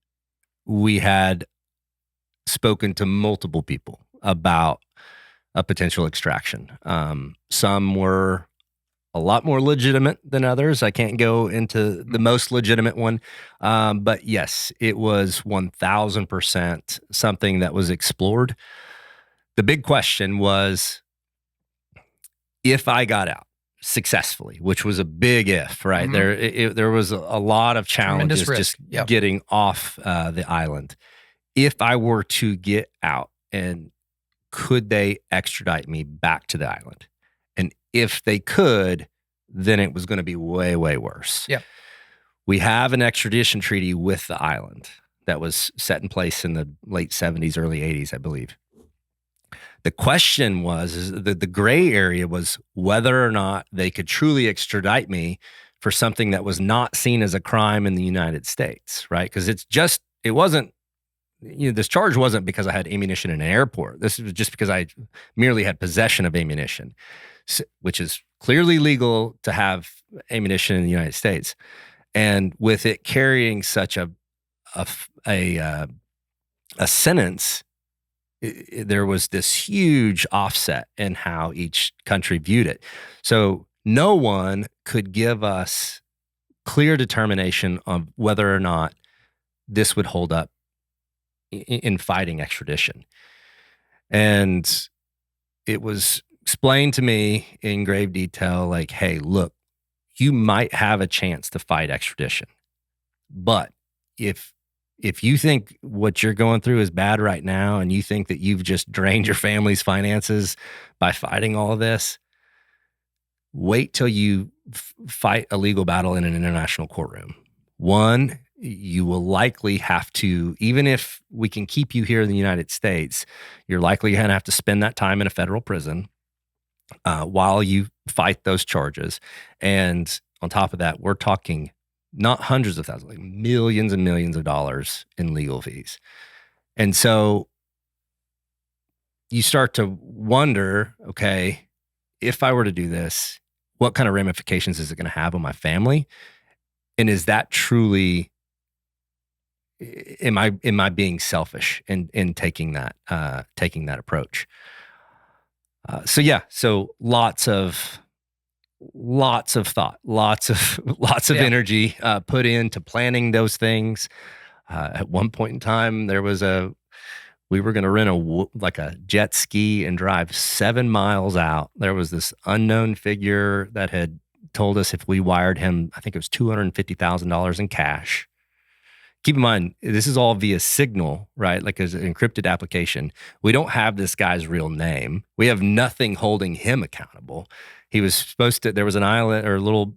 We had spoken to multiple people about a potential extraction. Some were a lot more legitimate than others. I can't go into the most legitimate one. But yes, it was 1,000% something that was explored. The big question was, if I got out successfully, which was a big if, right? There was a lot of challenges just getting off the island. If I were to get out, and could they extradite me back to the island? And if they could, then it was going to be way, way worse. Yeah. We have an extradition treaty with the island that was set in place in the late 70s, early 80s, I believe. The question was, the gray area was whether or not they could truly extradite me for something that was not seen as a crime in the United States, right? Because it wasn't, this charge wasn't because I had ammunition in an airport. This was just because I merely had possession of ammunition, which is clearly legal to have ammunition in the United States. And with it carrying such a sentence, there was this huge offset in how each country viewed it. So no one could give us clear determination of whether or not this would hold up in fighting extradition. And it was explained to me in grave detail, like, hey, look, you might have a chance to fight extradition. But if you think what you're going through is bad right now, and you think that you've just drained your family's finances by fighting all of this, wait till you fight a legal battle in an international courtroom. One, you will likely have to, even if we can keep you here in the United States, you're likely going to have to spend that time in a federal prison while you fight those charges. And on top of that, we're talking not hundreds of thousands, like millions and millions of dollars in legal fees. And so you start to wonder, okay, if I were to do this, what kind of ramifications is it going to have on my family? And is that truly, am I being selfish in taking that approach? So lots of thought, lots of energy put into planning those things. At one point in time, we were going to rent a jet ski and drive 7 miles out. There was this unknown figure that had told us if we wired him, I think it was $250,000 in cash. Keep in mind, this is all via Signal, right? Like as an encrypted application. We don't have this guy's real name. We have nothing holding him accountable. He was supposed to, there was an island or a little,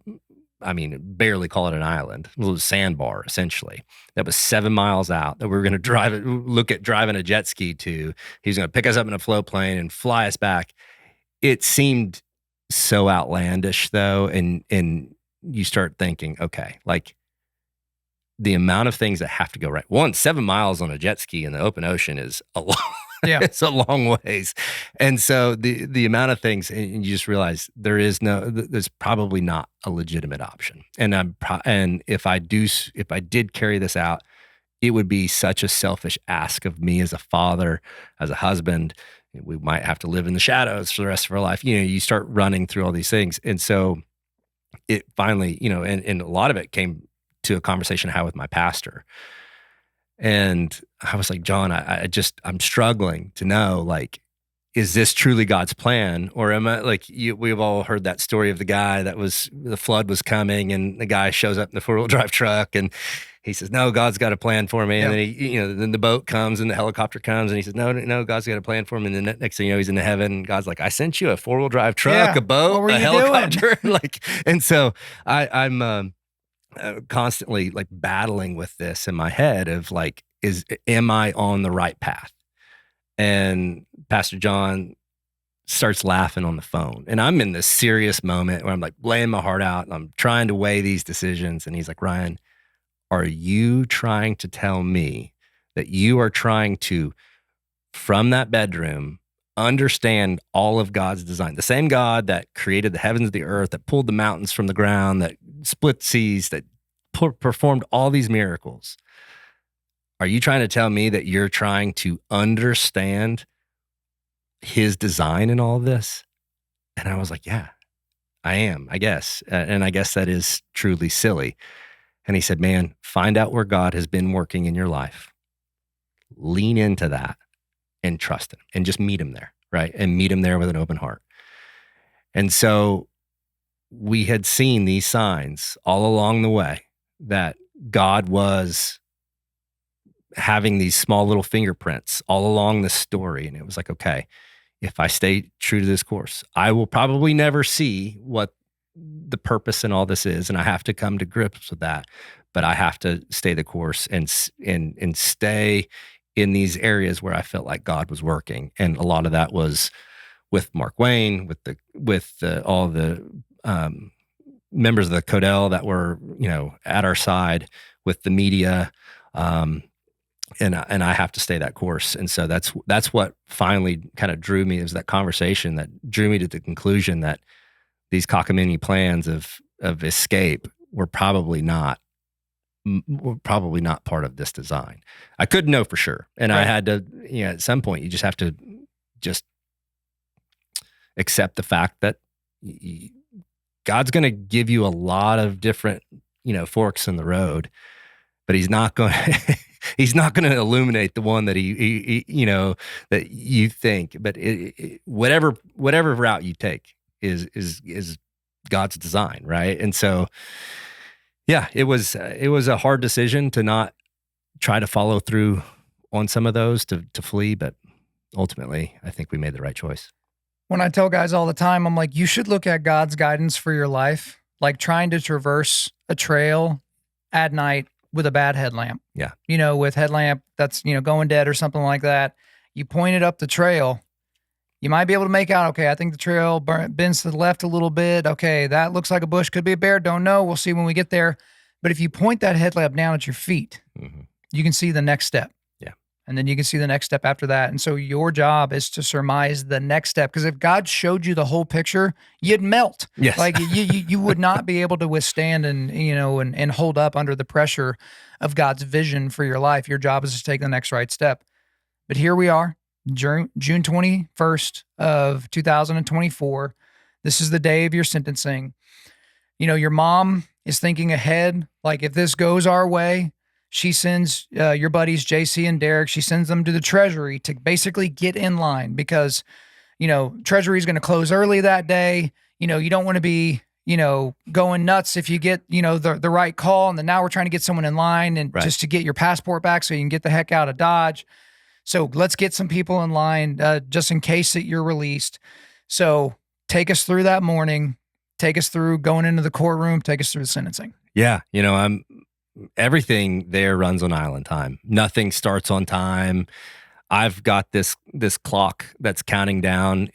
barely call it an island, a little sandbar essentially, that was 7 miles out that we were going to look at driving a jet ski to. He was going to pick us up in a float plane and fly us back. It seemed so outlandish though. And you start thinking, okay, like, the amount of things that have to go right. 7 miles on a jet ski in the open ocean is a long, it's a long ways. And so the amount of things, and you just realize there's probably not a legitimate option. And if I did carry this out, it would be such a selfish ask of me as a father, as a husband. We might have to live in the shadows for the rest of our life. You start running through all these things. And so it finally, and a lot of it came to a conversation I had with my pastor. And I was like, John, I'm struggling to know, like, is this truly God's plan? Or am I like, we've all heard that story of the guy the flood was coming and the guy shows up in the 4-wheel drive truck and he says, no, God's got a plan for me. And then then the boat comes and the helicopter comes and he says, no, God's got a plan for him. And then next thing you know, he's in heaven and God's like, I sent you a 4-wheel drive truck, a boat, a helicopter. And so I'm constantly like battling with this in my head of like, am I on the right path? And Pastor John starts laughing on the phone. And I'm in this serious moment where I'm like laying my heart out and I'm trying to weigh these decisions. And he's like, Ryan, are you trying to tell me that you are trying to from that bedroom, understand all of God's design. The same God that created the heavens, the earth, that pulled the mountains from the ground, that split seas, that performed all these miracles. Are you trying to tell me that you're trying to understand his design in all of this? And I was like, yeah, I am, I guess. And I guess that is truly silly. And he said, man, find out where God has been working in your life. Lean into that and trust him and just meet him there, right? And meet him there with an open heart. And so we had seen these signs all along the way that God was having these small little fingerprints all along the story. And it was like, okay, if I stay true to this course, I will probably never see what the purpose in all this is. And I have to come to grips with that. But I have to stay the course and stay in these areas where I felt like God was working. And a lot of that was with Markwayne, with all the members of the Codel that were, at our side, with the media. And I have to stay that course. And so that's what finally kind of drew me, is that conversation that drew me to the conclusion that these cockamamie plans of escape were probably not part of this design. I couldn't know for sure. And right. I had to, at some point you just have to just accept the fact that God's going to give you a lot of different, forks in the road, but he's not going he's not going to illuminate the one that he that you think, but whatever route you take is God's design. Right. And so, yeah, it was a hard decision to not try to follow through on some of those, to flee. But ultimately, I think we made the right choice. When I tell guys all the time, I'm like, you should look at God's guidance for your life, like trying to traverse a trail at night with a bad headlamp. Yeah. With headlamp that's, going dead or something like that. You point it up the trail. You might be able to make out, okay, I think the trail bends to the left a little bit. Okay, that looks like a bush. Could be a bear. Don't know. We'll see when we get there. But if you point that headlamp down at your feet, you can see the next step. Yeah. And then you can see the next step after that. And so your job is to surmise the next step. Because if God showed you the whole picture, you'd melt. Yes. Like you would not be able to withstand and hold up under the pressure of God's vision for your life. Your job is to take the next right step. But here we are. June 21st of 2024. This is the day of your sentencing. Your mom is thinking ahead. Like, if this goes our way, she sends your buddies, JC and Derek, she sends them to the Treasury to basically get in line because, Treasury is going to close early that day. You don't want to be, going nuts if you get, the right call. And then now we're trying to get someone in line and right. just to get your passport back so you can get the heck out of Dodge. So let's get some people in line just in case that you're released. So take us through that morning, take us through going into the courtroom, take us through the sentencing. Yeah. Everything there runs on island time. Nothing starts on time. I've got this clock that's counting down.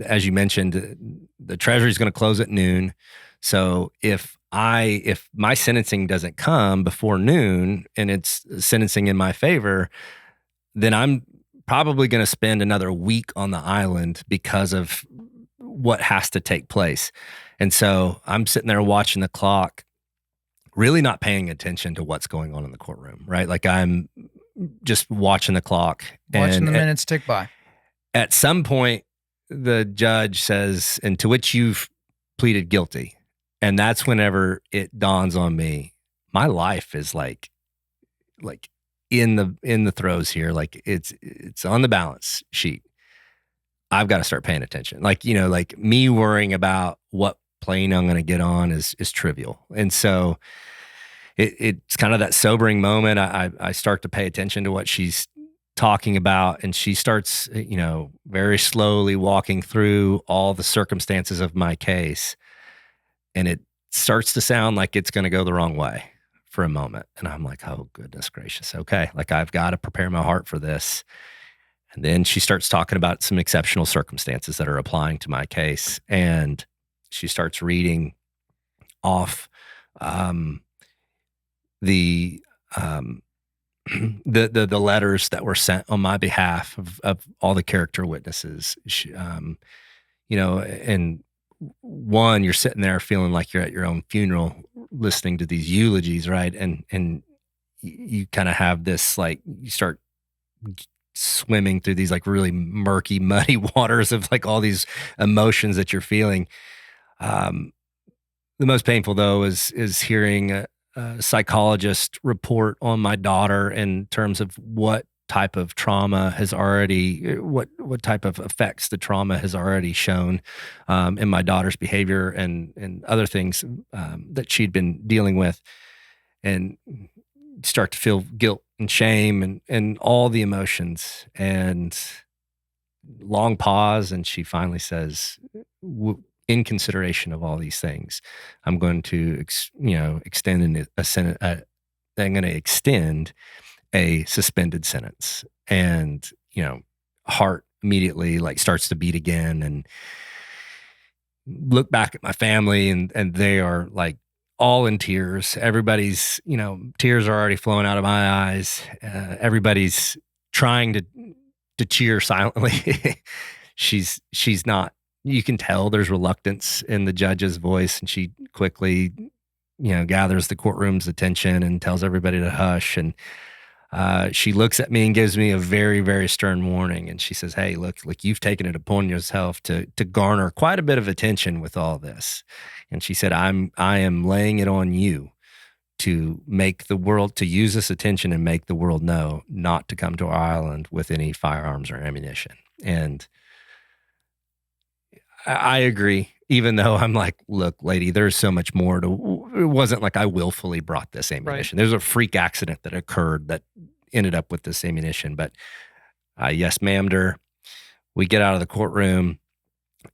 As you mentioned, the Treasury is going to close at noon. So if my sentencing doesn't come before noon and it's sentencing in my favor, then I'm probably going to spend another week on the island because of what has to take place. And so I'm sitting there watching the clock, really not paying attention to what's going on in the courtroom, right? Like, I'm just watching the clock. Watching the minutes tick by. At some point, the judge says, and to which you've pleaded guilty. And that's whenever it dawns on me, my life is like in the throes here. Like, it's on the balance sheet. I've got to start paying attention. Like me worrying about what plane I'm going to get on is trivial. And so it's kind of that sobering moment. I start to pay attention to what she's talking about, and she starts, very slowly walking through all the circumstances of my case. And it starts to sound like it's going to go the wrong way for a moment. And I'm like, oh, goodness gracious. Okay. Like, I've got to prepare my heart for this. And then she starts talking about some exceptional circumstances that are applying to my case. And she starts reading off the the letters that were sent on my behalf of all the character witnesses. And one, you're sitting there feeling like you're at your own funeral, listening to these eulogies, right? And you kind of have this, like, you start swimming through these like really murky, muddy waters of like all these emotions that you're feeling. Um, the most painful though is hearing a psychologist report on my daughter in terms of what type of trauma has already, what type of effects the trauma has already shown in my daughter's behavior and other things that she'd been dealing with, and start to feel guilt and shame and all the emotions. And long pause, and she finally says, in consideration of all these things, I'm going to extend I'm going to extend a suspended sentence. And heart immediately like starts to beat again, and look back at my family, and they are like all in tears. Everybody's, tears are already flowing out of my eyes. Everybody's trying to cheer silently. she's not. You can tell there's reluctance in the judge's voice, and she quickly, gathers the courtroom's attention and tells everybody to hush. And she looks at me and gives me a very, very stern warning. And she says, "Hey, look, you've taken it upon yourself to garner quite a bit of attention with all this." And she said, I am laying it on you to use this attention and make the world know not to come to our island with any firearms or ammunition. And I agree, even though I'm like, look, lady, there's so much more it wasn't like I willfully brought this ammunition. Right. There's a freak accident that occurred that ended up with this ammunition. But yes, ma'am'd her. We get out of the courtroom,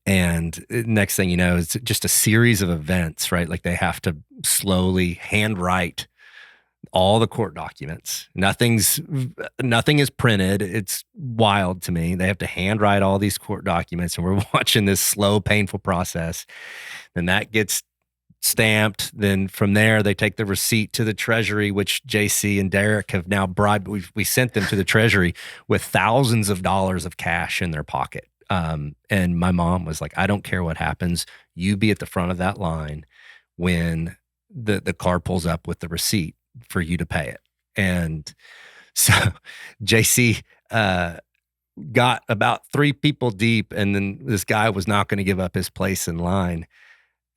and next thing you know, it's just a series of events, right? Like they have to slowly handwrite all the court documents. Nothing is printed. It's wild to me. They have to handwrite all these court documents, and we're watching this slow, painful process. Then that gets stamped. Then from there, they take the receipt to the Treasury, which JC and Derek have now bribed. We sent them to the Treasury with thousands of dollars of cash in their pocket. And my mom was like, "I don't care what happens. You be at the front of that line when the car pulls up with the receipt for you to pay it." And so JC got about 3 people deep, and then this guy was not going to give up his place in line.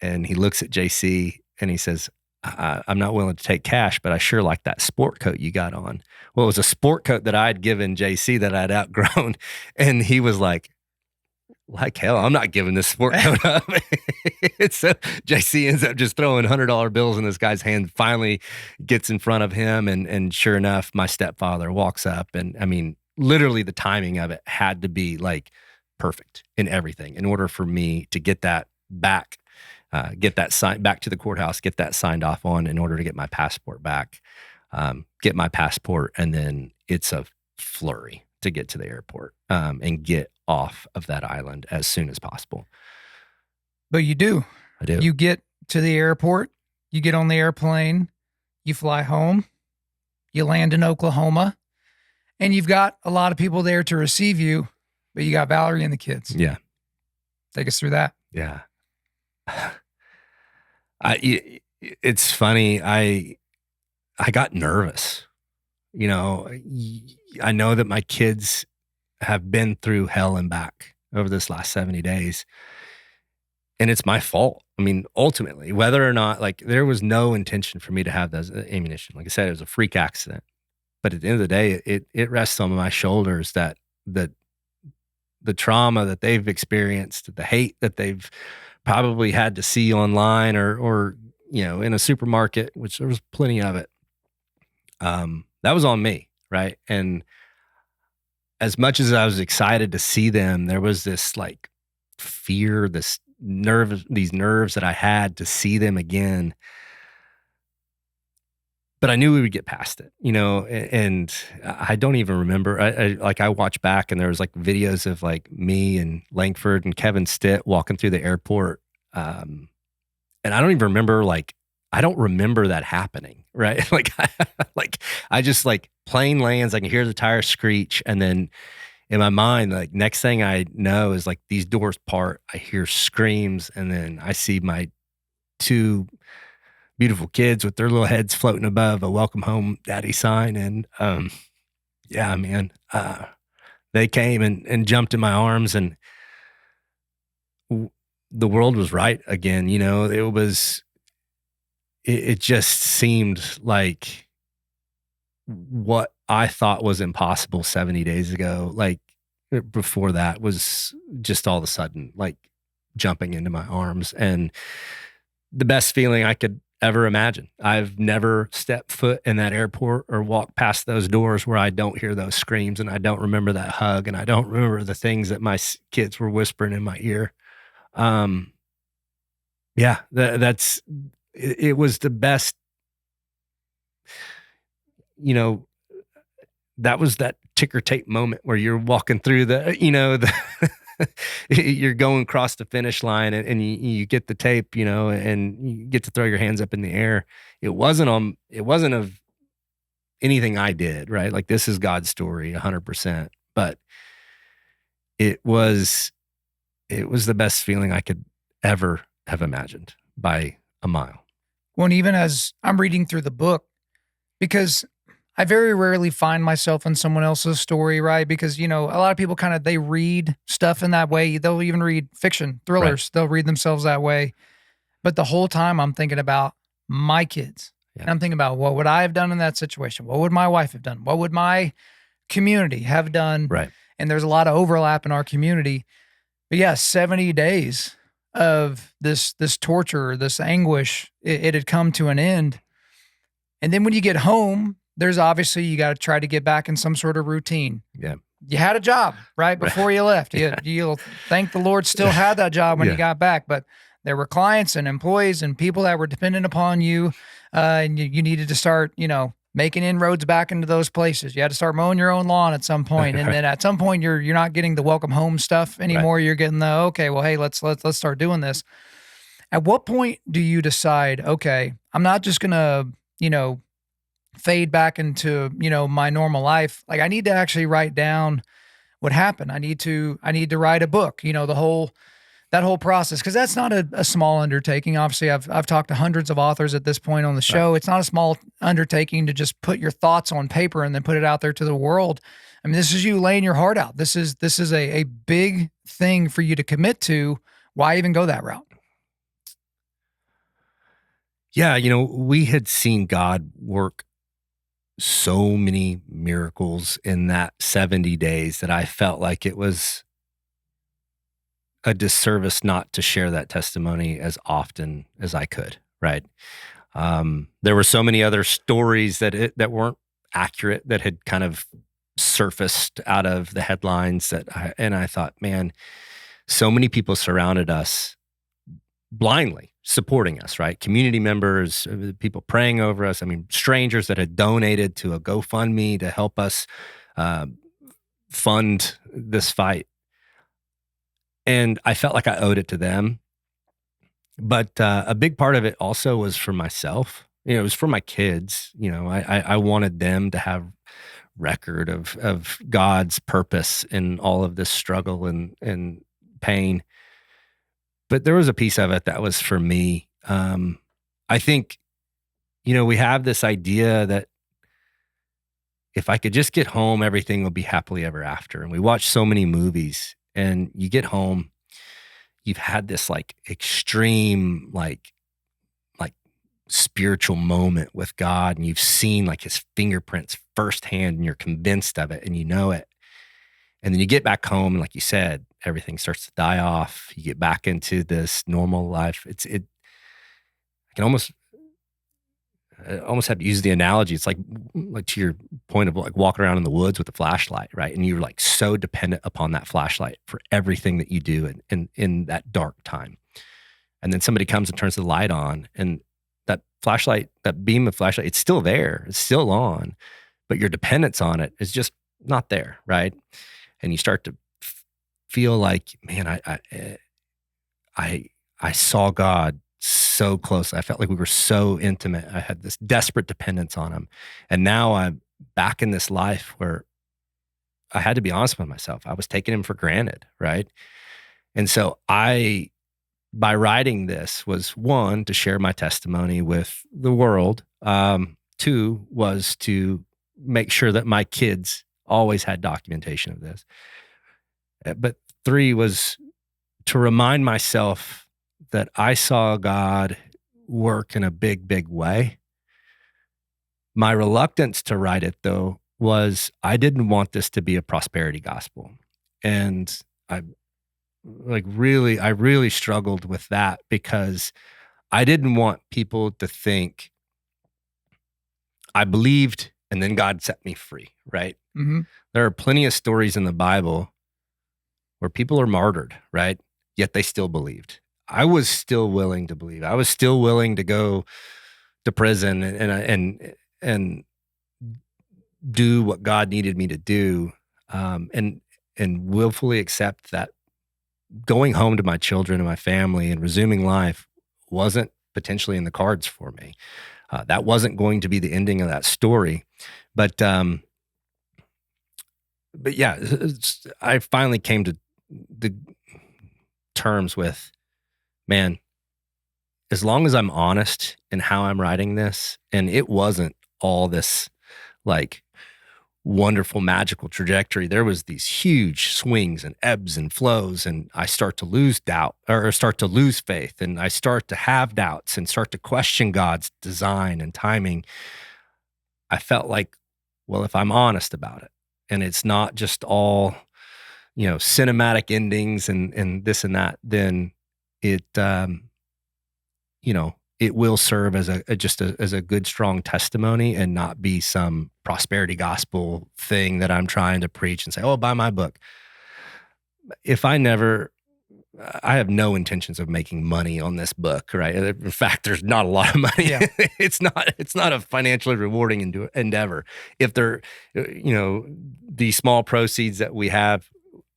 And he looks at JC and he says, "I'm not willing to take cash, but I sure like that sport coat you got on." Well, it was a sport coat that I had given JC that I'd outgrown. And he was like hell, I'm not giving this sport coat up. So JC ends up just throwing $100 bills in this guy's hand, finally gets in front of him. And sure enough, my stepfather walks up. And I mean, literally the timing of it had to be like perfect in everything in order for me to get that back, get that signed back to the courthouse, get that signed off on in order to get my passport back, get my passport. And then it's a flurry to get to the airport and get off of that island as soon as possible. But you do. I do. You get to the airport, you get on the airplane, you fly home, you land in Oklahoma, and you've got a lot of people there to receive you, but you got Valerie and the kids. Yeah. Take us through that. Yeah. It's funny. I got nervous. I know that my kids have been through hell and back over this last 70 days. And it's my fault. I mean, ultimately, whether or not, like, there was no intention for me to have those ammunition. Like I said, it was a freak accident. But at the end of the day, it rests on my shoulders that the trauma that they've experienced, the hate that they've probably had to see online or in a supermarket, which there was plenty of it. That was on me, right? And as much as I was excited to see them, there was this like fear, these nerves that I had to see them again. But I knew we would get past it, and I don't even remember. I watched back, and there was like videos of like me and Langford and Kevin Stitt walking through the airport. And I don't even remember, like, I don't remember that happening, right? Like I just like plane lands, I can hear the tires screech, and then in my mind, like next thing I know is like these doors part, I hear screams, and then I see my two beautiful kids with their little heads floating above a welcome home daddy sign. And yeah, man, they came and jumped in my arms, and w- the world was right again. You know, it just seemed like what I thought was impossible 70 days ago, like before that, was just all of a sudden like jumping into my arms, and the best feeling I could ever imagine. I've never stepped foot in that airport or walked past those doors where I don't hear those screams, and I don't remember that hug, and I don't remember the things that my kids were whispering in my ear. Um, yeah, that's it was the best, you know, that was that ticker tape moment where you're walking through the you're going across the finish line, and you get the tape, and you get to throw your hands up in the air. It wasn't of anything I did, right? Like, this is God's story 100%, but it was, it was the best feeling I could ever have imagined by a mile. Well, and even as I'm reading through the book, because I very rarely find myself in someone else's story, right? Because, a lot of people kind of they read stuff in that way. They'll even read fiction, Right. thrillers. They'll read themselves that way. But the whole time I'm thinking about my kids. Yeah. And I'm thinking about what would I have done in that situation? What would my wife have done? What would my community have done? Right. And there's a lot of overlap in our community. But yeah, 70 days of this torture, this anguish, it had come to an end. And then when you get home, there's obviously you got to try to get back in some sort of routine. Yeah. You had a job right before you left. You'll thank the Lord still had that job when you got back, but there were clients and employees and people that were dependent upon you, and you needed to start, making inroads back into those places. You had to start mowing your own lawn at some point, and then at some point you're not getting the welcome home stuff anymore. Right. You're getting the okay, well, hey, let's start doing this. At what point do you decide, okay, I'm not just gonna, fade back into, my normal life. Like, I need to actually write down what happened. I need to write a book, that whole process. Cause that's not a small undertaking. Obviously I've talked to hundreds of authors at this point on the show. Right. It's not a small undertaking to just put your thoughts on paper and then put it out there to the world. I mean, this is you laying your heart out. This is a big thing for you to commit to. Why even go that route? Yeah. We had seen God work so many miracles in that 70 days that I felt like it was a disservice not to share that testimony as often as I could. Right. There were so many other stories that weren't accurate, that had kind of surfaced out of the headlines, and I thought, man, so many people surrounded us blindly, supporting us, right? Community members, people praying over us. I mean, strangers that had donated to a GoFundMe to help us fund this fight. And I felt like I owed it to them. But a big part of it also was for myself. It was for my kids. I wanted them to have record of God's purpose in all of this struggle and pain. But there was a piece of it that was for me. I think, we have this idea that if I could just get home, everything will be happily ever after. And we watch so many movies, and you get home, you've had this like extreme, like spiritual moment with God, and you've seen like his fingerprints firsthand, and you're convinced of it, and you know it. And then you get back home, and like you said, everything starts to die off. You get back into this normal life. I can almost have to use the analogy. It's like to your point of like walking around in the woods with a flashlight, right? And you're like so dependent upon that flashlight for everything that you do in that dark time. And then somebody comes and turns the light on, and that flashlight, that beam of flashlight, it's still there. It's still on, but your dependence on it is just not there, right? And you start to feel like, man, I saw God so close. I felt like we were so intimate. I had this desperate dependence on him. And now I'm back in this life where I had to be honest with myself. I was taking him for granted, right? And so by writing this was one, to share my testimony with the world. Two was to make sure that my kids always had documentation of this. But three was to remind myself that I saw God work in a big, big way. My reluctance to write it, though, was I didn't want this to be a prosperity gospel. And I really struggled with that because I didn't want people to think I believed and then God set me free, right? Mm-hmm. There are plenty of stories in the Bible where people are martyred, right? Yet they still believed. I was still willing to believe. I was still willing to go to prison and do what God needed me to do, and willfully accept that going home to my children and my family and resuming life wasn't potentially in the cards for me. That wasn't going to be the ending of that story, but yeah, I finally came to the terms with, man, as long as I'm honest in how I'm writing this, and it wasn't all this like wonderful magical trajectory. There was these huge swings and ebbs and flows, and I start to lose doubt or start to lose faith, and I start to have doubts and start to question God's design and timing. I felt like, well, if I'm honest about it, and it's not just all, cinematic endings and this and that, then it, it will serve as as a good, strong testimony and not be some prosperity gospel thing that I'm trying to preach and say, oh, buy my book. I have no intentions of making money on this book, right? In fact, there's not a lot of money. Yeah. It's not a financially rewarding endeavor. If the small proceeds that we have,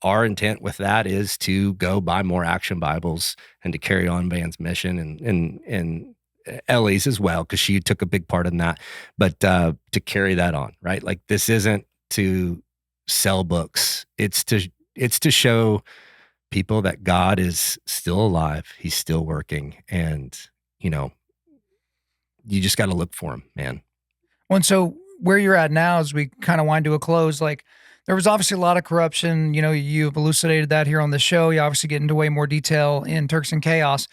our intent with that is to go buy more Action Bibles and to carry on Van's mission and Ellie's as well, because she took a big part in that. But to carry that on, right? Like, this isn't to sell books. It's to show people that God is still alive. He's still working, and you just got to look for him, man. Well, and so where you're at now, as we kind of wind to a close, like, there was obviously a lot of corruption. You've elucidated that here on the show. You obviously get into way more detail in Turks and Chaos.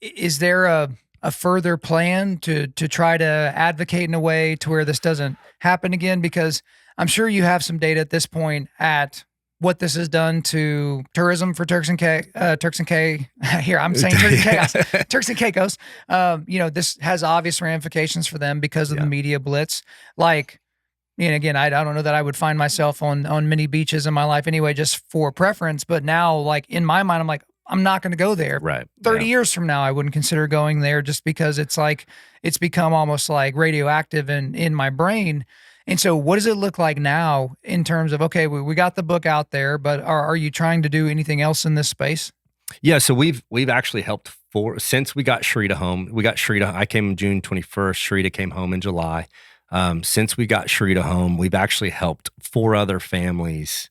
Is there a further plan to try to advocate in a way to where this doesn't happen again? Because I'm sure you have some data at this point at what this has done to tourism for Turks and here I'm saying Turks and Chaos, Turks and Caicos. This has obvious ramifications for them because of the media blitz. Like, and again, I don't know that I would find myself on many beaches in my life anyway, just for preference. But now, like, in my mind, I'm like, I'm not going to go there. Right. 30 years from now, I wouldn't consider going there, just because it's like, it's become almost like radioactive in my brain. And so what does it look like now in terms of, okay, we got the book out there, but are you trying to do anything else in this space? Yeah. So we've actually helped since we got Shrita home. I came June 21st. Shrita came home in July. Since we got Shrita home, we've actually helped 4 other families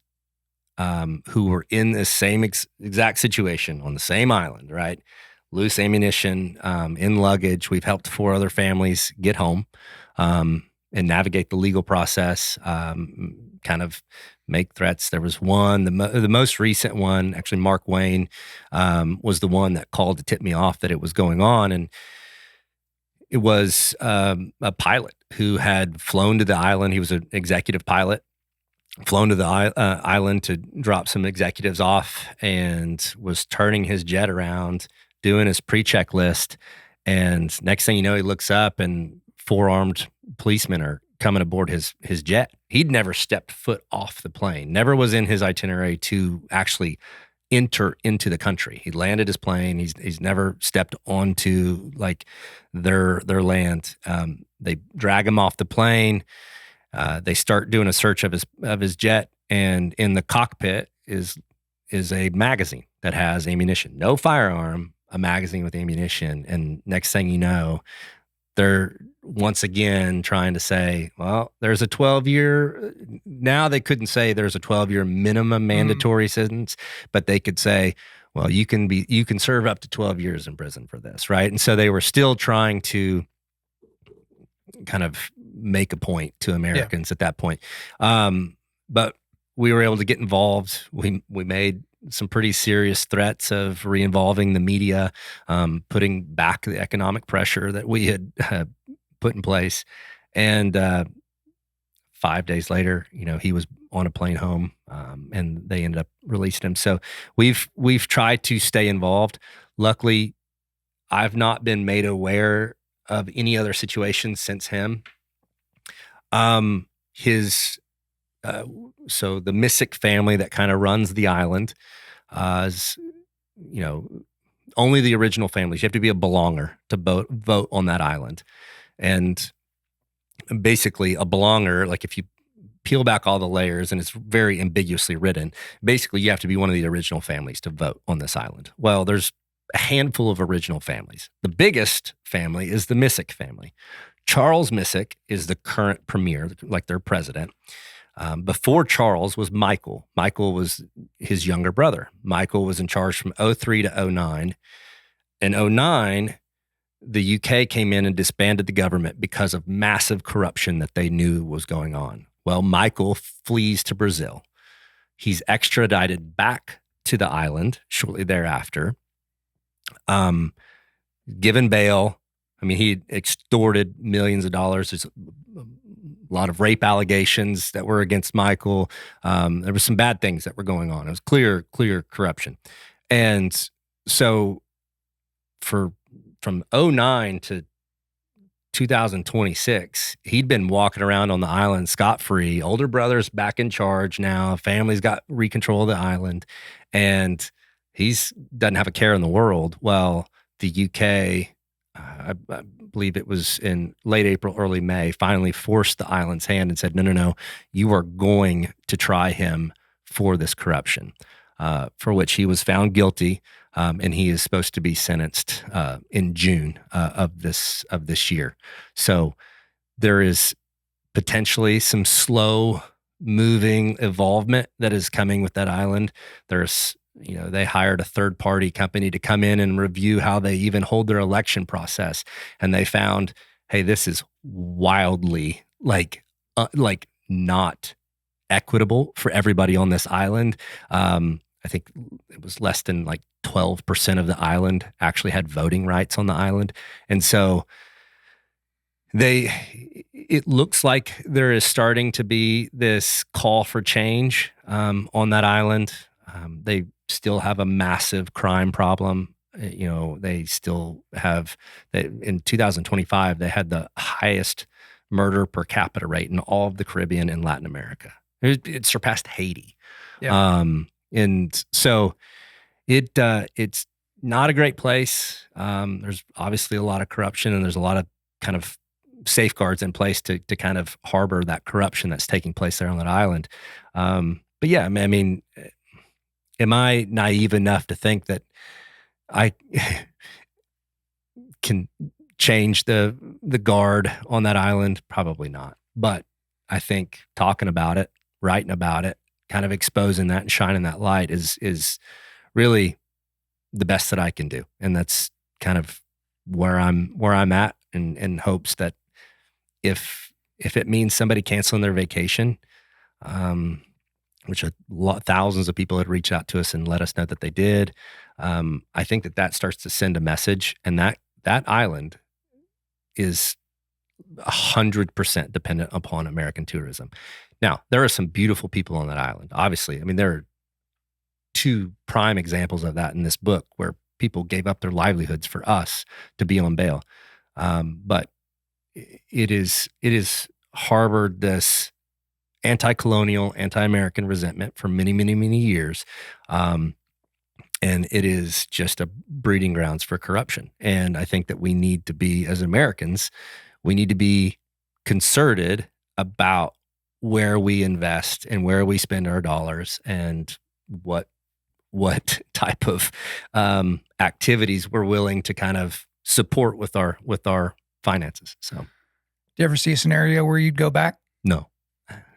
who were in the same exact situation on the same island, right? Loose ammunition in luggage. We've helped 4 other families get home and navigate the legal process, kind of make threats. There was one, the most recent one, actually, Markwayne was the one that called to tip me off that it was going on. And it was a pilot who had flown to the island. He was an executive pilot, flown to the island to drop some executives off, and was turning his jet around, doing his pre-check list. And next thing you know, he looks up and 4 armed policemen are coming aboard his jet. He'd never stepped foot off the plane, never was in his itinerary to actually enter into the country. He landed his plane. He's never stepped onto like their land. They drag him off the plane. They start doing a search of his jet, and in the cockpit is a magazine that has ammunition, no firearm, a magazine with ammunition. And next thing you know, they're once again trying to say, well, there's a 12-year. Now they couldn't say there's a 12-year minimum mandatory sentence, but they could say, well, you can serve up to 12 years in prison for this, right? And so they were still trying to kind of make a point to Americans at that point. But we were able to get involved. We made some pretty serious threats of re-involving the media, putting back the economic pressure that we had put in place. And 5 days later, he was on a plane home, and they ended up releasing him. So we've tried to stay involved. Luckily, I've not been made aware of any other situations since him. His so the Missick family that kind of runs the island is, only the original families. You have to be a belonger to vote on that island. And basically a belonger, like if you peel back all the layers, and it's very ambiguously written, basically you have to be one of the original families to vote on this island. Well, there's a handful of original families. The biggest family is the Missick family. Charles Missick is the current premier, like their president. Before Charles was Michael. Michael was his younger brother. Michael was in charge from 03 to 09. In 09, the UK came in and disbanded the government because of massive corruption that they knew was going on. Well, Michael flees to Brazil. He's extradited back to the island shortly thereafter. Given bail. I mean, he extorted millions of dollars. There's a lot of rape allegations that were against Michael. There were some bad things that were going on. It was clear corruption. And so from 09 to 2026, he'd been walking around on the island scot-free. Older brother's back in charge now. Family's got control of the island. And he's doesn't have a care in the world. Well, the UK, I believe it was in late April, early May, finally forced the island's hand and said, no, you are going to try him for this corruption, for which he was found guilty. And he is supposed to be sentenced in June of this year. So there is potentially some slow moving involvement that is coming with that island. There's they hired a third party company to come in and review how they even hold their election process. And they found, hey, this is wildly like not equitable for everybody on this island. I think it was less than like 12% of the island actually had voting rights on the island. And so it looks like there is starting to be this call for change on that island. They still have a massive crime problem. They still have, in 2025, they had the highest murder per capita rate in all of the Caribbean and Latin America. It surpassed Haiti. Yeah. And so it's not a great place. There's obviously a lot of corruption, and there's a lot of kind of safeguards in place to kind of harbor that corruption that's taking place there on that island. But yeah, I mean, am I naive enough to think that I can change the guard on that island? Probably not. But I think talking about it, writing about it, kind of exposing that and shining that light is really the best that I can do. And that's kind of where I'm at, in hopes that if it means somebody canceling their vacation, which thousands of people had reached out to us and let us know that they did. I think that starts to send a message, and that island is 100% dependent upon American tourism. Now, there are some beautiful people on that island. Obviously, I mean, there are two prime examples of that in this book, where people gave up their livelihoods for us to be on bail. But it is harbored this anti-colonial, anti-American resentment for many, many, many years. And it is just a breeding grounds for corruption. And I think that we need to be, as Americans, we need to be concerted about where we invest and where we spend our dollars, and what what type of activities we're willing to kind of support with our finances. So, do you ever see a scenario where you'd go back? No,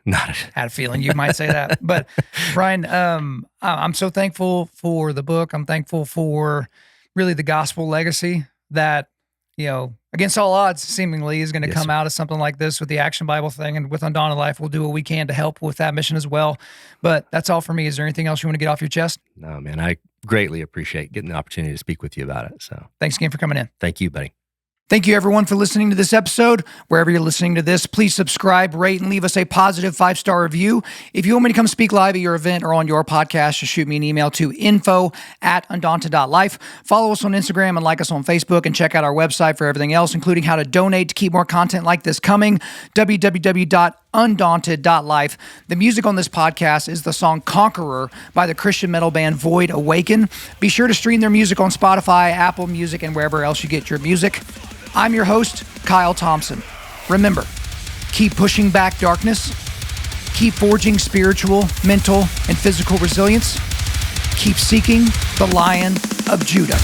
not. Had a feeling you might say that. But Brian, I'm so thankful for the book. I'm thankful for really the gospel legacy that, against all odds, seemingly is going to Yes, come sir. out of something like this with the Action Bible thing. And with Undaunted.Life, we'll do what we can to help with that mission as well. But that's all for me. Is there anything else you want to get off your chest? No, man, I greatly appreciate getting the opportunity to speak with you about it. So Thanks again for coming in. thank you, buddy. Thank you, everyone, for listening to this episode. Wherever you're listening to this, please subscribe, rate, and leave us a positive 5-star review. If you want me to come speak live at your event or on your podcast, just shoot me an email to info@Undaunted.Life. Follow us on Instagram and like us on Facebook, and check out our website for everything else, including how to donate to keep more content like this coming, www.Undaunted.Life. The music on this podcast is the song Conqueror by the Christian metal band Void Awaken. Be sure to stream their music on Spotify, Apple Music, and wherever else you get your music. I'm your host, Kyle Thompson. Remember, keep pushing back darkness, keep forging spiritual, mental, and physical resilience, keep seeking the Lion of Judah.